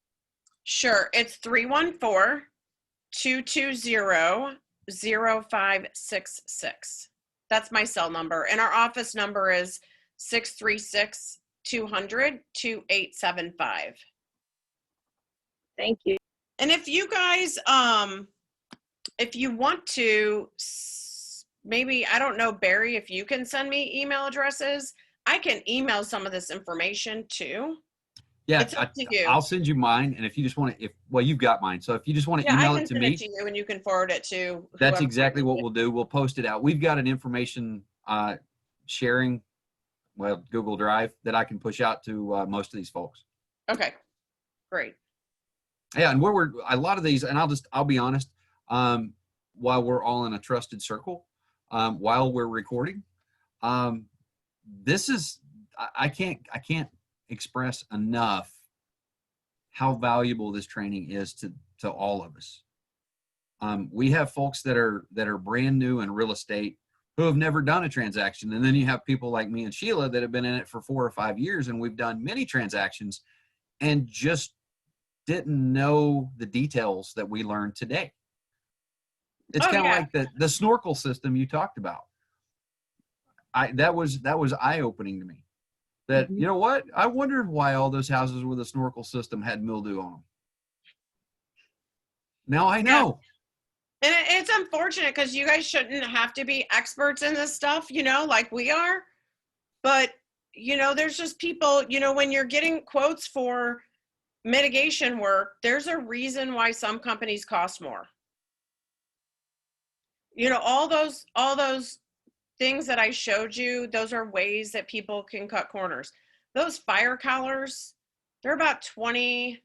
[SPEAKER 4] Sure. It's 314-220-0566. That's my cell number. And our office number is 636-200-2875.
[SPEAKER 7] Thank you.
[SPEAKER 4] And if you guys, if you want to, maybe, I don't know, Barry, if you can send me email addresses, I can email some of this information too.
[SPEAKER 1] Yeah,
[SPEAKER 4] It's up to you.
[SPEAKER 1] I'll send you mine, and if you just want to, well, you've got mine. So if you just want to
[SPEAKER 4] Yeah,
[SPEAKER 1] email
[SPEAKER 4] I
[SPEAKER 1] it
[SPEAKER 4] can
[SPEAKER 1] to
[SPEAKER 4] send
[SPEAKER 1] me,
[SPEAKER 4] it to you and you can forward it to
[SPEAKER 1] that's
[SPEAKER 4] whoever.
[SPEAKER 1] exactly what we'll do. We'll post it out. We've got an information sharing, well, Google Drive that I can push out to most of these folks.
[SPEAKER 4] Okay, great.
[SPEAKER 1] Yeah, and we're a lot of these, and I'll be honest, while we're all in a trusted circle, while we're recording, this is, I can't express enough how valuable this training is to all of us. We have folks that are brand new in real estate who have never done a transaction. And then you have people like me and Sheila that have been in it for 4 or 5 years, and we've done many transactions and just didn't know the details that we learned today. It's kind of like the snorkel system you talked about. That was eye-opening to me. That, you know what? I wondered why all those houses with a snorkel system had mildew on them. Now I know.
[SPEAKER 4] And it's unfortunate because you guys shouldn't have to be experts in this stuff, you know, like we are. But, you know, there's just people, you know, when you're getting quotes for mitigation work, there's a reason why some companies cost more. You know, all those things that I showed you, those are ways that people can cut corners. Those fire collars, they're about $15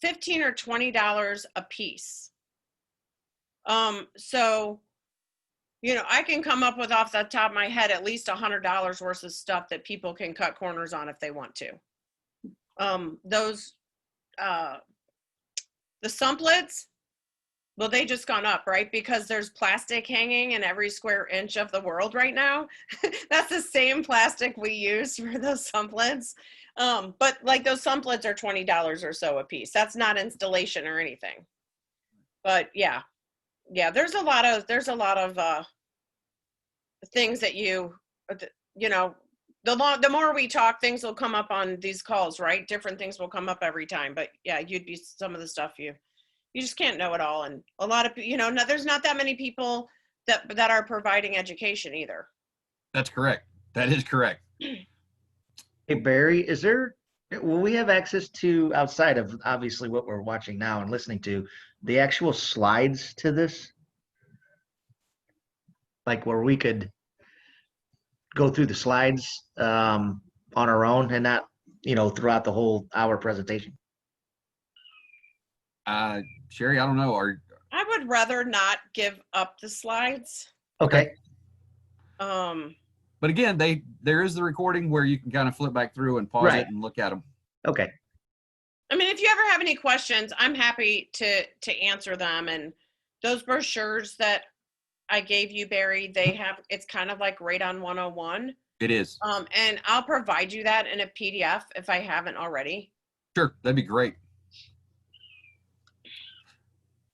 [SPEAKER 4] or $20 a piece. So, you know, I can come up with off the top of my head at least $100 worth of stuff that people can cut corners on if they want to. The sump lids, well, they just gone up, right? Because there's plastic hanging in every square inch of the world right now. That's the same plastic we use for those sump lids. But like those sump lids are $20 or so a piece. That's not installation or anything. But yeah, there's a lot of things that you know, the more we talk, things will come up on these calls, right? Different things will come up every time. But yeah, you'd be some of the stuff you just can't know it all. And a lot of, you know, there's not that many people that are providing education either.
[SPEAKER 1] That's correct. That is correct.
[SPEAKER 3] Hey, Barry, is there Will we have access to, outside of obviously what we're watching now and listening to, the actual slides to this? Like where we could go through the slides on our own and not, throughout the whole hour presentation?
[SPEAKER 1] Sherry, I don't know.
[SPEAKER 4] I would rather not give up the slides.
[SPEAKER 3] Okay.
[SPEAKER 1] But again, there is the recording where you can kind of flip back through and pause
[SPEAKER 3] Right.
[SPEAKER 1] it and look at them.
[SPEAKER 3] Okay.
[SPEAKER 4] I mean, if you ever have any questions, I'm happy to answer them. And those brochures that I gave you, Barry, it's kind of like Radon 101.
[SPEAKER 1] It is.
[SPEAKER 4] And I'll provide you that in a PDF if I haven't already.
[SPEAKER 1] Sure, that'd be great.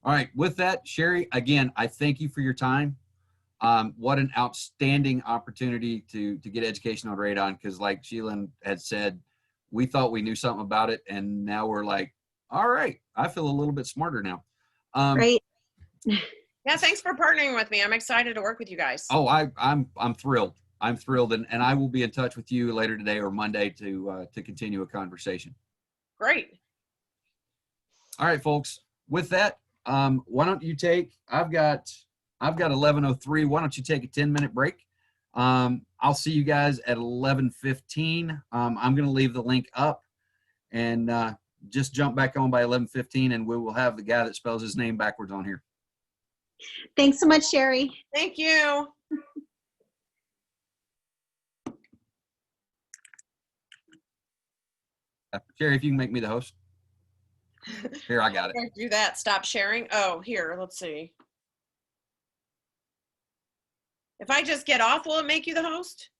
[SPEAKER 1] All right, with that, Sherry, again, I thank you for your time. What an outstanding opportunity to get education on radon, because like Sheila had said, we thought we knew something about it, and now we're like, all right, I feel a little bit smarter now.
[SPEAKER 5] Great.
[SPEAKER 4] Yeah, thanks for partnering with me. I'm excited to work with you guys.
[SPEAKER 1] Oh, I'm thrilled. I'm thrilled, and I will be in touch with you later today or Monday to continue a conversation.
[SPEAKER 4] Great.
[SPEAKER 1] All right, folks. With that, why don't you take? I've got 11:03. Why don't you take a 10-minute break? I'll see you guys at 11:15. I'm going to leave the link up, and just jump back on by 11:15, and we will have the guy that spells his name backwards on here.
[SPEAKER 5] Thanks so much, Sherry.
[SPEAKER 4] Thank you.
[SPEAKER 1] Sherry, if you can make me the host. Here, I got it.
[SPEAKER 4] Do that. Stop sharing. Oh, here, let's see. If I just get off, will it make you the host?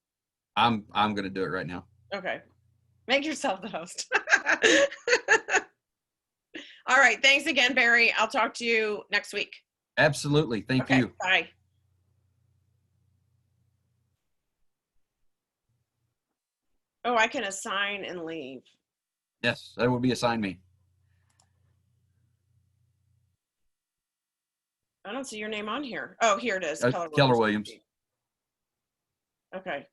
[SPEAKER 1] I'm going to do it right now.
[SPEAKER 4] Okay. Make yourself the host. All right. Thanks again, Barry. I'll talk to you next week.
[SPEAKER 1] Absolutely. Thank
[SPEAKER 4] Okay,
[SPEAKER 1] you.
[SPEAKER 4] bye. Oh, I can assign and leave.
[SPEAKER 1] Yes, that would be assigned me.
[SPEAKER 4] I don't see your name on here. Oh, here it is.
[SPEAKER 1] Keller Williams.
[SPEAKER 4] Okay.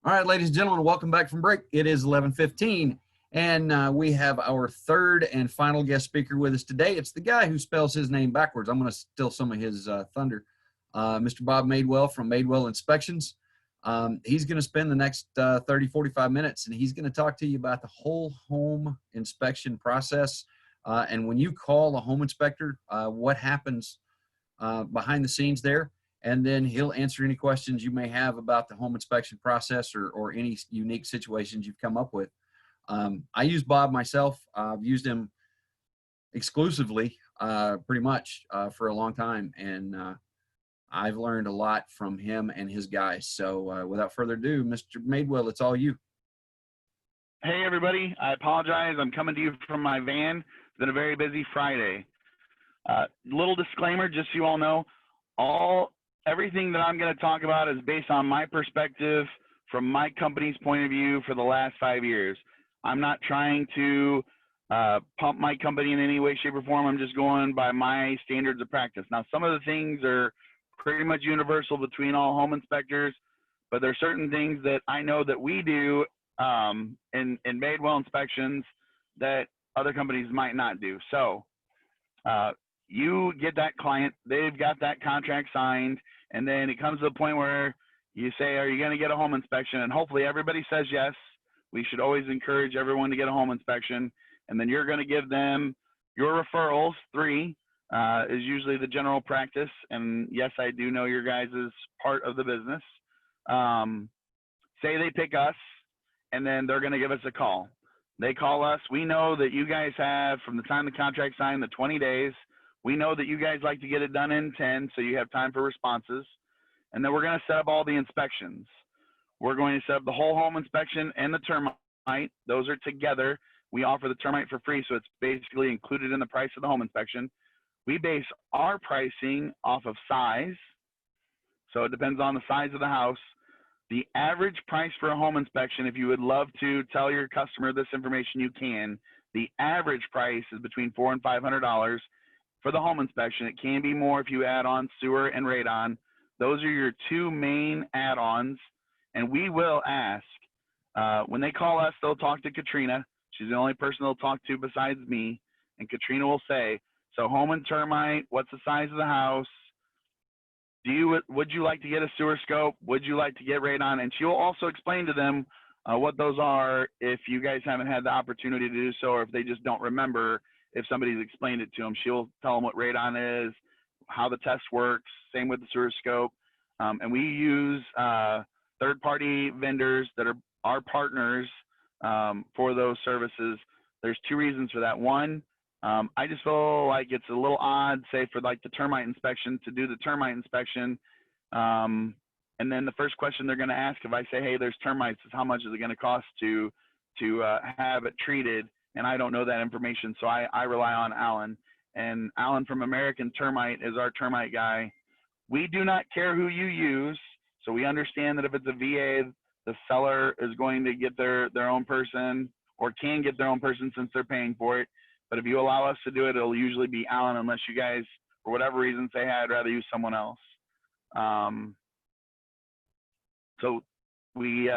[SPEAKER 1] All right, ladies and gentlemen, welcome back from break. It is 11:15, and we have our third and final guest speaker with us today. It's the guy who spells his name backwards. I'm going to steal some of his thunder. Mr. Bob Madewell from Madewell Inspections. He's going to spend the next 30, 45 minutes, and he's going to talk to you about the whole home inspection process. And when you call a home inspector, what happens behind the scenes there. And then he'll answer any questions you may have about the home inspection process or any unique situations you've come up with. I use Bob myself. I've used him exclusively, pretty much, for a long time. And I've learned a lot from him and his guys. So without further ado, Mr. Madewell, it's all you.
[SPEAKER 8] Hey, everybody. I apologize. I'm coming to you from my van. It's been a very busy Friday. Little disclaimer, just so you all know, everything that I'm going to talk about is based on my perspective from my company's point of view for the last 5 years. I'm not trying to pump my company in any way, shape, or form. I'm just going by my standards of practice. Now, some of the things are pretty much universal between all home inspectors, but there are certain things that I know that we do in Madewell Inspections that other companies might not do. So you get that client, they've got that contract signed, and then it comes to the point where you say, are you going to get a home inspection? And hopefully everybody says yes. We should always encourage everyone to get a home inspection. And then you're going to give them your referrals. 3 is usually the general practice. And yes, I do know your guys' part of the business. Say they pick us, and then they're going to give us a call. They call us. We know that you guys have, from the time the contract signed, the 20 days. We know that you guys like to get it done in 10, so you have time for responses. And then we're going to set up all the inspections. We're going to set up the whole home inspection and the termite. Those are together. We offer the termite for free, so it's basically included in the price of the home inspection. We base our pricing off of size. So it depends on the size of the house. The average price for a home inspection, if you would love to tell your customer this information, you can. The average price is between $400 and $500. for the home inspection. It can be more if you add on sewer and radon. Those are your two main add-ons. And we will ask, when they call us, they'll talk to Katrina. She's the only person they'll talk to besides me. And Katrina will say, so home and termite, what's the size of the house? Would you like to get a sewer scope? Would you like to get radon? And she'll also explain to them what those are if you guys haven't had the opportunity to do so, or if they just don't remember if somebody's explained it to them. She'll tell them what radon is, how the test works, same with the sewer scope. And we use third-party vendors that are our partners for those services. There's two reasons for that. One, I just feel like it's a little odd, say for like the termite inspection, to do the termite inspection. And then the first question they're going to ask if I say, hey, there's termites, is how much is it going to cost to have it treated? And I don't know that information, so I rely on Alan. And Alan from American Termite is our termite guy. We do not care who you use, so we understand that if it's a VA, the seller is going to get their own person, or can get their own person since they're paying for it. But if you allow us to do it, it'll usually be Alan, unless you guys, for whatever reason, say, hey, I'd rather use someone else. So we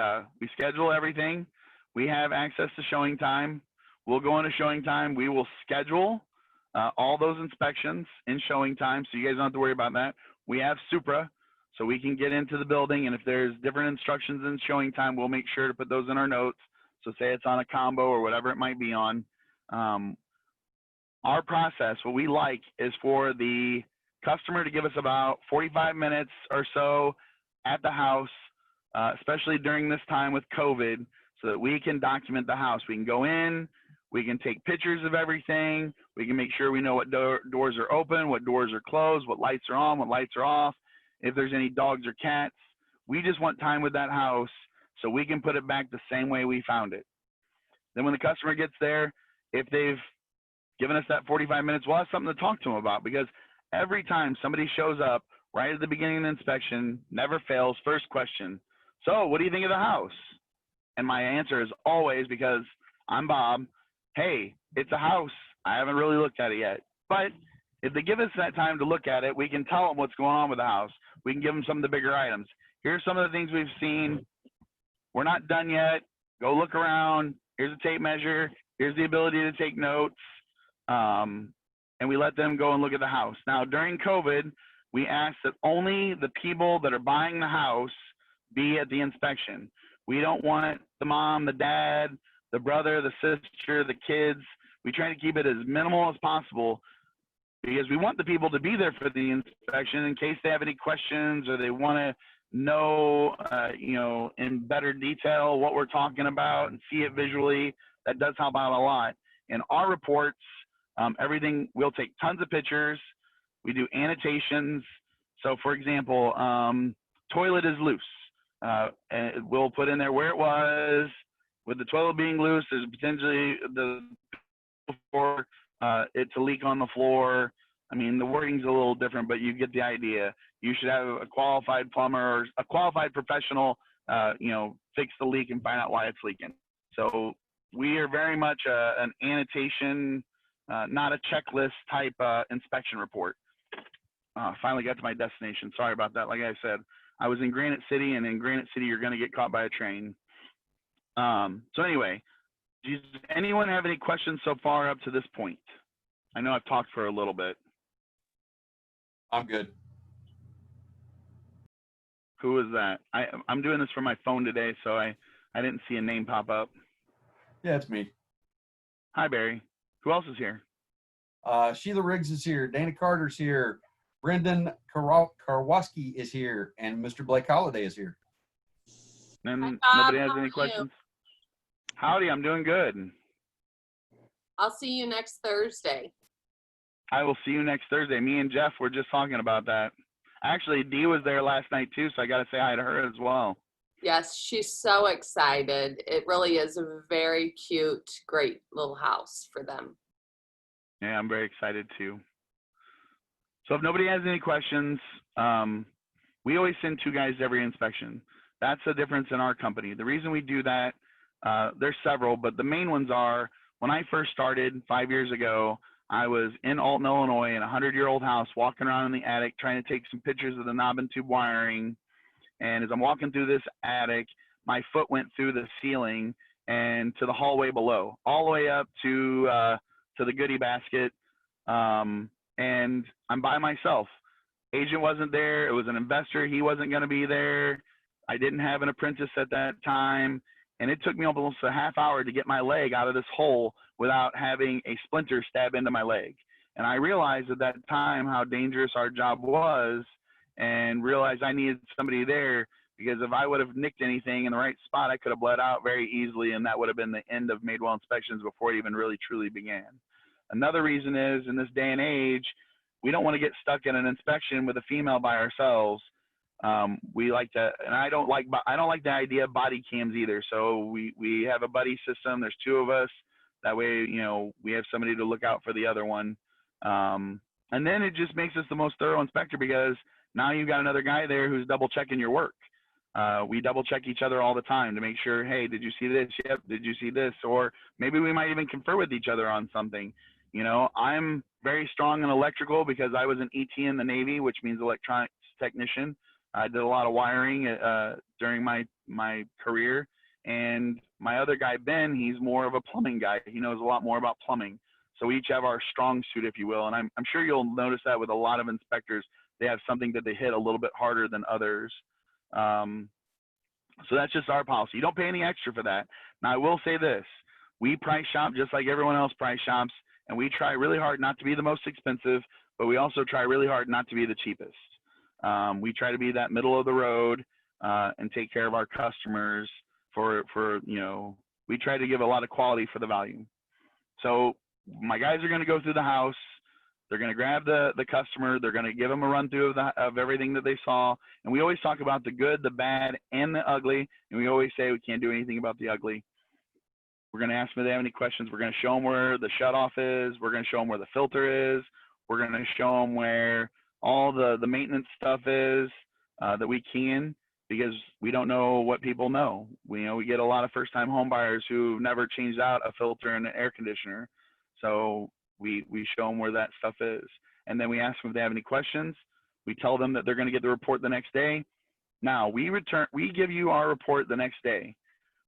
[SPEAKER 8] schedule everything. We have access to showing time. We'll go into showing time. We will schedule all those inspections in showing time, so you guys don't have to worry about that. We have Supra, so we can get into the building, and if there's different instructions in showing time, we'll make sure to put those in our notes. So say it's on a combo or whatever it might be on. Our process, what we like, is for the customer to give us about 45 minutes or so at the house, especially during this time with COVID, so that we can document the house. We can go in, we can take pictures of everything, we can make sure we know what doors are open, what doors are closed, what lights are on, what lights are off, if there's any dogs or cats. We just want time with that house so we can put it back the same way we found it. Then when the customer gets there, if they've given us that 45 minutes, we'll have something to talk to them about, because every time somebody shows up right at the beginning of the inspection, never fails, first question, so what do you think of the house? And my answer is always, because I'm Bob, hey, it's a house. I haven't really looked at it yet. But if they give us that time to look at it, we can tell them what's going on with the house. We can give them some of the bigger items. Here's some of the things we've seen. We're not done yet. Go look around. Here's a tape measure. Here's the ability to take notes. And we let them go and look at the house. Now, during COVID, we ask that only the people that are buying the house be at the inspection. We don't want the mom, the dad, the brother, the sister, the kids. We try to keep it as minimal as possible, because we want the people to be there for the inspection in case they have any questions or they want to know, in better detail what we're talking about and see it visually. That does help out a lot. In our reports, everything, we'll take tons of pictures. We do annotations. So for example, toilet is loose. And we'll put in there where it was. With the toilet being loose, there's potentially for it to leak on the floor. I mean, the wording's a little different, but you get the idea. You should have a qualified plumber or a qualified professional, fix the leak and find out why it's leaking. So we are very much an annotation, not a checklist type inspection report. Finally got to my destination. Sorry about that. Like I said, I was in Granite City, and in Granite City, you're going to get caught by a train. So anyway, does anyone have any questions so far up to this point? I know I've talked for a little bit.
[SPEAKER 1] I'm good.
[SPEAKER 8] Who is that? I'm doing this from my phone today, so I didn't see a name pop up.
[SPEAKER 1] Yeah, it's me.
[SPEAKER 8] Hi, Barry. Who else is here?
[SPEAKER 1] Sheila Riggs is here. Dana Carter's here. Brendan Karwoski is here. And Mr. Blake Holiday is here.
[SPEAKER 8] And
[SPEAKER 6] Hi,
[SPEAKER 8] nobody
[SPEAKER 6] Bob.
[SPEAKER 8] has
[SPEAKER 6] How
[SPEAKER 8] any
[SPEAKER 6] are
[SPEAKER 8] questions? Howdy, I'm doing good.
[SPEAKER 6] I'll see you next Thursday.
[SPEAKER 8] I will see you next Thursday. Me and Jeff were just talking about that. Actually, Dee was there last night too, so I got to say hi to her as well.
[SPEAKER 6] Yes, she's so excited. It really is a very cute, great little house for them.
[SPEAKER 8] Yeah, I'm very excited too. So if nobody has any questions, we always send 2 guys to every inspection. That's the difference in our company. The reason we do that, there's several, but the main ones are, when I first started 5 years ago, I was in Alton, Illinois, in a 100-year-old house, walking around in the attic, trying to take some pictures of the knob and tube wiring. And as I'm walking through this attic, my foot went through the ceiling and to the hallway below, all the way up to the goodie basket. And I'm by myself. Agent wasn't there. It was an investor. He wasn't going to be there. I didn't have an apprentice at that time. And it took me almost a half hour to get my leg out of this hole without having a splinter stab into my leg. And I realized at that time how dangerous our job was, and realized I needed somebody there, because if I would have nicked anything in the right spot, I could have bled out very easily, and that would have been the end of Madewell inspections before it even really truly began. Another reason is, in this day and age, we don't want to get stuck in an inspection with a female by ourselves. We like to, and I don't like the idea of body cams either. So we have a buddy system. There's two of us. That way, you know, we have somebody to look out for the other one. And then it just makes us the most thorough inspector, because now you've got another guy there who's double checking your work. We double check each other all the time to make sure, hey, did you see this? Yep. Did you see this? Or maybe we might even confer with each other on something. You know, I'm very strong in electrical because I was an ET in the Navy, which means electronics technician. I did a lot of wiring during my career. And my other guy, Ben, he's more of a plumbing guy. He knows a lot more about plumbing. So we each have our strong suit, if you will. And I'm sure you'll notice that with a lot of inspectors, they have something that they hit a little bit harder than others. So that's just our policy. You don't pay any extra for that. Now, I will say this. We price shop just like everyone else price shops, and we try really hard not to be the most expensive, but we also try really hard not to be the cheapest. We try to be that middle of the road and take care of our customers for you know, we try to give a lot of quality for the value. So my guys are going to go through the house. They're going to grab the customer. They're going to give them a run through of everything that they saw. And we always talk about the good, the bad, and the ugly. And we always say we can't do anything about the ugly. We're going to ask them if they have any questions. We're going to show them where the shutoff is. We're going to show them where the filter is. We're going to show them where all the maintenance stuff is that we can, because we don't know what people know. We get a lot of first-time home buyers who never changed out a filter and an air conditioner. So we show them where that stuff is. And then we ask them if they have any questions. We tell them that they're going to get the report the next day. Now, we give you our report the next day.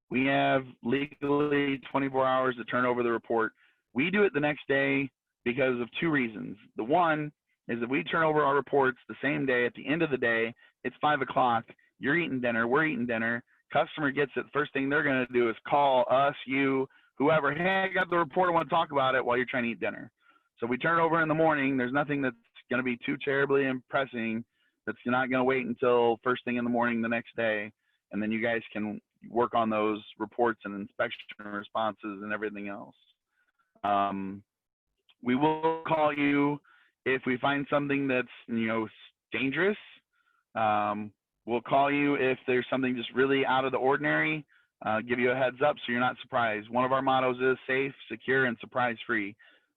[SPEAKER 8] We have legally 24 hours to turn over the report. We do it the next day because of two reasons. The one is if we turn over our reports the same day, at the end of the day, it's 5 o'clock, you're eating dinner, we're eating dinner, customer gets it, first thing they're going to do is call us, you, whoever, hey, I got the report, I want to talk about it, while you're trying to eat dinner. So we turn it over in the morning. There's nothing that's going to be too terribly impressing that's not going to wait until first thing in the morning the next day. And then you guys can work on those reports and inspection responses and everything else. We will call you if we find something that's, dangerous. We'll call you if there's something just really out of the ordinary, give you a heads up so you're not surprised. One of our mottos is safe, secure, and surprise free.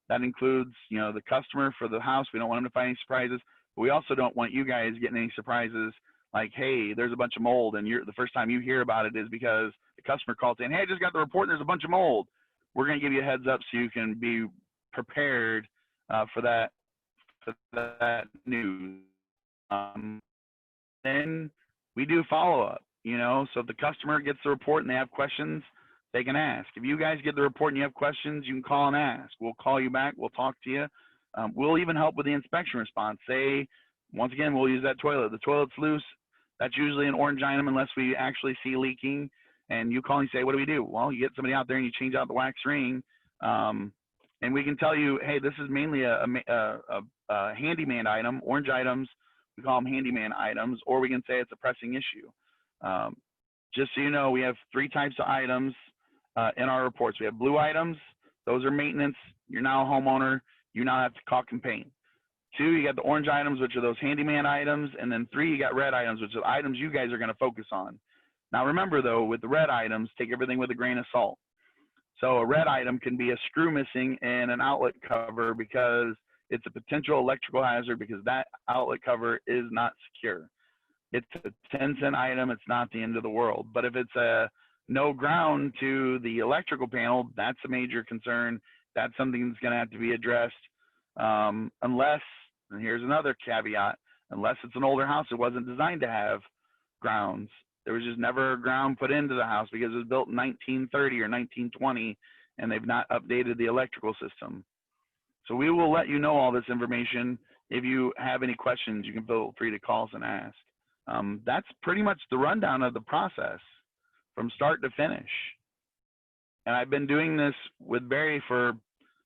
[SPEAKER 8] That includes, the customer for the house. We don't want them to find any surprises, but we also don't want you guys getting any surprises like, hey, there's a bunch of mold, and the first time you hear about it is because the customer called saying, hey, I just got the report and there's a bunch of mold. We're going to give you a heads up so you can be prepared for that news. Then we do follow up, so if the customer gets the report and they have questions, they can ask. If you guys get the report and you have questions, you can call and ask. We'll call you back. We'll talk to you. We'll even help with the inspection response. Say, once again, we'll use that toilet. The toilet's loose. That's usually an orange item unless we actually see leaking. And you call and say, what do we do? Well, you get somebody out there and you change out the wax ring. And we can tell you, hey, this is mainly a handyman item. Orange items, we call them handyman items, or we can say it's a pressing issue. Just so you know, we have 3 types of items in our reports. We have blue items. Those are maintenance. You're now a homeowner. You now have to caulk and paint. 2, you got the orange items, which are those handyman items. And then 3, you got red items, which are items you guys are going to focus on. Now, remember, though, with the red items, take everything with a grain of salt. So a red item can be a screw missing in an outlet cover because it's a potential electrical hazard because that outlet cover is not secure. It's a 10-cent item. It's not the end of the world. But if it's a no ground to the electrical panel, that's a major concern. That's something that's going to have to be addressed. unless, and here's another caveat, unless it's an older house, it wasn't designed to have grounds. There was just never a ground put into the house because it was built in 1930 or 1920, and they've not updated the electrical system. So we will let you know all this information. If you have any questions, you can feel free to call us and ask. That's pretty much the rundown of the process from start to finish. And I've been doing this with Barry for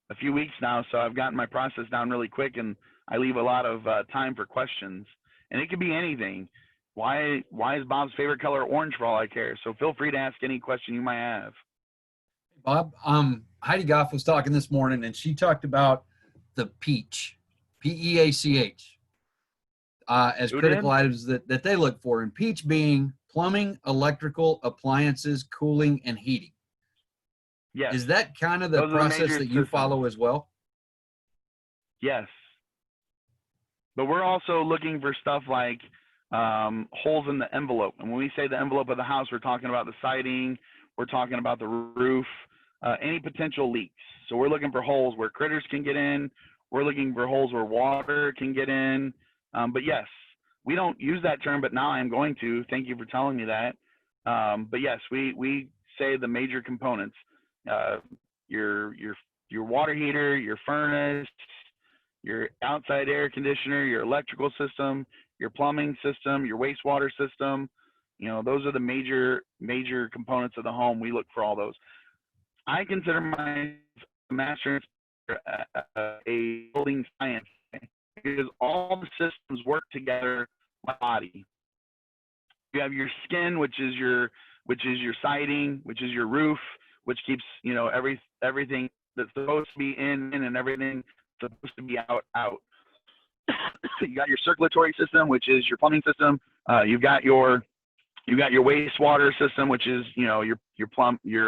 [SPEAKER 8] a few weeks now, so I've gotten my process down really quick, and I leave a lot of time for questions. And it could be anything. Why is Bob's favorite color orange for all I care? So feel free to ask any question you might have.
[SPEAKER 1] Bob, Heidi Goff was talking this morning, and she talked about the peach, P-E-A-C-H, as
[SPEAKER 8] Who
[SPEAKER 1] critical
[SPEAKER 8] did?
[SPEAKER 1] items that they look for. And peach being plumbing, electrical, appliances, cooling, and heating.
[SPEAKER 8] Yes.
[SPEAKER 1] Is that kind of the
[SPEAKER 8] Those are the
[SPEAKER 1] process
[SPEAKER 8] major
[SPEAKER 1] that you
[SPEAKER 8] systems.
[SPEAKER 1] follow as well?
[SPEAKER 8] Yes. But we're also looking for stuff like holes in the envelope. And when we say the envelope of the house, we're talking about the siding, we're talking about the roof, any potential leaks. So we're looking for holes where critters can get in. We're looking for holes where water can get in. But yes, we don't use that term, but now I'm going to. Thank you for telling me that. But yes, we say the major components: your water heater, your furnace, your outside air conditioner, your electrical system, your plumbing system, your wastewater system. You know, those are the major components of the home. We look for all those. I consider myself a master a building science because all the systems work together like a body. You have your skin, which is your siding, which is your roof, which keeps, you know, everything that's supposed to be in and everything supposed to be out. You got your circulatory system, which is your plumbing system. You've got your wastewater system, which is, you know, your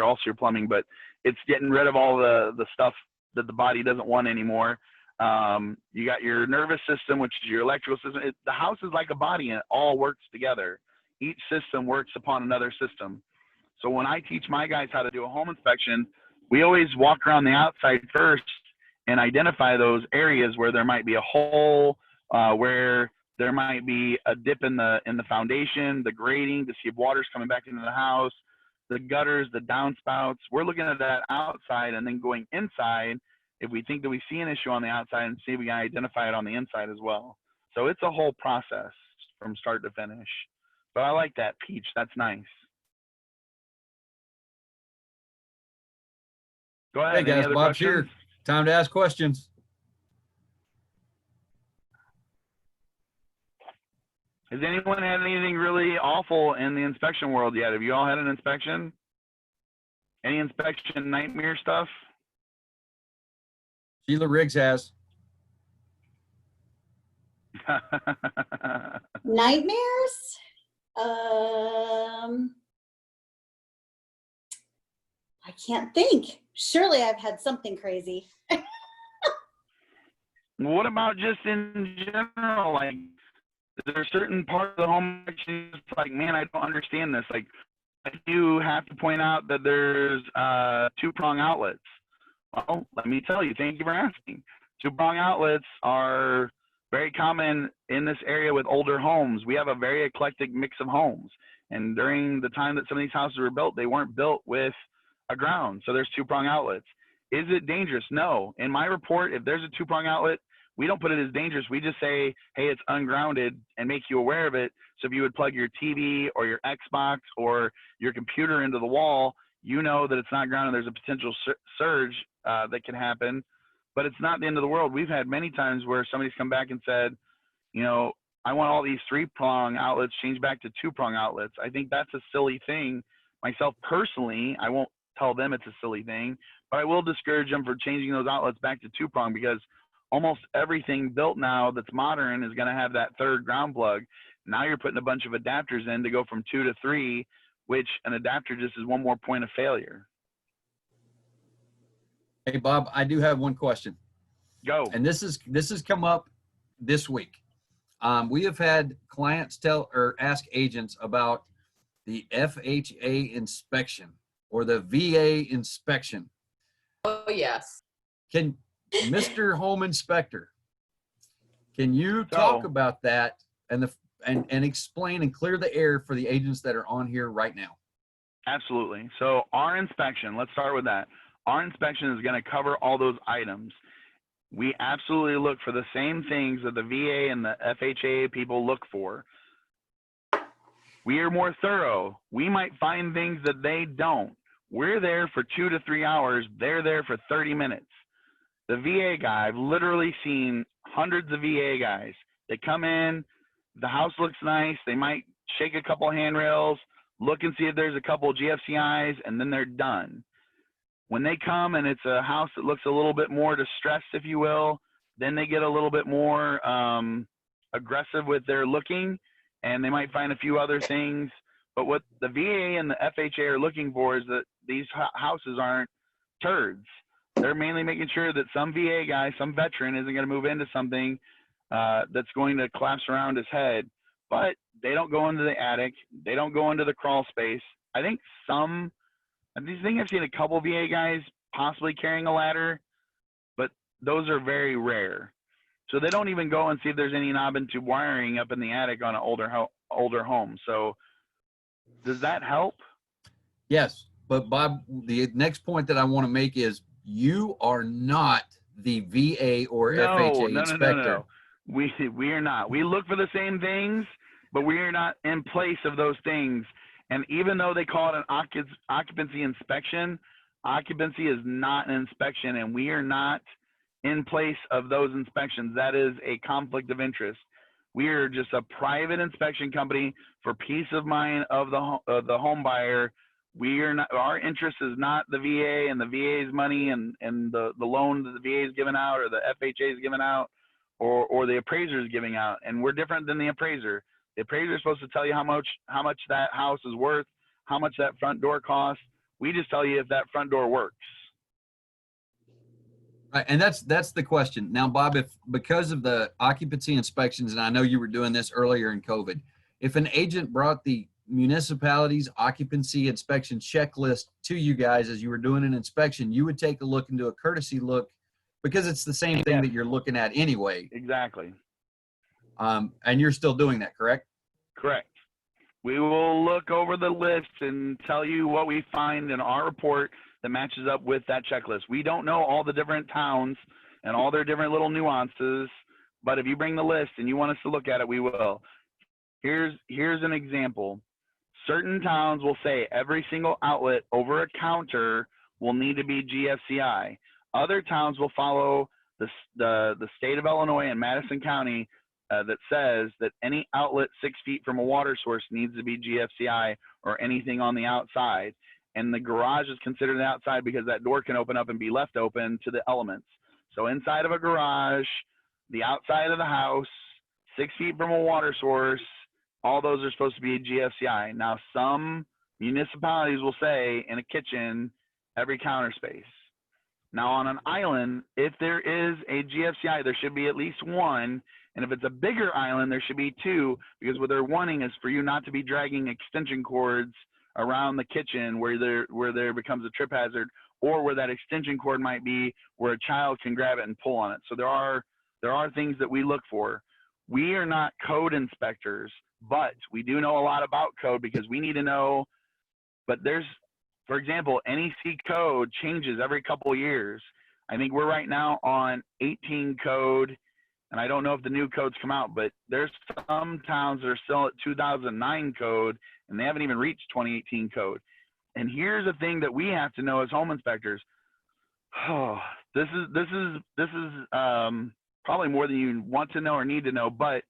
[SPEAKER 8] also your plumbing, but it's getting rid of all the stuff that the body doesn't want anymore. You got your nervous system, which is your electrical system. The house is like a body, and it all works together. Each system works upon another system. So when I teach my guys how to do a home inspection, we always walk around the outside first and identify those areas where there might be a hole, where there might be a dip in the foundation, the grading to see if water's coming back into the house, the gutters, the downspouts. We're looking at that outside and then going inside if we think that we see an issue on the outside and see if we can identify it on the inside as well. So it's a whole process from start to finish. But I like that, Peach. That's nice. Go ahead.
[SPEAKER 1] Hey guys,
[SPEAKER 8] Any other
[SPEAKER 1] Bob's
[SPEAKER 8] questions?
[SPEAKER 1] here. Time to ask questions.
[SPEAKER 8] Has anyone had anything really awful in the inspection world yet? Have you all had an inspection? Any inspection nightmare stuff?
[SPEAKER 1] Sheila Riggs has.
[SPEAKER 5] Nightmares? I can't think. Surely I've had something crazy.
[SPEAKER 8] What about just in general? Like, is there a certain part of the home inspection that's like, man, I don't understand this. Like, you have to point out that there's two-prong outlets. Well, let me tell you, thank you for asking. Two-prong outlets are very common in this area with older homes. We have a very eclectic mix of homes. And during the time that some of these houses were built, they weren't built with a ground. So there's two-prong outlets. Is it dangerous? No. In my report, if there's a two-prong outlet, we don't put it as dangerous. We just say, hey, it's ungrounded and make you aware of it. So if you would plug your TV or your Xbox or your computer into the wall, you know that it's not grounded. There's a potential surge that can happen, but it's not the end of the world. We've had many times where somebody's come back and said, you know, I want all these three-prong outlets changed back to two-prong outlets. I think that's a silly thing. Myself personally, I won't tell them it's a silly thing, but I will discourage them for changing those outlets back to two-prong because almost everything built now that's modern is going to have that third ground plug. Now you're putting a bunch of adapters in to go from 2 to 3, which an adapter just is one more point of failure.
[SPEAKER 1] Hey Bob, I do have one question.
[SPEAKER 8] Go.
[SPEAKER 1] And this has come up this week. We have had clients tell or ask agents about the FHA inspection or the VA inspection.
[SPEAKER 6] Oh, yes.
[SPEAKER 1] Can Mr. Home Inspector, can you talk
[SPEAKER 8] So-
[SPEAKER 1] about that and explain and clear the air for the agents that are on here right now?
[SPEAKER 8] Absolutely. So our inspection, let's start with that. Our inspection is going to cover all those items. We absolutely look for the same things that the VA and the FHA people look for. We are more thorough. We might find things that they don't. We're there for 2 to 3 hours. They're there for 30 minutes. The VA guy, I've literally seen hundreds of VA guys. They come in, the house looks nice. They might shake a couple handrails, look and see if there's a couple GFCIs, and then they're done. When they come and it's a house that looks a little bit more distressed, if you will, then they get a little bit more aggressive with their looking, and they might find a few other things. But what the VA and the FHA are looking for is that these houses aren't turds. They're mainly making sure that some VA guy, some veteran, isn't going to move into something that's going to collapse around his head. But they don't go into the attic. They don't go into the crawl space. I think I've seen a couple VA guys possibly carrying a ladder, but those are very rare. So they don't even go and see if there's any knob and tube wiring up in the attic on an older home. So does that help?
[SPEAKER 1] Yes, but Bob, the next point that I want to make is you are not the VA or FHA inspector.
[SPEAKER 8] No. We are not. We look for the same things, but we are not in place of those things. And even though they call it an occupancy inspection, occupancy is not an inspection, and we are not in place of those inspections. That is a conflict of interest. We are just a private inspection company for peace of mind of the home buyer. We are not. Our interest is not the VA and the VA's money and the loan that the VA is giving out or the FHA is giving out or the appraiser is giving out. And we're different than the appraiser. The appraiser is supposed to tell you how much that house is worth, how much that front door costs. We just tell you if that front door works.
[SPEAKER 1] Right, and that's the question. Now, Bob, if because of the occupancy inspections, and I know you were doing this earlier in COVID, if an agent brought the municipality's occupancy inspection checklist to you guys as you were doing an inspection, you would take a look and do a courtesy look because it's the same thing that you're looking at anyway.
[SPEAKER 8] Exactly.
[SPEAKER 1] And you're still doing that, correct?
[SPEAKER 8] Correct. We will look over the list and tell you what we find in our report that matches up with that checklist. We don't know all the different towns and all their different little nuances, but if you bring the list and you want us to look at it, we will. Here's an example. Certain towns will say every single outlet over a counter will need to be GFCI. Other towns will follow the state of Illinois and Madison County that says that any outlet 6 feet from a water source needs to be GFCI or anything on the outside. And the garage is considered outside because that door can open up and be left open to the elements. So inside of a garage, the outside of the house, 6 feet from a water source, all those are supposed to be GFCI. Now, some municipalities will say in a kitchen, every counter space. Now, on an island, if there is a GFCI, there should be at least one. And if it's a bigger island, there should be two, because what they're wanting is for you not to be dragging extension cords around the kitchen where there becomes a trip hazard, or where that extension cord might be where a child can grab it and pull on it. So there are things that we look for. We are not code inspectors, but we do know a lot about code because we need to know. But there's, for example, NEC code changes every couple of years. I think we're right now on 18 code, and I don't know if the new codes come out, but there's some towns that are still at 2009 code, and they haven't even reached 2018 code. And here's the thing that we have to know as home inspectors. Oh, this is probably more than you want to know or need to know, but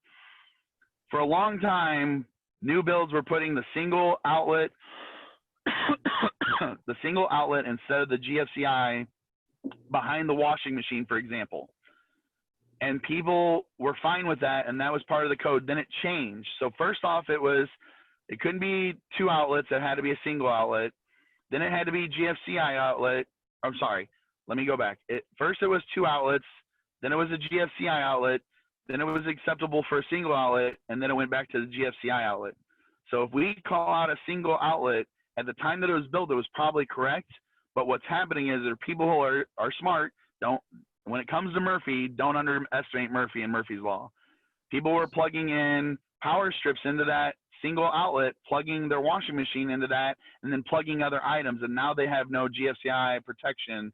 [SPEAKER 8] for a long time, new builds were putting the single outlet, instead of the GFCI behind the washing machine, for example. And people were fine with that, and that was part of the code. Then it changed. So first off, it couldn't be two outlets. It had to be a single outlet. Then it had to be GFCI outlet. I'm sorry. Let me go back. First it was two outlets. Then it was a GFCI outlet. Then it was acceptable for a single outlet, and then it went back to the GFCI outlet. So if we call out a single outlet, at the time that it was built, it was probably correct. But what's happening is there are people who are smart, when it comes to Murphy, don't underestimate Murphy and Murphy's Law. People were plugging in power strips into that single outlet, plugging their washing machine into that, and then plugging other items. And now they have no GFCI protection.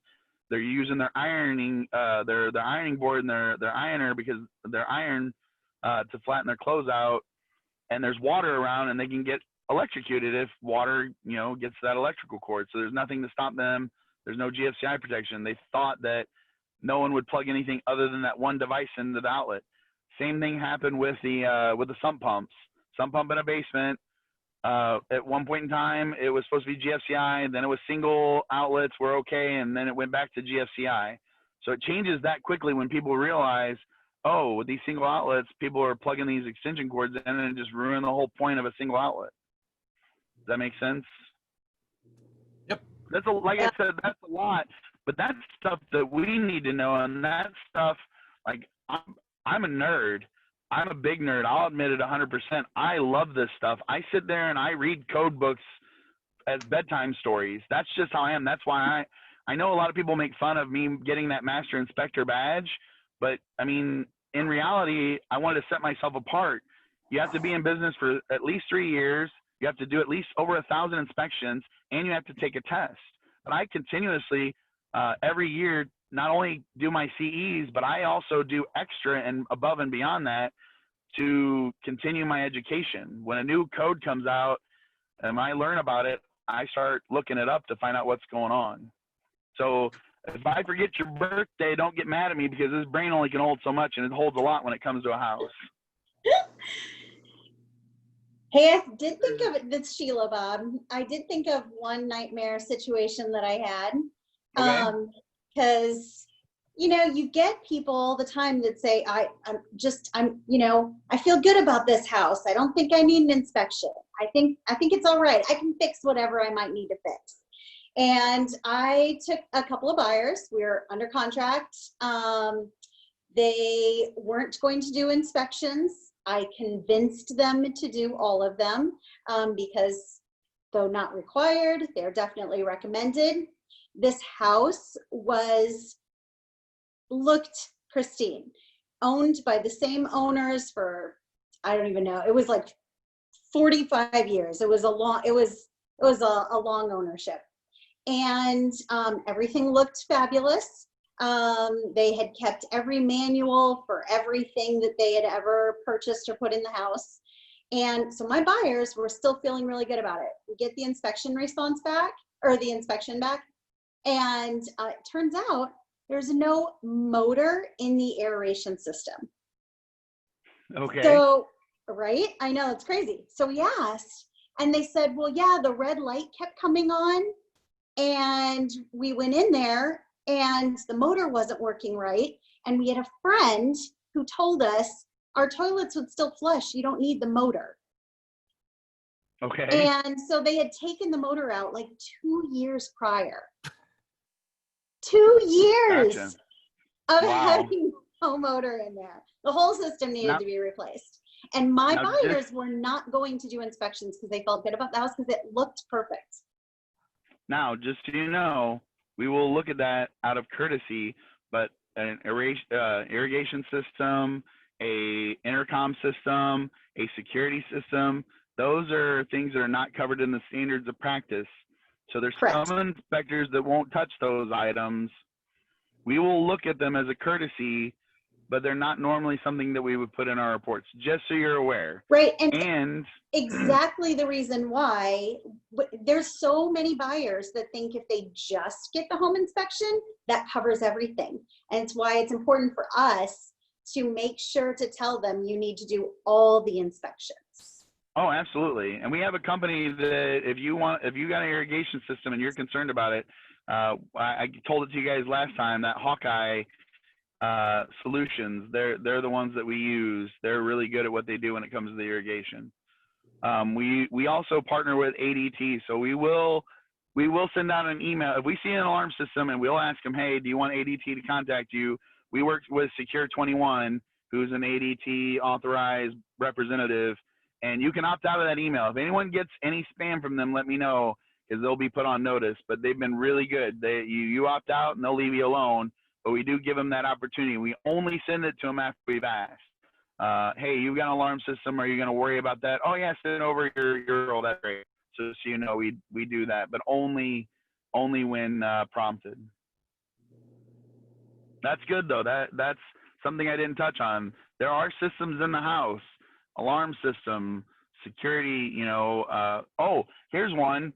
[SPEAKER 8] They're using their ironing, their ironing board and their ironer because their iron to flatten their clothes out. And there's water around, and they can get electrocuted if water, gets to that electrical cord. So there's nothing to stop them. There's no GFCI protection. They thought that no one would plug anything other than that one device into the outlet. Same thing happened with the sump pumps. Sump pump in a basement. At one point in time, it was supposed to be GFCI, and then it was single outlets were okay, and then it went back to GFCI. So it changes that quickly when people realize, oh, with these single outlets, people are plugging these extension cords in, and it just ruined the whole point of a single outlet. Does that make sense?
[SPEAKER 1] Yep.
[SPEAKER 8] Like I said, that's a lot, but that's stuff that we need to know, and that stuff, like, I'm a nerd. I'm a big nerd. I'll admit it 100%. I love this stuff. I sit there and I read code books as bedtime stories. That's just how I am. That's why I know a lot of people make fun of me getting that master inspector badge, but I mean, in reality, I wanted to set myself apart. You have to be in business for at least 3 years. You have to do at least over 1,000 inspections, and you have to take a test. But I continuously, every year, not only do my CEs, but I also do extra and above and beyond that to continue my education. When a new code comes out and I learn about it, I start looking it up to find out what's going on. So if I forget your birthday, don't get mad at me, because this brain only can hold so much, and it holds a lot when it comes to a house.
[SPEAKER 5] Hey, I did think of it. That's Sheila, Bob. I did think of one nightmare situation that I had.
[SPEAKER 8] Okay.
[SPEAKER 5] Because, you get people all the time that say, I feel good about this house. I don't think I need an inspection. I think it's all right. I can fix whatever I might need to fix. And I took a couple of buyers. We were under contract. They weren't going to do inspections. I convinced them to do all of them because, though not required, they're definitely recommended. This house looked pristine, owned by the same owners for, I don't even know, it was like 45 years. It was a long ownership, and everything looked fabulous. They had kept every manual for everything that they had ever purchased or put in the house. And so my buyers were still feeling really good about it. We get the inspection response back, or the inspection back, and it turns out there's no motor in the aeration system.
[SPEAKER 8] Okay.
[SPEAKER 5] So, right? I know, it's crazy. So we asked, and they said, well, yeah, the red light kept coming on, and we went in there, and the motor wasn't working right. And we had a friend who told us our toilets would still flush. You don't need the motor.
[SPEAKER 8] Okay.
[SPEAKER 5] And so they had taken the motor out like 2 years prior. 2 years
[SPEAKER 8] Gotcha.
[SPEAKER 5] of
[SPEAKER 8] Wow.
[SPEAKER 5] having no motor in there. The whole system needed to be replaced. And my buyers were not going to do inspections because they felt good about the house because it looked perfect.
[SPEAKER 8] Now, just so you know, we will look at that out of courtesy, but an irrigation system, a intercom system, a security system, those are things that are not covered in the standards of practice. So there's
[SPEAKER 5] Correct.
[SPEAKER 8] some inspectors that won't touch those items. We will look at them as a courtesy, but they're not normally something that we would put in our reports, just so you're aware.
[SPEAKER 5] Right.
[SPEAKER 8] And
[SPEAKER 5] exactly the reason why there's so many buyers that think if they just get the home inspection, that covers everything. And it's why it's important for us to make sure to tell them you need to do all the inspections.
[SPEAKER 8] Oh, absolutely. And we have a company that if you got an irrigation system and you're concerned about it, I told it to you guys last time, that Hawkeye Solutions, they're the ones that we use. They're really good at what they do when it comes to the irrigation. We also partner with ADT, so we will send out an email if we see an alarm system, and we'll ask them, hey, do you want ADT to contact you? We work with Secure 21, who's an ADT authorized representative, and you can opt out of that email. If anyone gets any spam from them, let me know, because they'll be put on notice. But they've been really good. You opt out and they'll leave you alone. but we do give them that opportunity. We only send it to them after we've asked. Hey, you got an alarm system? Are you going to worry about that? Oh yeah, send over your girl. That's great. So you know, we do that, but only when prompted. That's good though. That's something I didn't touch on. There are systems in the house, alarm system, security. You know. Oh, here's one.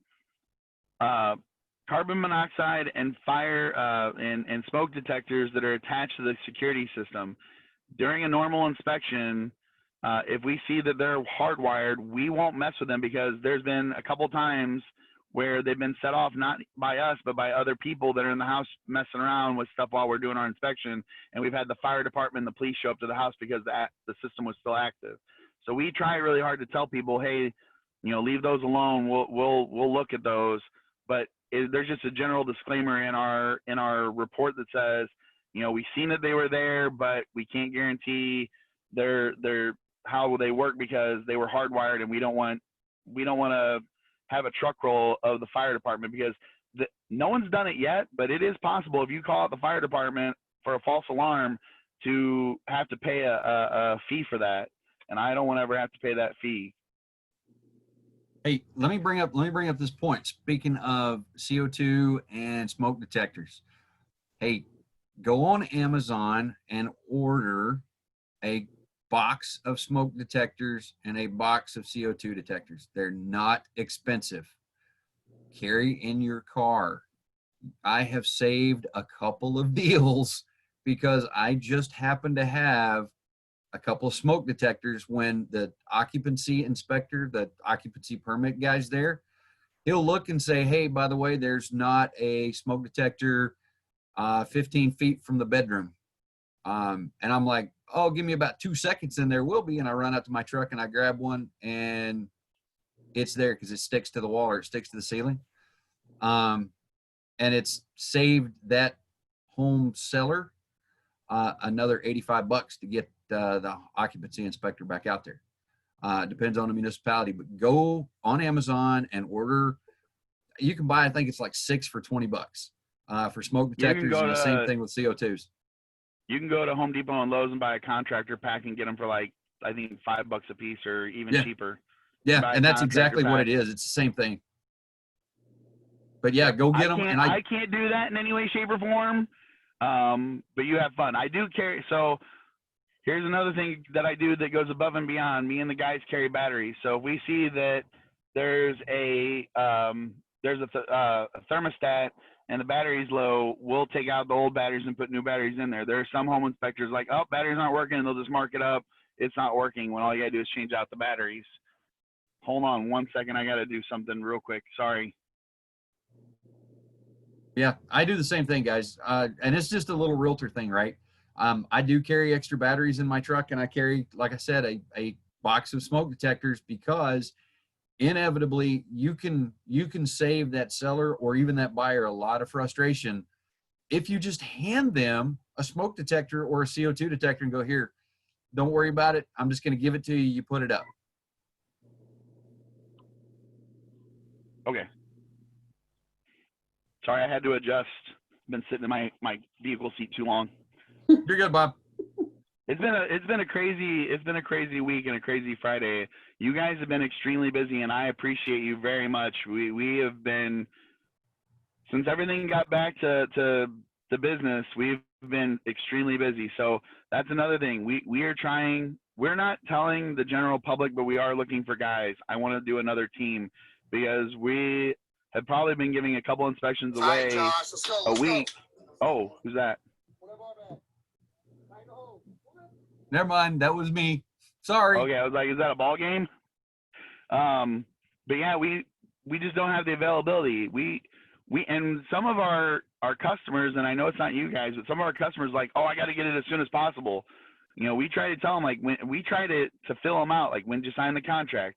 [SPEAKER 8] Carbon monoxide and fire and smoke detectors that are attached to the security system. During a normal inspection, if we see that they're hardwired, we won't mess with them because there's been a couple times where they've been set off not by us but by other people that are in the house messing around with stuff while we're doing our inspection, and we've had the fire department and the police show up to the house because the system was still active. So we try really hard to tell people, hey, you know, leave those alone. We'll look at those, but there's just a general disclaimer in our report that says, you know, we've seen that they were there, but we can't guarantee they're how they work because they were hardwired, and we don't want to have a truck roll of the fire department because no one's done it yet, but it is possible if you call out the fire department for a false alarm to have to pay a fee for that, and I don't want to ever have to pay that fee.
[SPEAKER 1] Hey, let me bring up this point. Speaking of CO2 and smoke detectors, hey, go on Amazon and order a box of smoke detectors and a box of CO2 detectors. They're not expensive. Carry in your car. I have saved a couple of deals because I just happen to have a couple of smoke detectors when the occupancy inspector, the occupancy permit guy's there, he'll look and say, hey, by the way, there's not a smoke detector 15 feet from the bedroom. And I'm like, oh, give me about 2 seconds and there will be. And I run out to my truck and I grab one and it's there because it sticks to the wall or it sticks to the ceiling. And it's saved that home seller another $85 to get the occupancy inspector back out there. Depends on the municipality, but go on Amazon and order. You can buy, I think it's like 6 for $20 for smoke detectors, and the same thing with CO2s.
[SPEAKER 8] You can go to Home Depot and Lowe's and buy a contractor pack and get them for like, I think $5 a piece or even cheaper.
[SPEAKER 1] Yeah, and that's exactly what it is. It's the same thing. But yeah, go get them. And
[SPEAKER 8] I can't do that in any way, shape, or form. But you have fun. I do carry. So here's another thing that I do that goes above and beyond. Me and the guys carry batteries. So if we see that there's a thermostat and the battery's low, we'll take out the old batteries and put new batteries in there. There are some home inspectors like, oh, battery's not working, and they'll just mark it up. It's not working when all you gotta do is change out the batteries. Hold on 1 second. I gotta do something real quick. Sorry.
[SPEAKER 1] Yeah, I do the same thing, guys. And it's just a little realtor thing, right? I do carry extra batteries in my truck, and I carry, like I said, a box of smoke detectors because inevitably you can save that seller or even that buyer a lot of frustration if you just hand them a smoke detector or a CO2 detector and go, here, don't worry about it. I'm just going to give it to you. You put it up.
[SPEAKER 8] Okay. Sorry, I had to adjust. Been sitting in my vehicle seat too long.
[SPEAKER 1] You're good, Bob.
[SPEAKER 8] It's been a crazy week and a crazy Friday. You guys have been extremely busy, and I appreciate you very much. We have been, since everything got back to business, we've been extremely busy. So that's another thing. We are trying. We're not telling the general public, but we are looking for guys. I want to do another team because we have probably been giving a couple inspections away a week. Oh, who's that?
[SPEAKER 1] Never mind. That was me. Sorry.
[SPEAKER 8] Okay, I was like, is that a ball game? But yeah, we just don't have the availability. We and some of our customers, and I know it's not you guys, but some of our customers like, oh, I got to get it as soon as possible. You know, we try to tell them, like, when we try to fill them out, like, when did you sign the contract?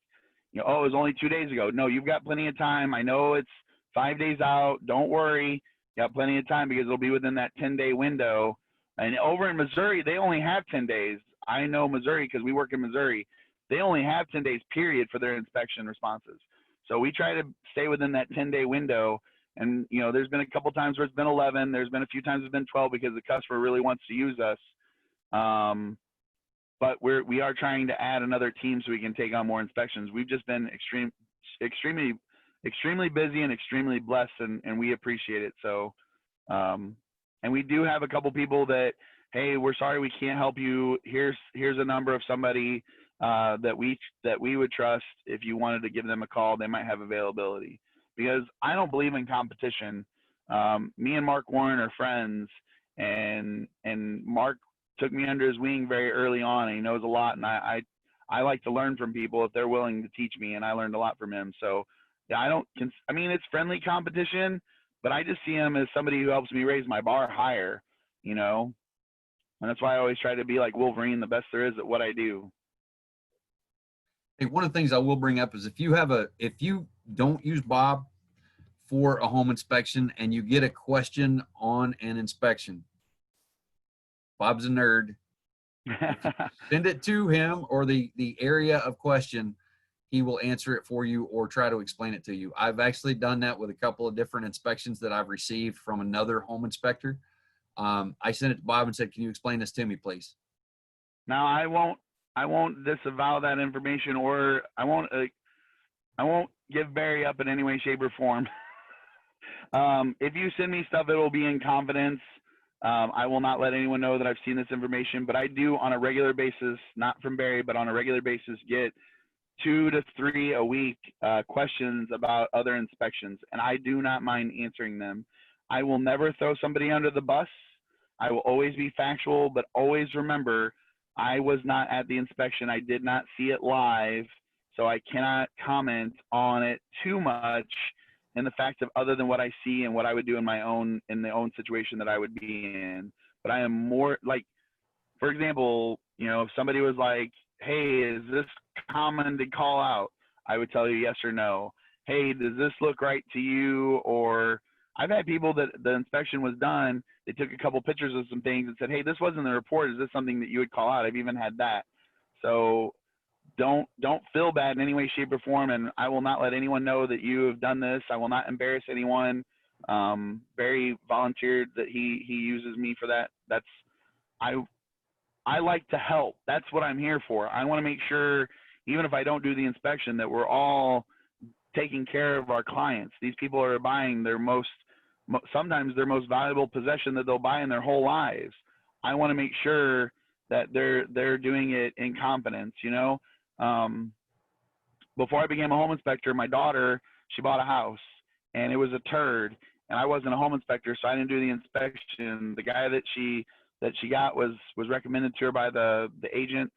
[SPEAKER 8] You know, oh, it was only 2 days ago. No, you've got plenty of time. I know it's 5 days out. Don't worry. You got plenty of time because it'll be within that 10-day window. And over in Missouri, they only have 10 days. I know Missouri because we work in Missouri. They only have 10 days period for their inspection responses. So we try to stay within that 10-day window. And, you know, there's been a couple times where it's been 11. There's been a few times it's been 12 because the customer really wants to use us. But we are trying to add another team so we can take on more inspections. We've just been extremely busy and extremely blessed, and we appreciate it. So, and we do have a couple people that, hey, we're sorry we can't help you. Here's a number of somebody that we would trust. If you wanted to give them a call, they might have availability. Because I don't believe in competition. Me and Mark Warren are friends, and Mark took me under his wing very early on, and he knows a lot, and I like to learn from people if they're willing to teach me, and I learned a lot from him. So yeah, I mean, it's friendly competition, but I just see him as somebody who helps me raise my bar higher, you know, and that's why I always try to be like Wolverine, the best there is at what I do.
[SPEAKER 1] Hey, one of the things I will bring up is if you don't use Bob for a home inspection and you get a question on an inspection, Bob's a nerd. Send it to him or the area of question. He will answer it for you or try to explain it to you. I've actually done that with a couple of different inspections that I've received from another home inspector. I sent it to Bob and said, "Can you explain this to me, please?"
[SPEAKER 8] Now I won't disavow that information, or I won't give Barry up in any way, shape, or form. If you send me stuff, it will be in confidence. I will not let anyone know that I've seen this information, but I do on a regular basis, not from Barry, but on a regular basis, get 2 to 3 a week questions about other inspections, and I do not mind answering them. I will never throw somebody under the bus. I will always be factual, but always remember, I was not at the inspection. I did not see it live, so I cannot comment on it too much in the fact of other than what I see and what I would do in the own situation that I would be in. But I am more like, for example, you know, if somebody was like, "Hey, is this common to call out?" I would tell you yes or no. "Hey, does this look right to you?" Or I've had people that the inspection was done, they took a couple pictures of some things and said, "Hey, this wasn't the report. Is this something that you would call out?" I've even had that. So don't feel bad in any way, shape, or form, and I will not let anyone know that you have done this. I will not embarrass anyone. Barry volunteered that he uses me for that. I like to help. That's what I'm here for. I want to make sure, even if I don't do the inspection, that we're all taking care of our clients. These people are buying sometimes their most valuable possession that they'll buy in their whole lives. I want to make sure that they're doing it in confidence, you know. Before I became a home inspector, my daughter, she bought a house and it was a turd, and I wasn't a home inspector, so I didn't do the inspection. The guy that she got was recommended to her by the agent.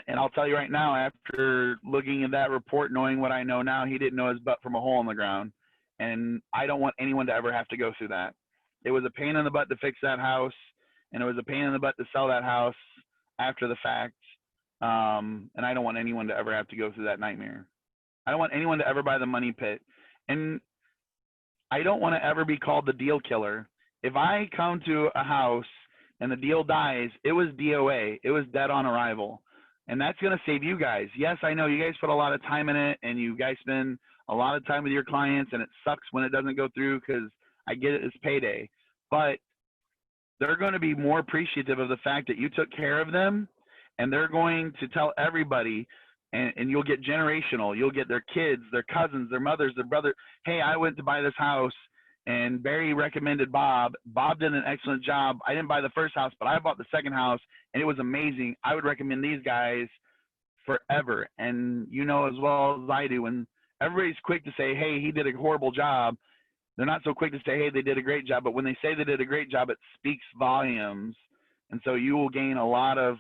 [SPEAKER 8] And I'll tell you right now, after looking at that report, knowing what I know now, he didn't know his butt from a hole in the ground. And I don't want anyone to ever have to go through that. It was a pain in the butt to fix that house, and it was a pain in the butt to sell that house after the fact. And I don't want anyone to ever have to go through that nightmare. I don't want anyone to ever buy the money pit. And I don't want to ever be called the deal killer. If I come to a house and the deal dies, it was DOA. It was dead on arrival. And that's going to save you guys. Yes, I know you guys put a lot of time in it, and you guys spend a lot of time with your clients, and it sucks when it doesn't go through because I get it, it's payday. But they're going to be more appreciative of the fact that you took care of them, and they're going to tell everybody, and you'll get generational. You'll get their kids, their cousins, their mothers, their brother. "Hey, I went to buy this house, and Barry recommended Bob. Bob did an excellent job. I didn't buy the first house, but I bought the second house, and it was amazing. I would recommend these guys forever." And you know as well as I do, when everybody's quick to say, "Hey, he did a horrible job," they're not so quick to say, "Hey, they did a great job." But when they say they did a great job, it speaks volumes. And so you will gain a lot of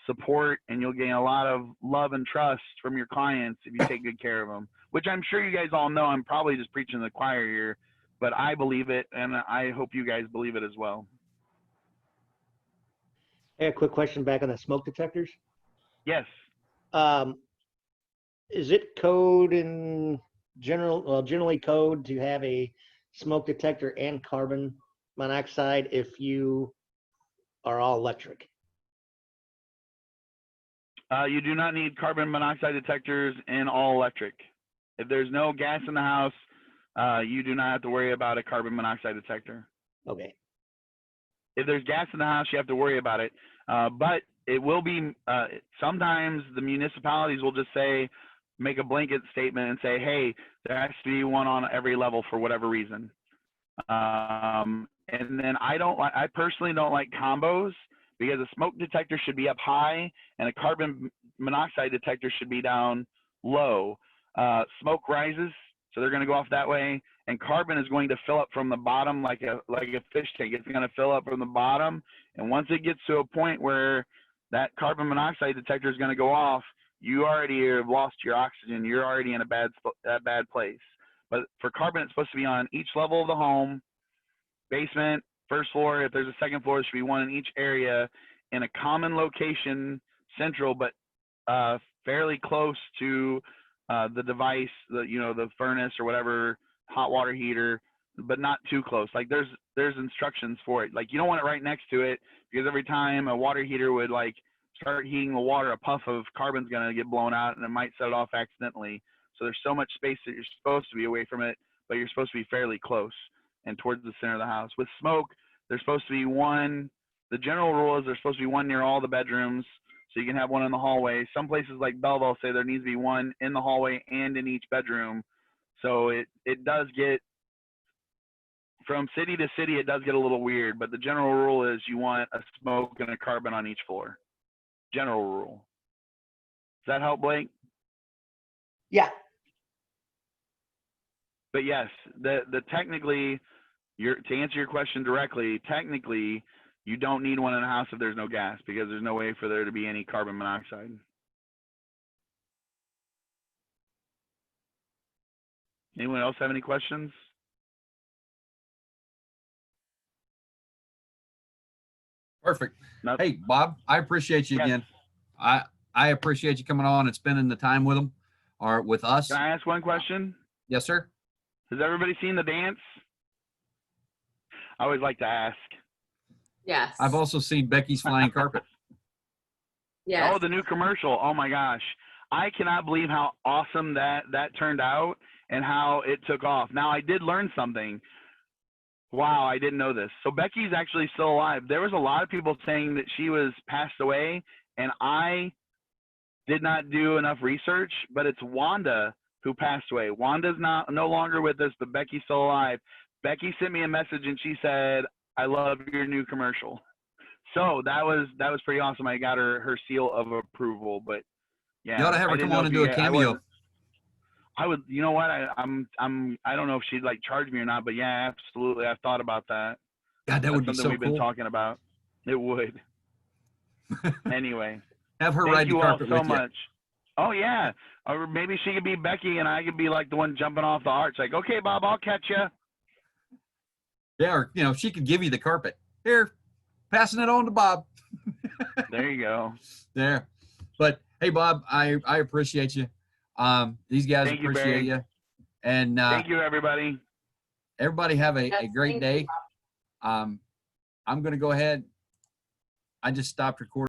[SPEAKER 8] support, and you'll gain a lot of love and trust from your clients if you take good care of them, which I'm sure you guys all know. I'm probably just preaching to the choir here, but I believe it, and I hope you guys believe it as well.
[SPEAKER 3] Hey, a quick question back on the smoke detectors.
[SPEAKER 8] Yes.
[SPEAKER 3] Is it code in generally code to have a smoke detector and carbon monoxide if you are all electric?
[SPEAKER 8] You do not need carbon monoxide detectors in all electric. If there's no gas in the house, you do not have to worry about a carbon monoxide detector.
[SPEAKER 3] Okay.
[SPEAKER 8] If there's gas in the house, you have to worry about it. But it will be, sometimes the municipalities will just say, make a blanket statement and say, hey, there has to be one on every level for whatever reason. And then I personally don't like combos, because a smoke detector should be up high and a carbon monoxide detector should be down low. Smoke rises, so they're going to go off that way, and carbon is going to fill up from the bottom like a fish tank. It's going to fill up from the bottom, and once it gets to a point where that carbon monoxide detector is going to go off, you already have lost your oxygen. You're already in a bad place. But for carbon, it's supposed to be on each level of the home, basement, first floor. If there's a second floor, there should be one in each area in a common location, central, but fairly close to the device, the furnace or whatever, hot water heater, but not too close. Like there's instructions for it. Like you don't want it right next to it, because every time a water heater would like start heating the water, a puff of carbon's gonna get blown out and it might set it off accidentally. So there's so much space that you're supposed to be away from it, but you're supposed to be fairly close and towards the center of the house. With smoke, there's supposed to be one. The general rule is there's supposed to be one near all the bedrooms, so you can have one in the hallway. Some places like Belleville say there needs to be one in the hallway and in each bedroom. So it does get, from city to city, it does get a little weird, but the general rule is you want a smoke and a carbon on each floor. General rule. Does that help, Blake?
[SPEAKER 3] Yeah.
[SPEAKER 8] But yes, the technically, to answer your question directly, technically, you don't need one in a house if there's no gas, because there's no way for there to be any carbon monoxide. Anyone else have any questions?
[SPEAKER 1] Perfect.
[SPEAKER 8] Nope.
[SPEAKER 1] Hey, Bob, I appreciate you
[SPEAKER 8] Yes.
[SPEAKER 1] again. I appreciate you coming on and spending the time with them or with us.
[SPEAKER 8] Can I ask one question?
[SPEAKER 1] Yes, sir.
[SPEAKER 8] Has everybody seen the dance? I always like to ask.
[SPEAKER 6] Yes.
[SPEAKER 1] I've also seen Becky's flying carpet.
[SPEAKER 6] Yes.
[SPEAKER 8] Oh, the new commercial. Oh my gosh. I cannot believe how awesome that turned out and how it took off. Now, I did learn something. Wow, I didn't know this. So Becky's actually still alive. There was a lot of people saying that she was passed away, and I did not do enough research, but it's Wanda who passed away. Wanda's no longer with us, but Becky's still alive. Becky sent me a message and she said, I love your new commercial. So that was pretty awesome. I got her seal of approval, but yeah.
[SPEAKER 1] You ought to have her come on and do a cameo.
[SPEAKER 8] I would, you know what? I don't know if she'd like charge me or not, but yeah, absolutely. I've thought about that.
[SPEAKER 1] God, that would be
[SPEAKER 8] something
[SPEAKER 1] so
[SPEAKER 8] we've
[SPEAKER 1] cool.
[SPEAKER 8] been talking about. It would. Anyway.
[SPEAKER 1] Have her
[SPEAKER 8] Thank
[SPEAKER 1] ride the
[SPEAKER 8] you all
[SPEAKER 1] carpet
[SPEAKER 8] so
[SPEAKER 1] with you.
[SPEAKER 8] much. Oh yeah. Or maybe she could be Becky and I could be like the one jumping off the arch. Like, okay, Bob, I'll catch you.
[SPEAKER 1] Yeah, or she could give you the carpet. Here, passing it on to Bob.
[SPEAKER 8] There you go.
[SPEAKER 1] There. But hey, Bob, I appreciate you. These guys
[SPEAKER 8] Thank you,
[SPEAKER 1] appreciate
[SPEAKER 8] Barry.
[SPEAKER 1] you. And
[SPEAKER 8] Thank you, everybody.
[SPEAKER 1] everybody have a
[SPEAKER 6] Yes,
[SPEAKER 1] great
[SPEAKER 6] thank
[SPEAKER 1] day.
[SPEAKER 6] you.
[SPEAKER 1] I'm going to go ahead. I just stopped recording.